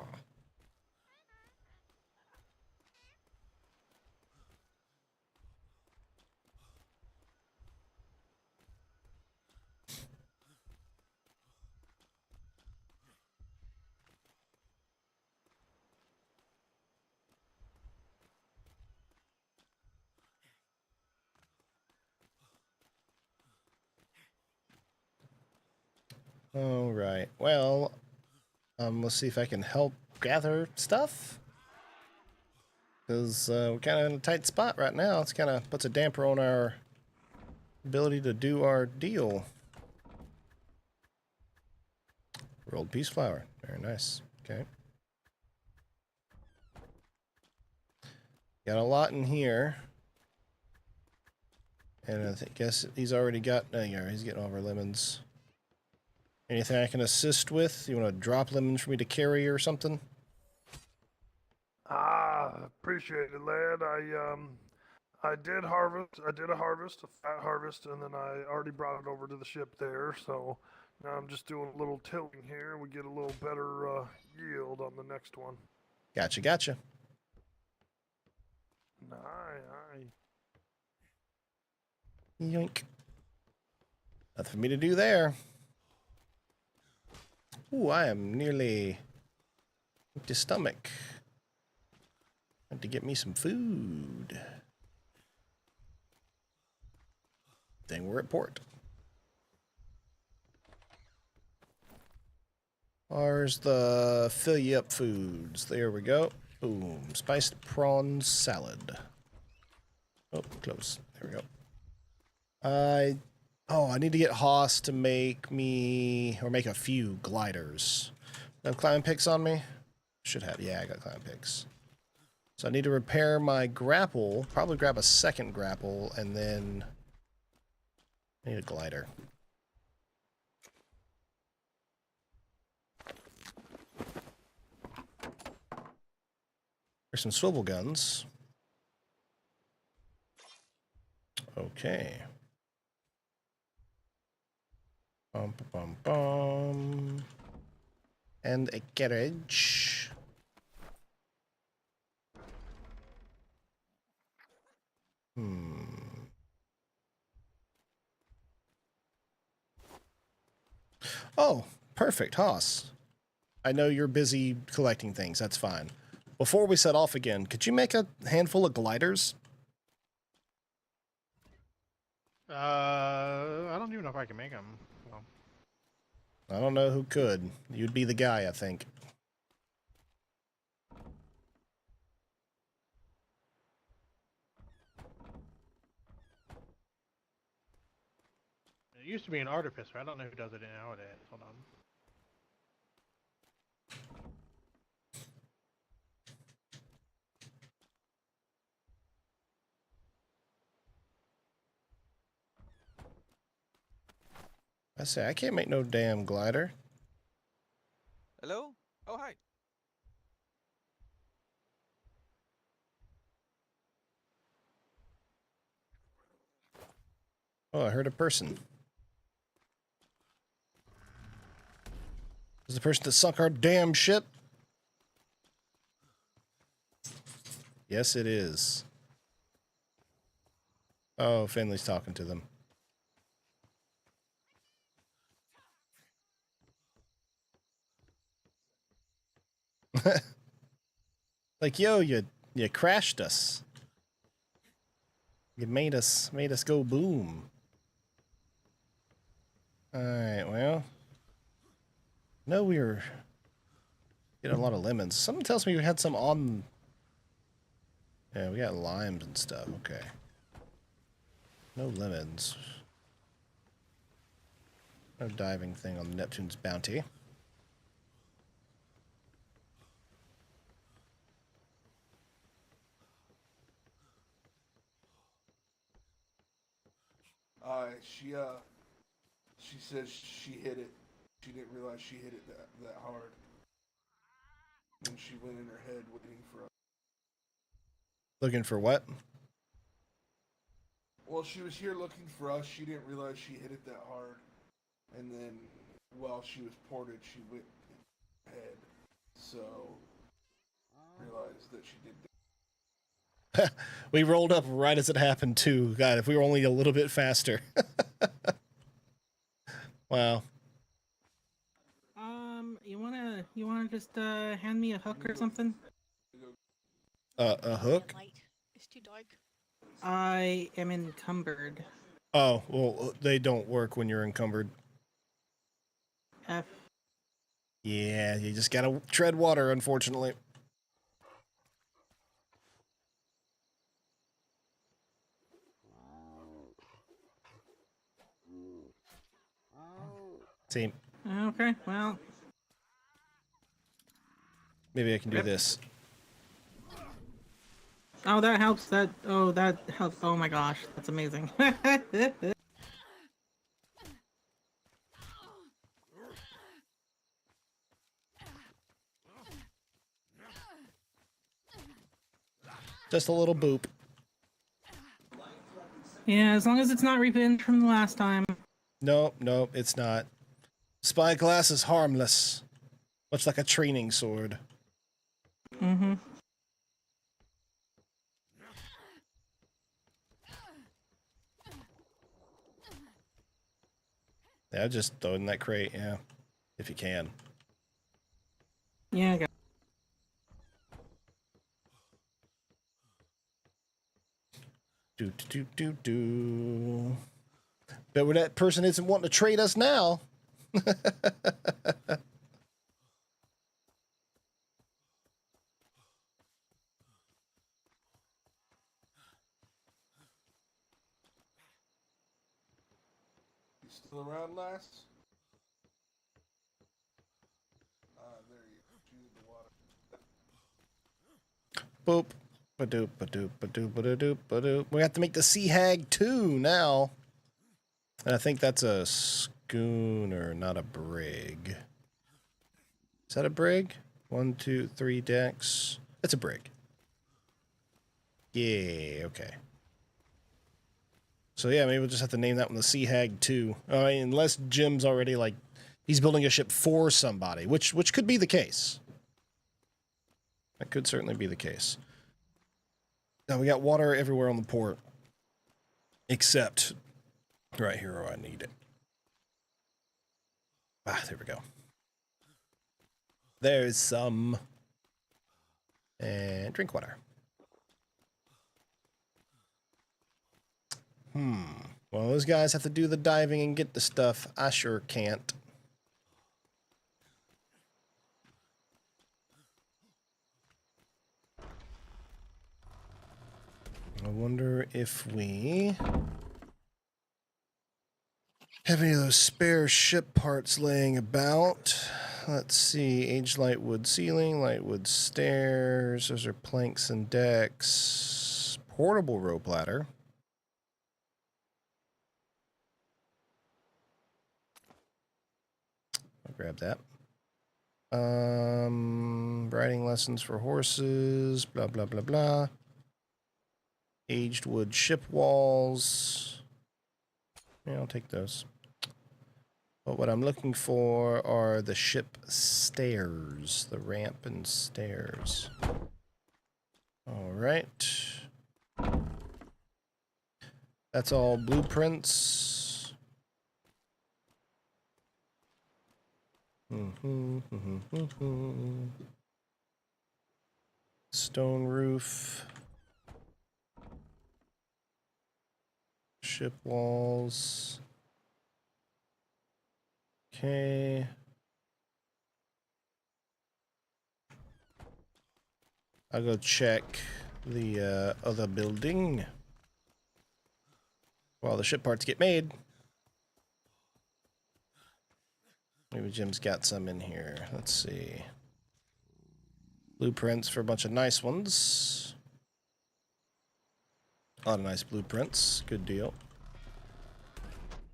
All right. Well, let's see if I can help gather stuff. Because we're kind of in a tight spot right now. It's kind of puts a damper on our ability to do our deal. Rolled peace flower. Very nice. Okay. Got a lot in here. And I guess he's already got... yeah, he's getting all of our lemons. Anything I can assist with? You want to drop lemons for me to carry or something? Appreciate it, lad. I did a harvest, a fat harvest, and then I already brought it over to the ship there. So now I'm just doing a little tilting here. We get a little better yield on the next one. Gotcha. Aye. Yoink. Nothing for me to do there. Ooh, I am nearly empty stomach. Have to get me some food. Then we're at port. Where's the fill you up foods? There we go. Boom. Spiced prawn salad. Oh, close. There we go. I need to get Haas to make me, or make a few gliders. I have climbing picks on me? Should have. Yeah, I got climbing picks. So I need to repair my grapple, probably grab a second grapple, and then I need a glider. There's some swivel guns. Okay. Bum, bum, bum. And a carriage. Oh, perfect, Haas. I know you're busy collecting things. That's fine. Before we set off again, could you make a handful of gliders? I don't even know if I can make them. Well, I don't know who could. You'd be the guy, I think. it used to be an artificer. I don't know who does it nowadays. Hold on. I say, I can't make no damn glider. Hello? Oh, hi. Oh, I heard a person. Is the person that sunk our damn ship? Yes, it is. Oh, Finley's talking to them. Like, yo, you crashed us. You made us go boom. Alright, well. No, we were getting a lot of lemons. Something tells me we had some on. Yeah, we got limes and stuff. Okay. No lemons. No diving thing on Neptune's bounty. She says she hit it. She didn't realize she hit it that hard. And she went in her head looking for us. Looking for what? Well, she was here looking for us. She didn't realize she hit it that hard. And then, while she was ported, she went in her head. So, realized that she did that. We rolled up right as it happened too. God, if we were only a little bit faster. Wow. You wanna just hand me a hook or something? A hook? It's too dark. I am encumbered. Oh, well, they don't work when you're encumbered. F. Yeah, you just gotta tread water, unfortunately. Team. Okay, well. Maybe I can do this. Oh, that helps. That helps. Oh my gosh, that's amazing. Just a little boop. Yeah, as long as it's not repinned from the last time. Nope, it's not. Spyglass is harmless. Much like a training sword. Mm-hmm. Yeah, just throw it in that crate, yeah. If you can. Yeah, I got Do. Bet where that person isn't wanting to trade us now. You still around, lass? There you go. She in the water. Boop. Ba-doop, ba-doop, ba-doop, ba-doop, ba-doop. We have to make the Sea Hag 2 now. And I think that's a schooner, not a brig. Is that a brig? 1, 2, 3 decks. That's a brig. Yeah, okay. So yeah, maybe we'll just have to name that one the Sea Hag 2. I mean, unless Jim's already like, he's building a ship for somebody, which could be the case. That could certainly be the case. Now we got water everywhere on the port, except right here where I need it. Ah, there we go. There's some. And drink water. Well, those guys have to do the diving and get the stuff. I sure can't. I wonder if we have any of those spare ship parts laying about. Let's see. Aged lightwood ceiling, lightwood stairs. Those are planks and decks. Portable rope ladder. I'll grab that. Riding lessons for horses. Blah, blah, blah, blah. Aged wood ship walls. Yeah, I'll take those. But what I'm looking for are the ship stairs. The ramp and stairs. All right. That's all blueprints. Stone roof. Ship walls. Okay. I'll go check the other building while the ship parts get made. Maybe Jim's got some in here. Let's see. Blueprints for a bunch of nice ones. A lot of nice blueprints. Good deal.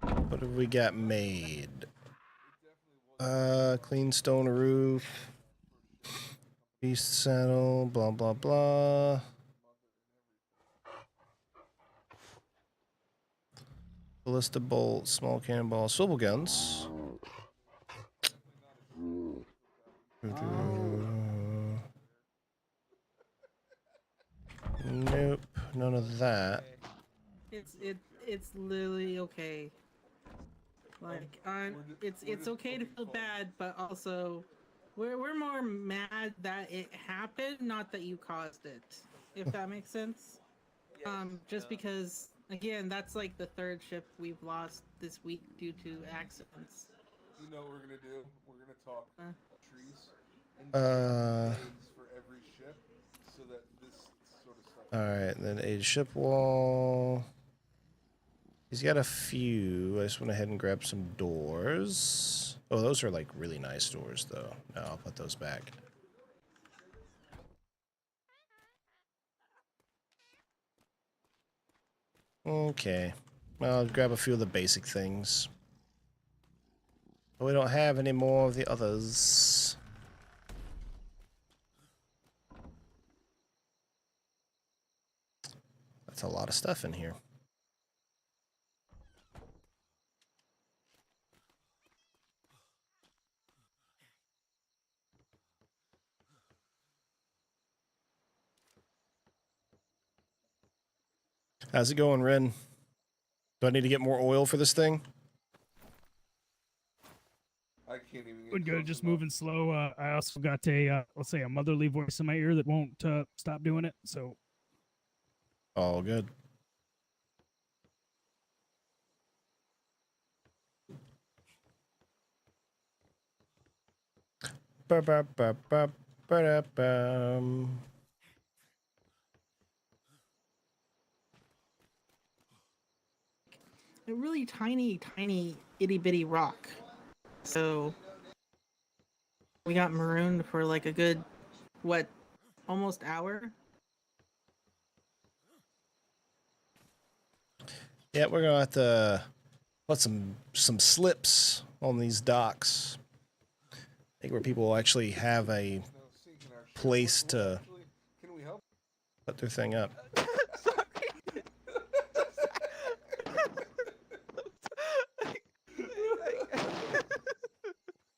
What have we got made? Clean stone roof. Beast saddle. Blah, blah, blah. Ballista bolt. Small cannonball. Swivel guns. Nope. None of that. It's literally okay. Like it's okay to feel bad, but also we're more mad that it happened, not that you caused it. If that makes sense. Just because again, that's like the third ship we've lost this week due to accidents. You know what we're gonna do? We're gonna talk trees and days for every ship, so that this sort of stuff. All right, then a ship wall. He's got a few. I just went ahead and grabbed some doors. Oh, those are like really nice doors, though. No, I'll put those back. Okay. Well, I'll grab a few of the basic things. But we don't have any more of the others. That's a lot of stuff in here. How's it going, Ren? Do I need to get more oil for this thing? I can't even. Get Doing good, close just enough. moving slow. I also got a, let's say, a motherly voice in my ear that won't stop doing it. So, all good. Ba-ba-ba-ba-ba-da-bum. A really tiny, itty bitty rock. So we got marooned for like a good, almost hour? Yeah, we're gonna have to put some slips on these docks. I think where people will actually have a place to Can we help? put their thing up.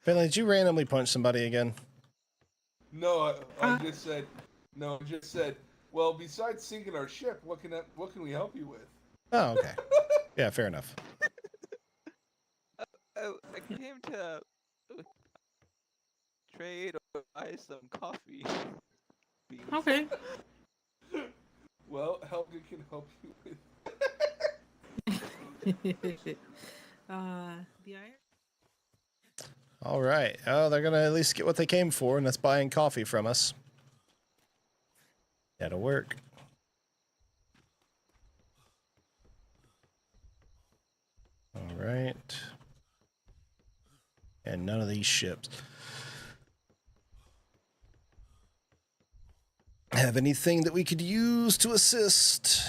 Finley, did you randomly punch somebody again? No, I just said. No, I just said. Well, besides sinking our ship, what can we help you with? Oh, okay. Yeah, fair enough. I came to trade or buy some coffee. Okay. Well, Helga can help you with. The iron? All right. Oh, they're gonna at least get what they came for, and that's buying coffee from us. That'll work. All right. And none of these ships have anything that we could use to assist.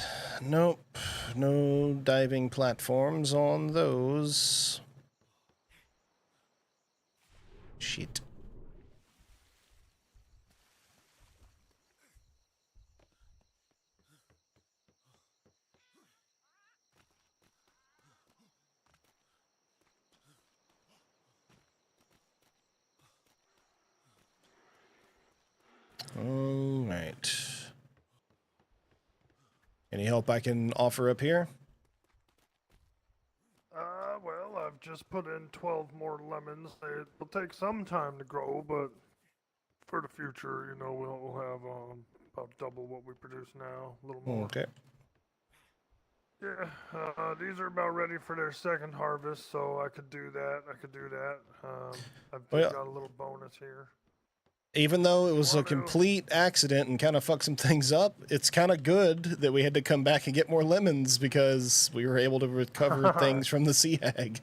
Nope. No diving platforms on those. Shit. All right. Any help I can offer up here? Well, I've just put in 12 more lemons. It'll take some time to grow, but for the future, you know, we'll have about double what we produce now, a little more. Okay. Yeah, these are about ready for their second harvest, so I could do that. I've just got a little bonus here. Even though it was a complete accident and kind of fucked some things up, it's kind of good that we had to come back and get more lemons because we were able to recover things from the sea hag.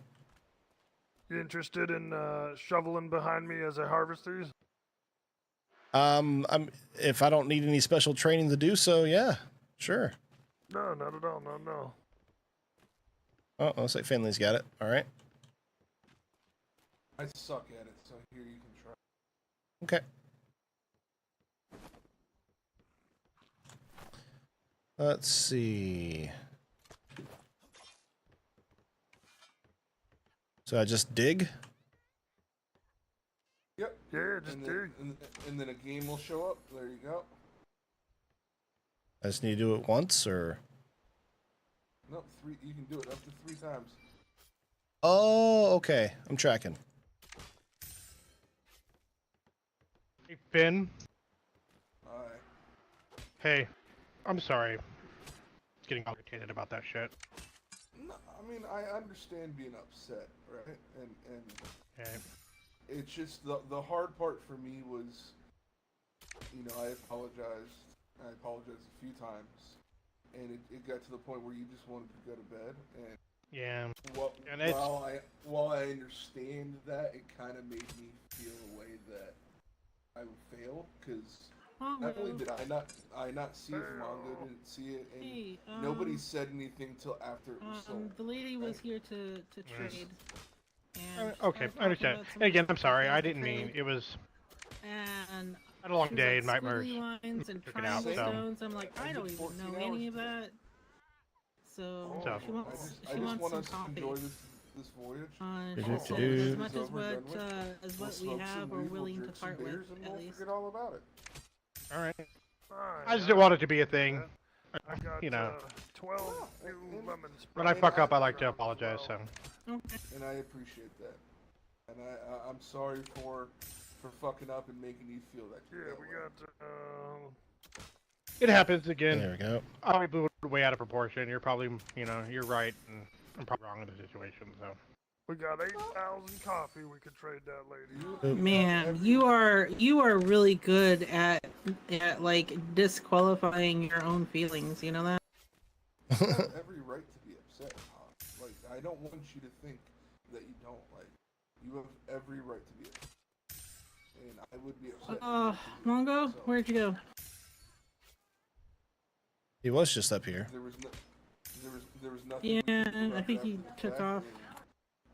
You interested in shoveling behind me as I harvest these? If I don't need any special training to do so, yeah, sure. No, not at all. No. Oh, looks like Finley's got it. All right. I suck at it, so here you can try. Okay. Let's see. So I just dig? Yep. Yeah, just dig. And then a game will show up. There you go. I just need to do it once, or? Nope, 3. You can do it up to 3 times. Oh, okay. I'm tracking. Hey, Finn. Hi. Hey, I'm sorry. Getting irritated about that shit. No, I mean, I understand being upset, right? And Okay. it's just the hard part for me was, you know, I apologized a few times, and it got to the point where you just wanted to go to bed, and Yeah. And while I understand that, it kind of made me feel a way that I would fail, because not only did I not see it, Mongo didn't see it, and Hey, nobody said anything till after it was sold. The lady was here to trade. And okay, I understand. And again, I'm sorry. I didn't mean it was. And I had a long she was day like in my merge. squiggly lines and Took it out, triangle so. stones. I'm like, I don't even know any of that. So So. she wants I just wants want some us to coffee. enjoy this voyage. She said as much as what we have are willing to part with, at least. Forget all about it. All right. Fine, I just didn't want it to be a thing. I got, You know. 12 new lemons. When I fuck up, I like to apologize. So. Okay. And I appreciate that. And I'm sorry for fucking up and making you feel that. Yeah, we got. It happens again. There we go. I blew it way out of proportion. You're probably, you're right, and I'm probably wrong in the situation. So We got 8,000 coffee. We could trade that lady. Man, you are really good at like disqualifying your own feelings. You know that? You have every right to be upset, huh? Like, I don't want you to think that you don't. Like, you have every right to be upset. And I would be upset. Mongo, where'd you go? He was just up here. There was nothing. Yeah, I think he took off.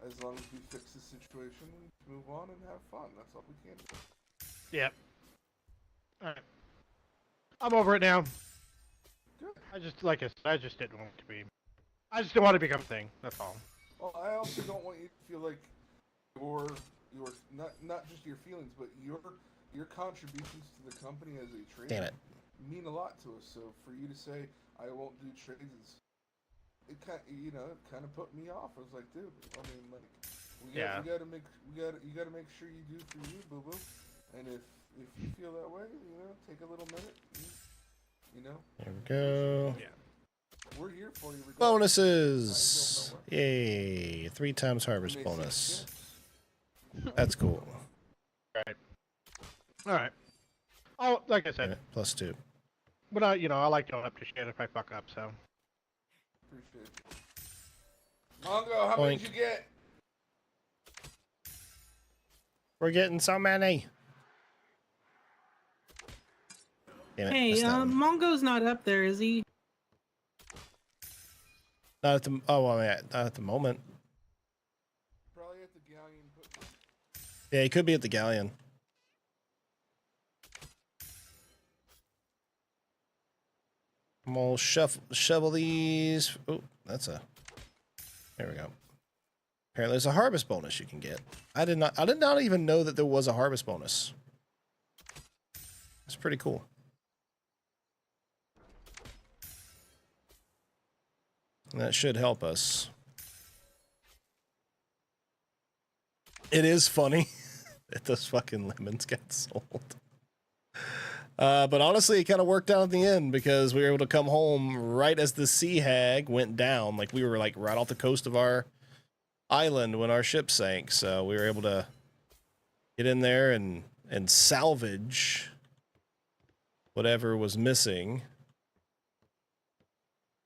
As long as we fix the situation, we move on and have fun. That's all we can do. yeah. All right. I'm over it now. Good. I just didn't want it to be. I just didn't want it to become a thing. That's all. Well, I also don't want you to feel like your not just your feelings, but your contributions to the company as a trader. Damn it. Mean a lot to us. So for you to say I won't do trades, it kind of put me off. I was like, dude, I mean, like, you gotta make sure you do for you, boo boo. And if you feel that way, take a little minute. There we go. Yeah. We're here for you. Bonuses. Yay! 3 times harvest bonus. That's cool. All right. Oh, like I said, Yeah, +2. but I like going up to shit if I fuck up. So. Appreciate it. Mongo, how many did you get? We're getting so many. Damn it, Hey, missed that one. Mongo's not up there, is he? Not at the. Oh, well, yeah, not at the moment. Probably at the galleon. Yeah, he could be at the galleon. I'm gonna shovel these. Oh, that's a. There we go. Apparently, there's a harvest bonus you can get. I did not even know that there was a harvest bonus. It's pretty cool. And that should help us. It is funny that those fucking lemons got sold. But honestly, it kind of worked out in the end because we were able to come home right as the sea hag went down. Like, we were like right off the coast of our island when our ship sank. So we were able to get in there and salvage whatever was missing.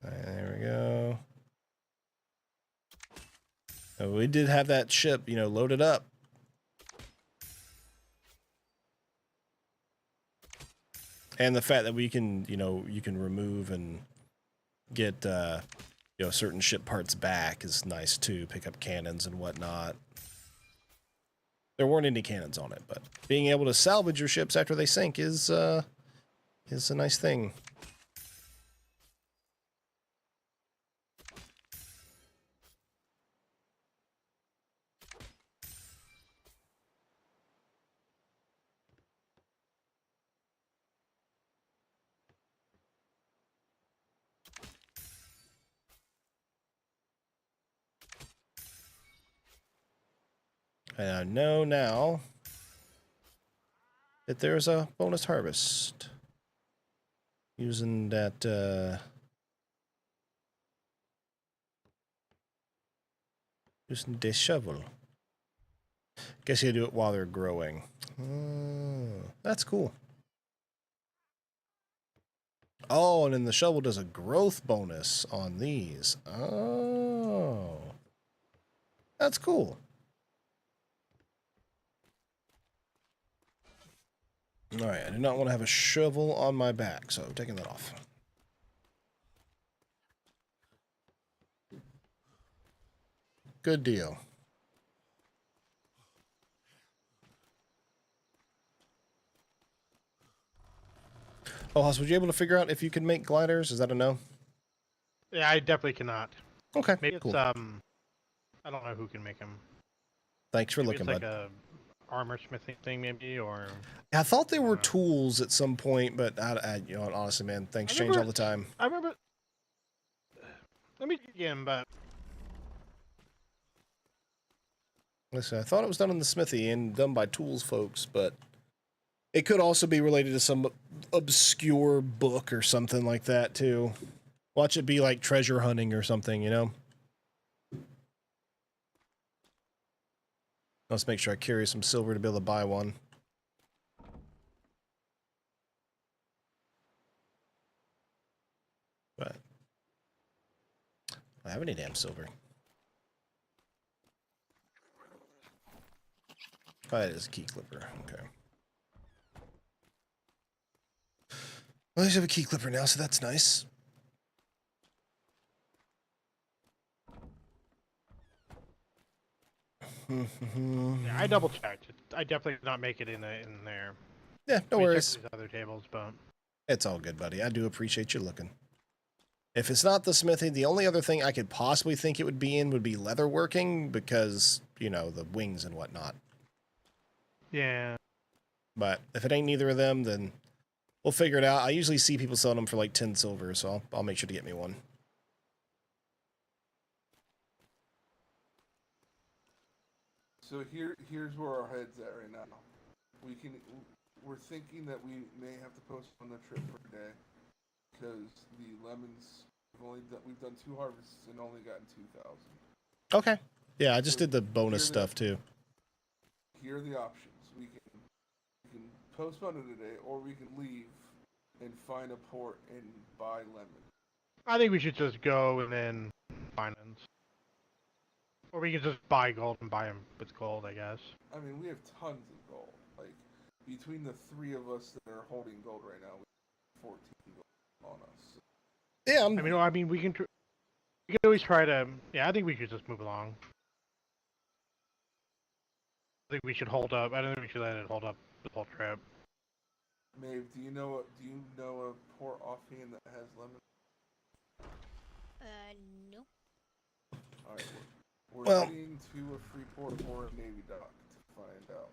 There we go. We did have that ship, loaded up. And the fact that we can, you can remove and get, certain ship parts back is nice too. Pick up cannons and whatnot. There weren't any cannons on it, but being able to salvage your ships after they sink is a nice thing. And I know now that there's a bonus harvest using that using the shovel. Guess you do it while they're growing. That's cool. Oh, and then the shovel does a growth bonus on these. Oh, that's cool. All right, I do not want to have a shovel on my back, so I'm taking that off. Good deal. Oh, Hoss, were you able to figure out if you can make gliders? Is that a no? Yeah, I definitely cannot. Okay, maybe cool. It's I don't know who can make them. Thanks for Maybe looking, it's bud. like a armor smithing thing, maybe, or. I thought they were tools at some point, but honestly, man, things change all the time. I remember. Let me dig in, but Listen, I thought it was done in the smithy and done by tools folks, but it could also be related to some obscure book or something like that, too. Watch it be like treasure hunting or something, you know? Let's make sure I carry some silver to be able to buy one. But I don't have any damn silver. Oh, that is a key clipper. Okay. Well, I just have a key clipper now, so that's nice. Yeah, I double checked. I definitely did not make it in there. Yeah, no worries. These other tables, but It's all good, buddy. I do appreciate you looking. If it's not the smithy, the only other thing I could possibly think it would be in would be leatherworking because, you know, the wings and whatnot. yeah. But if it ain't neither of them, then we'll figure it out. I usually see people selling them for like 10 silver, so I'll make sure to get me one. So here's where our head's at right now. We're thinking that we may have to postpone the trip for a day because the lemons we've done 2 harvests and only gotten 2,000. Okay. Yeah, I just did the bonus stuff too. Here are the options. We can postpone it a day, or we can leave and find a port and buy lemons. I think we should just go and then finance. Or we could just buy gold and buy them with gold, I guess. I mean, we have tons of gold. Like, between the 3 of us that are holding gold right now, we have 14 gold on us. Yeah, I mean, we can always try to. Yeah, I think we should just move along. I think we should hold up. I don't think we should let it hold up the whole trip. Maeve, do you know a port offhand that has lemons? No. All right, we're Well, heading to a free port or a navy dock to find out.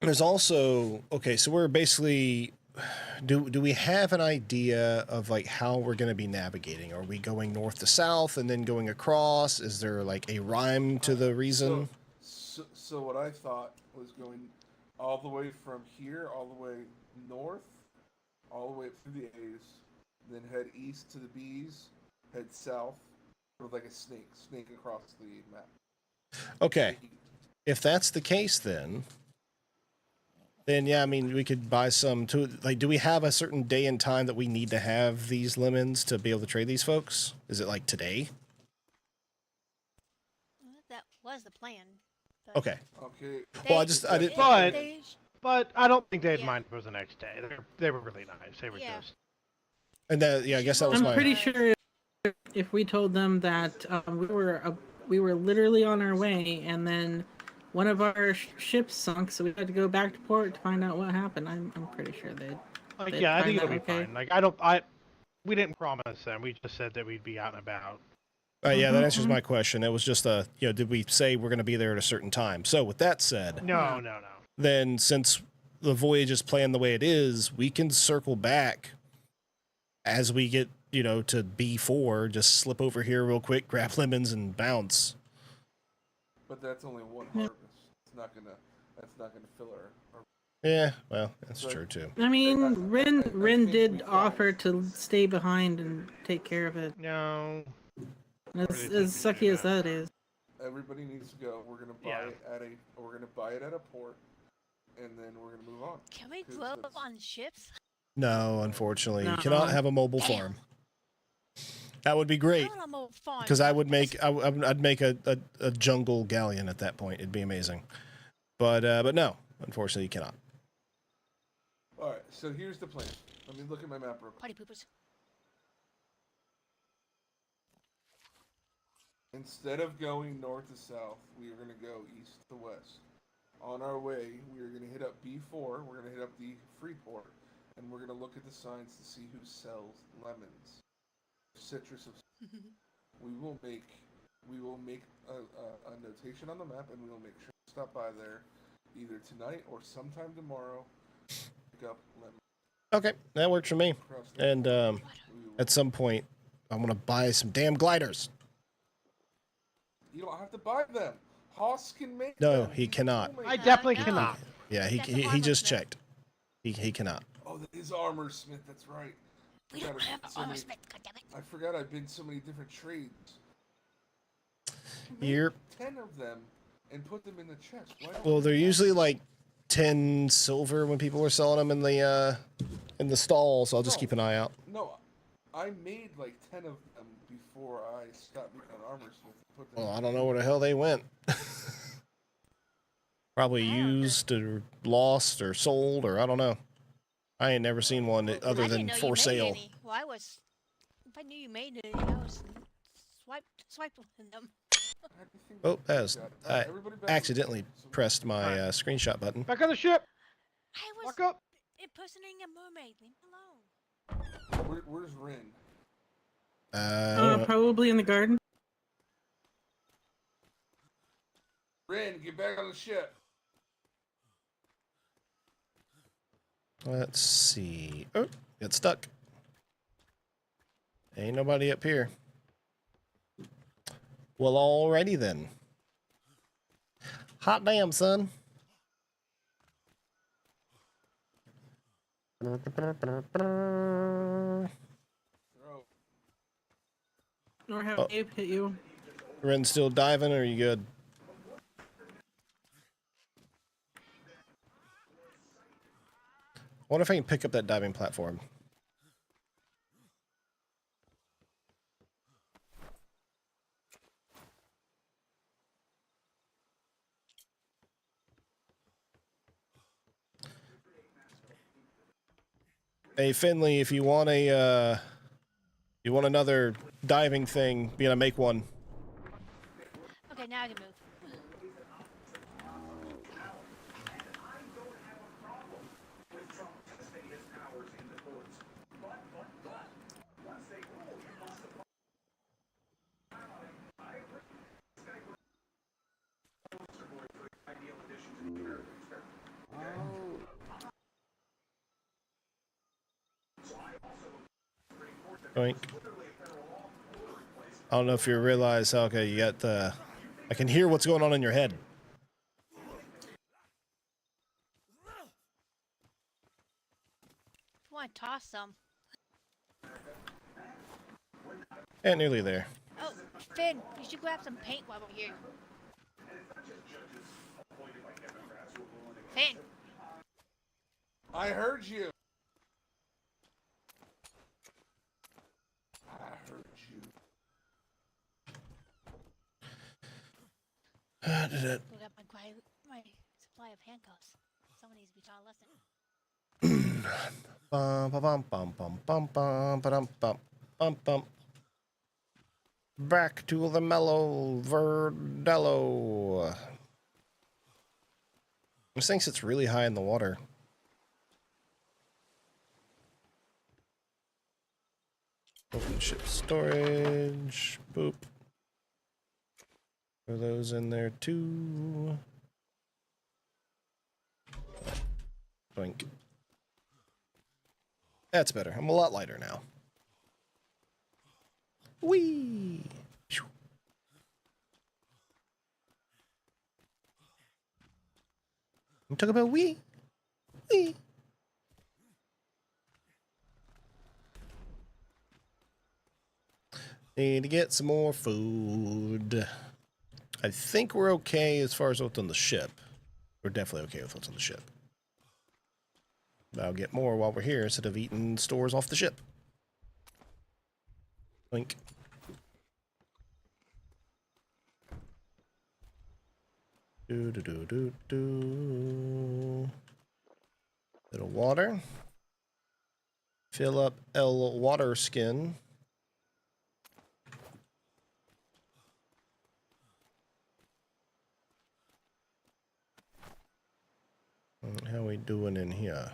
there's also, okay, so we're basically, do we have an idea of like how we're going to be navigating? Are we going north to south and then going across? Is there like a rhyme to the reason? So what I thought was going all the way from here, all the way north, all the way up through the A's, then head east to the B's, head south, sort of like a snake across the map. Okay. If that's the case, then yeah, I mean, we could buy some too. Like, do we have a certain day and time that we need to have these lemons to be able to trade these folks? Is it like today? That was the plan. Okay. Okay. Well, I did. But I don't think they'd mind if it was the next day. They were really nice. They were just. And that, yeah, I guess that was I'm pretty sure if we told them that we were literally on our way, and then one of our ships sunk, so we had to go back to port to find out what happened. I'm pretty sure they'd. Yeah, I think it'll be okay. fine. Like we didn't promise them. We just said that we'd be out and about. Yeah, that answers my question. It was just did we say we're going to be there at a certain time? So with that said, No. then since the voyage is planned the way it is, we can circle back as we get, to B4, just slip over here real quick, grab lemons and bounce. But that's only one harvest. That's not gonna fill our Yeah, well, that's true too. I mean, Rin did offer to stay behind and take care of it. No. As sucky as that is. Everybody needs to go. We're gonna buy it at a port, and then we're gonna move on. Can we grow up on ships? No, unfortunately, you No. cannot have a mobile farm. That would be great, because I would make I'd make a jungle galleon at that point. It'd be amazing, but no, unfortunately, you cannot. All right, so here's the plan. Let me look at my map real quick. Party poopers. Instead of going north to south, we are going to go east to west. On our way, we are going to hit up B4. We're going to hit up the Freeport, and we're going to look at the signs to see who sells lemons, citrus. We will make a notation on the map, and we will make sure to stop by there either tonight or sometime tomorrow. Pick up lemons. Okay, that works for me. And at some point, I'm gonna buy some damn gliders. You don't have to buy them. Hoss can make No, them. he cannot. I definitely no. cannot. Yeah, That's a he armor just smith. checked. He cannot. Oh, that is armor smith. That's right. We don't have an armor smith, goddammit. I forgot I've been so many different trades. You're 10 of them and put them in the chest. Why don't well, we they're have- usually like 10 silver when people are selling them in the stall. So I'll just No. keep an eye out. No, I made like 10 of them before I stopped being an armor smith. Put them Well, I don't know where the hell they went. Probably used or lost or sold or I don't know. I ain't never seen one other I than didn't know you for made sale. any. Well, if I knew you made any, I was swiped them. Oh, I accidentally pressed my screenshot button. Back on the ship. I was Walk up. impersonating a mermaid. Leave me alone. Where's Rin? I don't know. Probably in the garden. Rin, get back on the ship. Let's see. Oh, got stuck. Ain't nobody up here. Well, alrighty then. Hot damn, son. Or have Oh. Abe hit you. Ren still diving, or are you good? I wonder if I can pick up that diving platform. Hey Finley, if you want another diving thing, you gotta make one. Okay, now I can move. Oink. I don't know if you realize, okay, you got the... I can hear what's going on in your head. I want to toss some. And nearly there. Oh, Finn, you should grab some paint while we're here. Finn. I heard you. I heard you. Look up my supply of handcuffs. Someone needs to be taught a lesson. Bum, bum, bum, bum, bum, bum, bum, bum, bum, bum. Back to the mellow Verdello. This thing sits really high in the water. Open ship storage. Boop. Throw those in there too. Boink. That's better. I'm a lot lighter now. Whee! I'm talking about wee. Wee. Need to get some more food. I think we're okay as far as what's on the ship. We're definitely okay with what's on the ship. I'll get more while we're here instead of eating stores off the ship. Link. Do do do do do. Little water. Fill up L water skin. How we doing in here?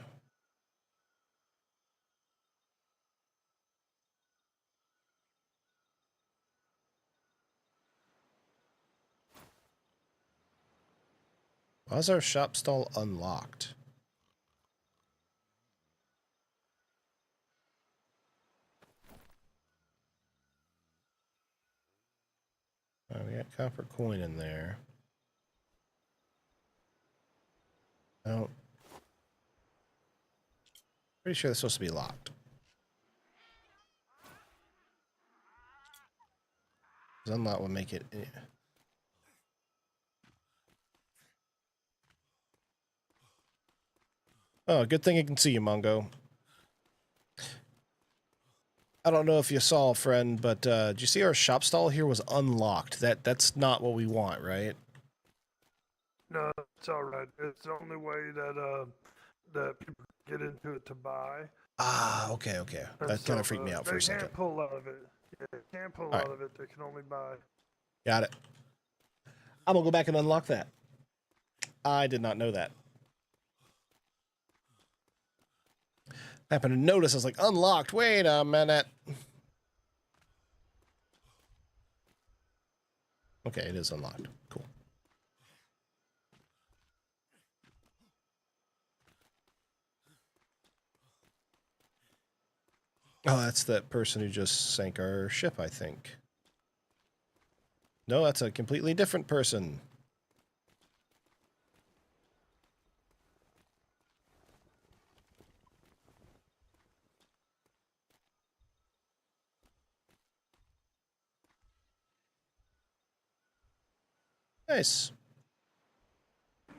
Why is our shop stall unlocked? Oh, we got copper coin in there. No. Pretty sure that's supposed to be locked. Unlock will make it. Oh, good thing I can see you, Mongo. I don't know if you saw, friend, but did you see our shop stall here was unlocked? That's not what we want, right? No, it's all right. It's the only way that that people get into it to buy. Ah, okay. And That kind of freaked me out for a They second. can't pull out of it. Yeah, they can't pull All out right. of it. They can only buy. Got it. I'm gonna go back and unlock that. I did not know that. I happened to notice I was like, unlocked. Wait a minute. Okay, it is unlocked. Cool. Oh, that's that person who just sank our ship, I think. No, that's a completely different person. Nice.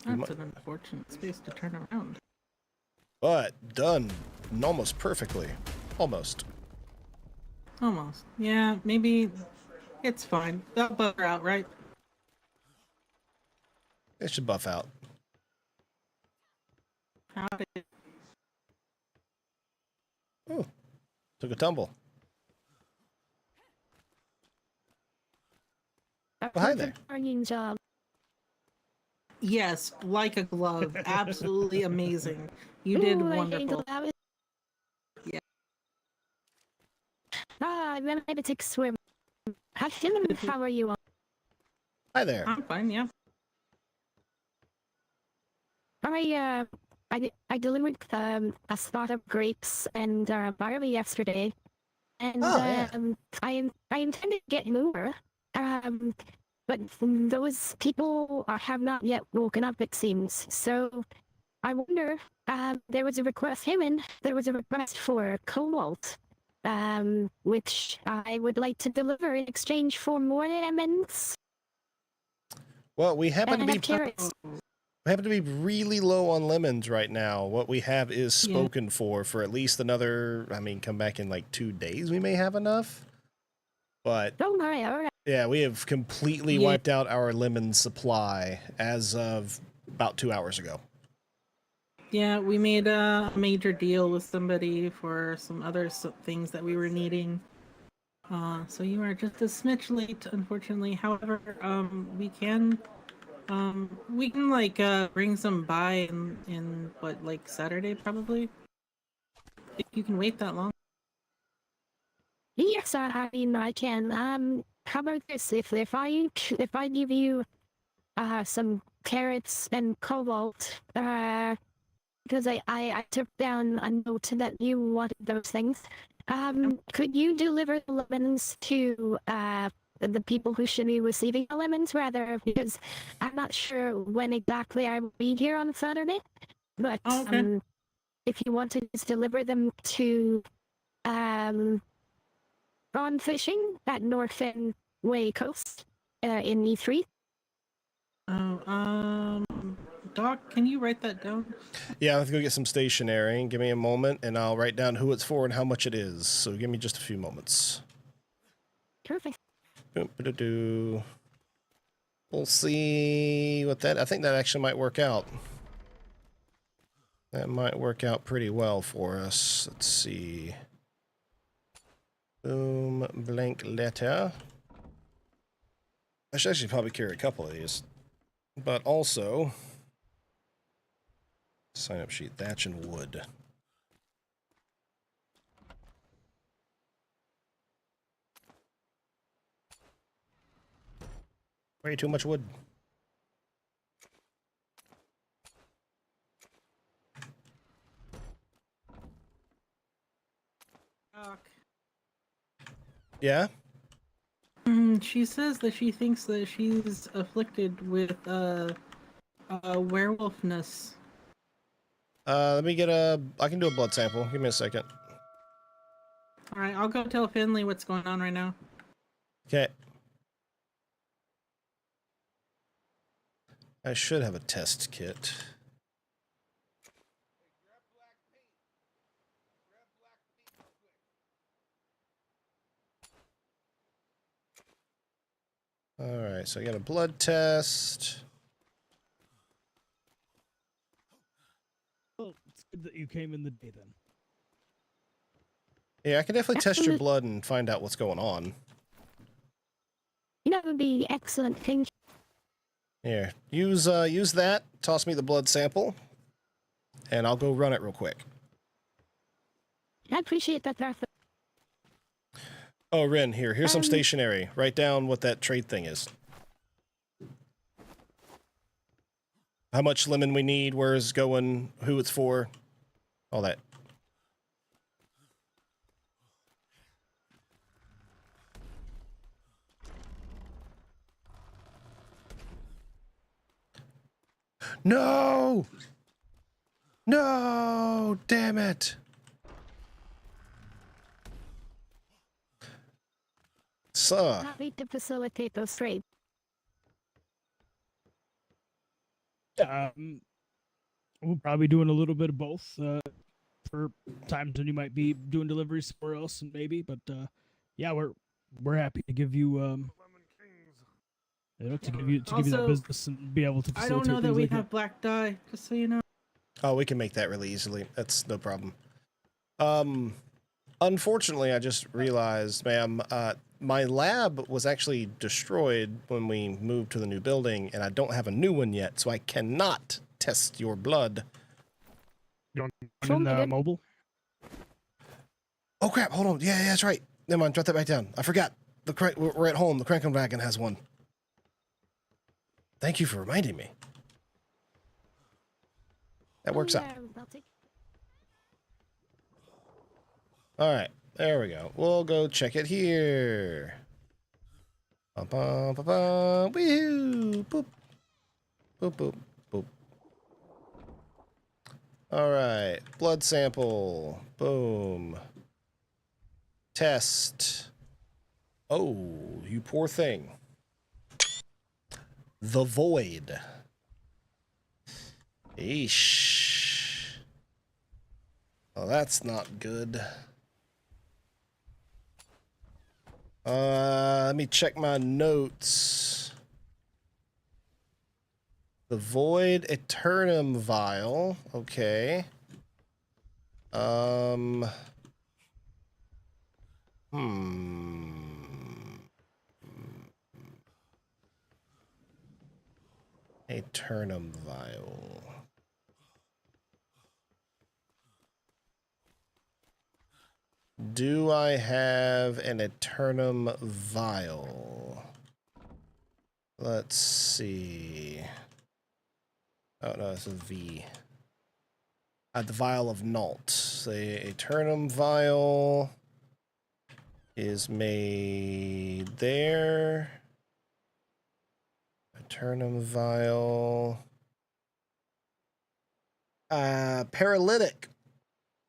That's an unfortunate space to turn around. But done almost perfectly. Almost. Almost. Yeah, maybe it's fine. They'll butter out, right? It should buff out. How did Oh, took a tumble. Oh, hi there. Job. Yes, like a glove. Absolutely amazing. You did wonderful. Yeah. I'm able to swim. How are you? Hi there. I'm fine, yeah. I delivered a spot of grapes and barley yesterday, and I intended to get more, but those people have not yet woken up, it seems. So I wonder. There was a request. There was a request for cobalt, which I would like to deliver in exchange for more lemons. Well, we happen to and be carrots. we happen to be really low on lemons right now. What we have is spoken for at least another. I mean, come back in like 2 days. We may have enough, but don't worry. All right. Yeah, we have completely wiped out our lemon supply as of about 2 hours ago. Yeah, we made a major deal with somebody for some other things that we were needing. So you are just a smidge late, unfortunately. However, we can like bring some by in what, like Saturday probably? If you can wait that long. Yes, I mean I can. How about this? If I give you some carrots and cobalt, because I took down a note that you wanted those things. Could you deliver the lemons to the people who should be receiving the lemons, rather? Because I'm not sure when exactly I will be here on Saturday. But if you want to just deliver them to prawn fishing at North End Way Coast in E3. Doc, can you write that down? Yeah, I'll have to go get some stationery. Give me a moment, and I'll write down who it's for and how much it is. So give me just a few moments. Perfect. We'll see what that... I think that actually might work out. That might work out pretty well for us. Let's see. Boom, blank letter. I should actually probably carry a couple of these. But also... sign up sheet, thatch and wood. Way too much wood. Doc. Yeah? She says that she thinks that she's afflicted with werewolfness. Let me get a... I can do a blood sample. Give me a second. Alright, I'll go tell Finley what's going on right now. Okay. I should have a test kit. Alright, so I got a blood test. Well, it's good that you came in the day then. Yeah, I can definitely test your blood and find out what's going on. That would be excellent. Thank you. Here, use that. Toss me the blood sample, and I'll go run it real quick. I appreciate that, Arthur. Oh, Ren, here's some stationery. Write down what that trade thing is. How much lemon we need, where it's going, who it's for, all that. No! No! Damn it! So. Happy to facilitate those trades. We'll probably doing a little bit of both for times when you might be doing deliveries somewhere else, and maybe. But yeah, we're happy to give you to give you that business and be able to facilitate. I don't know that things we like have black dye, just so you know. Oh, we can make that really easily. That's no problem. Unfortunately, I just realized, ma'am, my lab was actually destroyed when we moved to the new building, and I don't have a new one yet, so I cannot test your blood. You don't in mobile? Oh crap! Hold on. Yeah, that's right. Never mind. Drop that back down. I forgot. We're at home. The Crank Wagon has one. Thank you for reminding me. That works out. All right, there we go. We'll go check it here. Wee-hoo! Boop. Boop, boop, boop. All right, blood sample. Boom. Test. Oh, you poor thing. The Void. Eesh. Well, that's not good. Let me check my notes. The Void Eternum Vial. Okay. Eternum Vial. Do I have an Eternum Vial? Let's see. Oh, no, it's a V. The Vial of Nault. The Eternum Vial is made there. Eternum Vial. Paralytic.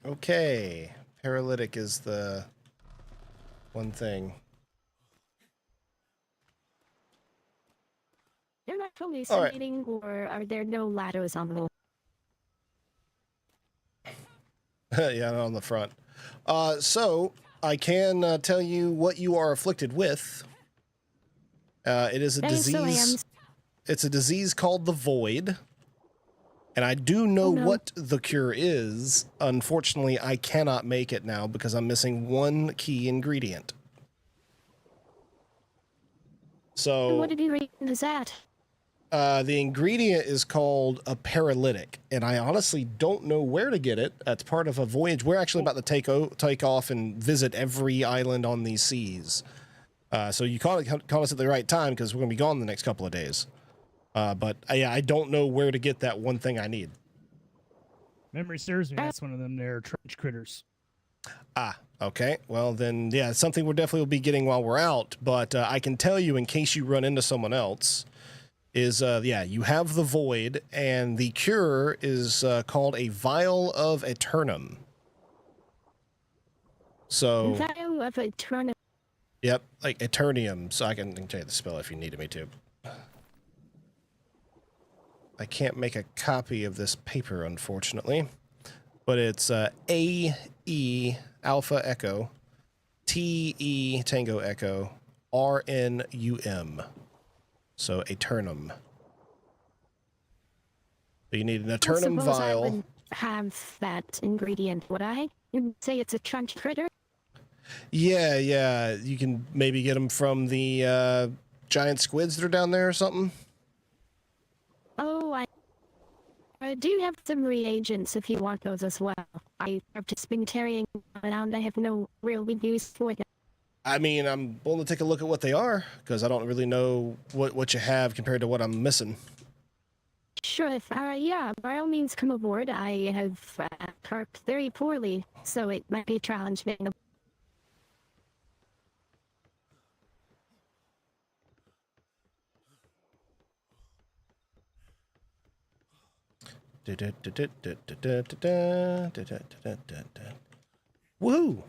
Okay. Paralytic is the one thing. They're not hallucinating, or are there no ladders on the wall? Yeah, on the front. So I can tell you what you are afflicted with. It is a disease. It's a disease called the Void. And I do know what the cure is. Unfortunately, I cannot make it now because I'm missing one key ingredient. So what did you read in that? The ingredient is called a paralytic, and I honestly don't know where to get it. That's part of a voyage. We're actually about to take off and visit every island on these seas. So you caught us at the right time because we're going to be gone the next couple of days. But yeah, I don't know where to get that one thing I need. Memory serves me. That's one of them there trench critters. Ah, okay. Well, then, yeah, it's something we'll definitely be getting while we're out. But I can tell you, in case you run into someone else, is, yeah, you have the void, and the cure is called a vial of Eternum. So, Vial of Eternum. yep, like Eternium. So I can tell you the spell if you needed me to. I can't make a copy of this paper, unfortunately, but it's A-E Alpha Echo, T-E Tango Echo, R-N-U-M. So Eternum. So you need an Eternum Suppose vial. I would have that ingredient, would I? You'd say it's a trench critter? Yeah, yeah. You can maybe get them from the giant squids that are down there or something. Oh, I do have some reagents if you want those as well. I have just been carrying around. I have no real use for them. I mean, I'm willing to take a look at what they are, because I don't really know what you have compared to what I'm missing. Sure, yeah, by all means come aboard. I have carped very poorly, so it might be a challenge getting Woohoo!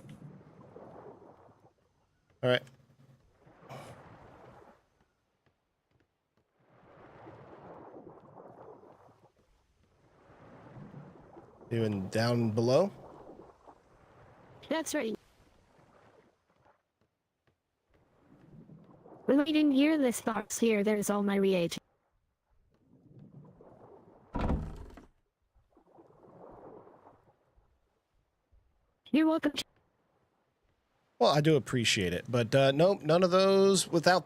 All right. Even down below? That's right. Right in here, this box here, there's all my reagents. You're welcome. Well, I do appreciate it, but nope, none of those without,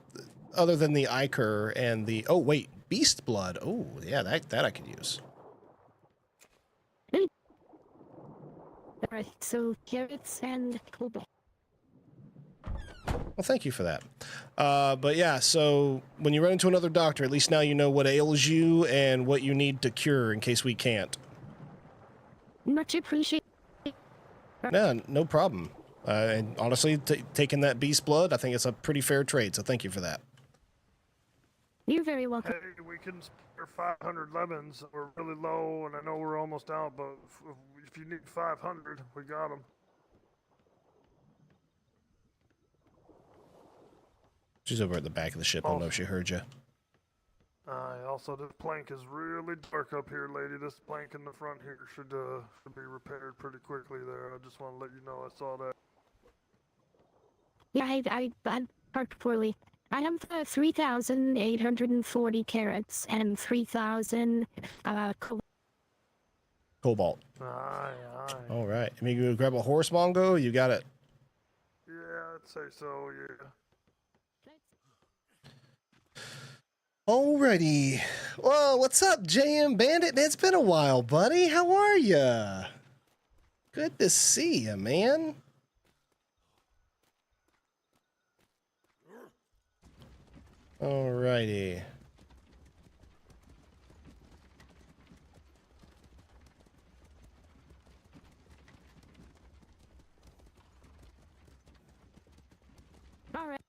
other than the Ichor and the, oh wait, Beast Blood. Oh, yeah, that I could use. Alright, so carrots and cobalt. Well, thank you for that. But yeah, so when you run into another doctor, at least now you know what ails you and what you need to cure in case we can't. Much appreciated. No, no problem. And honestly, taking that beast blood, I think it's a pretty fair trade, so thank you for that. You're very welcome. Hey, we can spare 500 lemons. We're really low, and I know we're almost out, but if you need 500, we got them. She's over at the back of the ship. I don't know if she heard you. Also, this plank is really dark up here, lady. This plank in the front here should be repaired pretty quickly there. I just want to let you know I saw that. Yeah, I parked poorly. I have 3,840 carrots and 3,000 Cobalt. Aye. All right. I mean, you grab a horse, Mongo? You got it. Yeah, I'd say so, yeah. Alrighty. Well, what's up, JM Bandit? It's been a while, buddy. How are ya? Good to see you, man. Alrighty. Alright.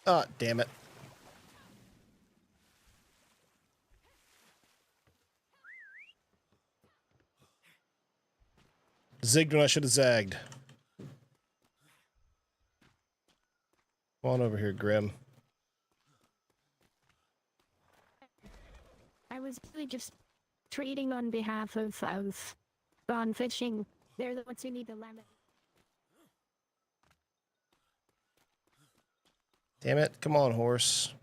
Oh, damn it. Zigged when I should have zagged. Come on over here, Grim. I was really just trading on behalf of Gone Fishing. They're the ones who need the lemon. Damn it. Come on, horse.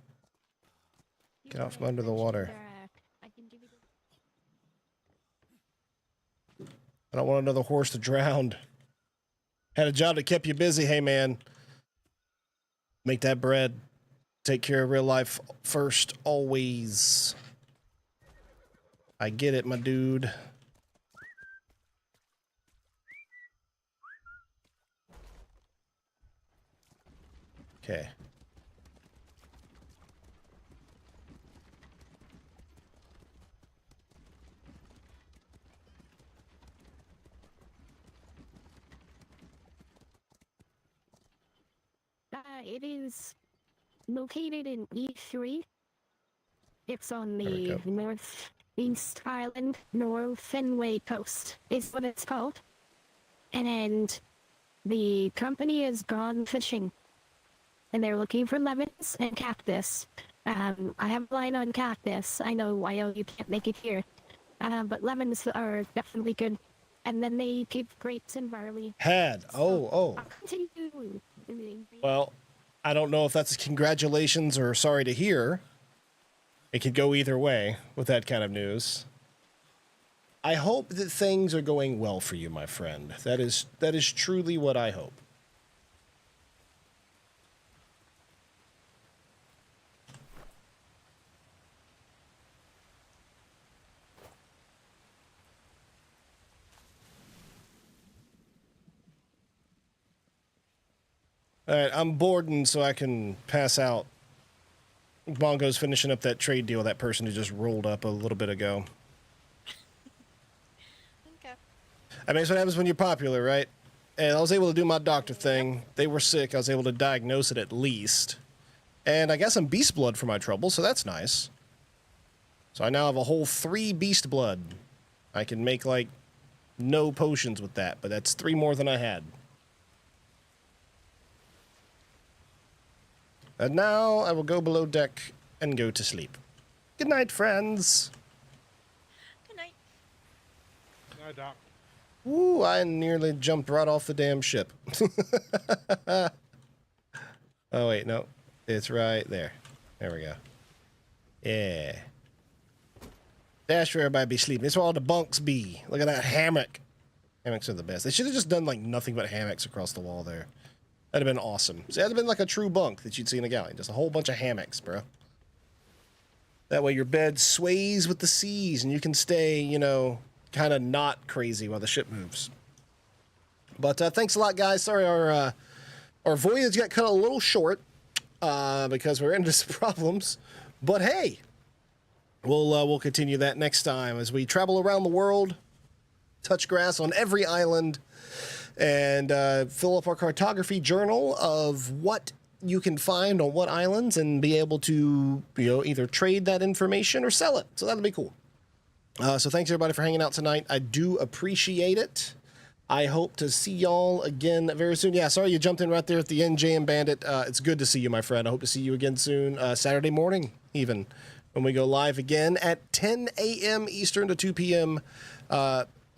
Get out from under the water. I don't want another horse to drown. Had a job that kept you busy. Hey, man. Make that bread. Take care of real life first, always. I get it, my dude. Okay. It is located in E3. It's on There we the go. Northeast Island, North Fenway Coast is what it's called. And the company has gone fishing. And they're looking for lemons and cactus. I have a line on cactus. I know you can't make it here. But lemons are definitely good. And then they keep grapes and barley. Oh. I'll continue. Well, I don't know if that's congratulations or sorry to hear. It could go either way with that kind of news. I hope that things are going well for you, my friend. That is truly what I hope. All right, I'm boarding so I can pass out. Bongo's finishing up that trade deal, that person who just rolled up a little bit ago. Okay. I mean, that's what happens when you're popular, right? And I was able to do my doctor thing. They were sick. I was able to diagnose it at least. And I got some beast blood for my trouble, so that's nice. So I now have a whole 3 beast blood. I can make, like, no potions with that, but that's 3 more than I had. And now I will go below deck and go to sleep. Good night, friends. Good night. No, Doc. Ooh, I nearly jumped right off the damn ship. Oh, wait, no. It's right there. There we go. Yeah. That's where everybody be sleeping. That's where all the bunks be. Look at that hammock. Hammocks are the best. They should have just done, like, nothing but hammocks across the wall there. That'd have been awesome. See, that'd have been like a true bunk that you'd see in a galley. Just a whole bunch of hammocks, bro. That way your bed sways with the seas and you can stay, you know, kind of not crazy while the ship moves. But thanks a lot, guys. Sorry our voyage got cut a little short because we're into some problems. But hey, we'll continue that next time as we travel around the world, touch grass on every island, and fill up our cartography journal of what you can find on what islands and be able to, you know, either trade that information or sell it. So that'll be cool. So thanks everybody for hanging out tonight. I do appreciate it. I hope to see y'all again very soon. Yeah, sorry you jumped in right there at the end, JM Bandit. It's good to see you, my friend. I hope to see you again soon. Saturday morning, even, when we go live again at 10 a.m. Eastern to 2 p.m.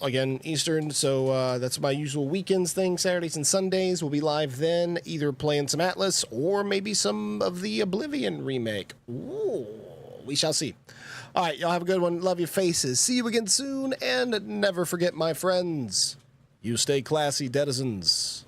Again, Eastern, so that's my usual weekends thing. Saturdays and Sundays, we'll be live then, either playing some Atlas or maybe some of the Oblivion remake. Ooh, we shall see. All right, y'all have a good one. Love your faces. See you again soon, and never forget, my friends, you stay classy, denizens.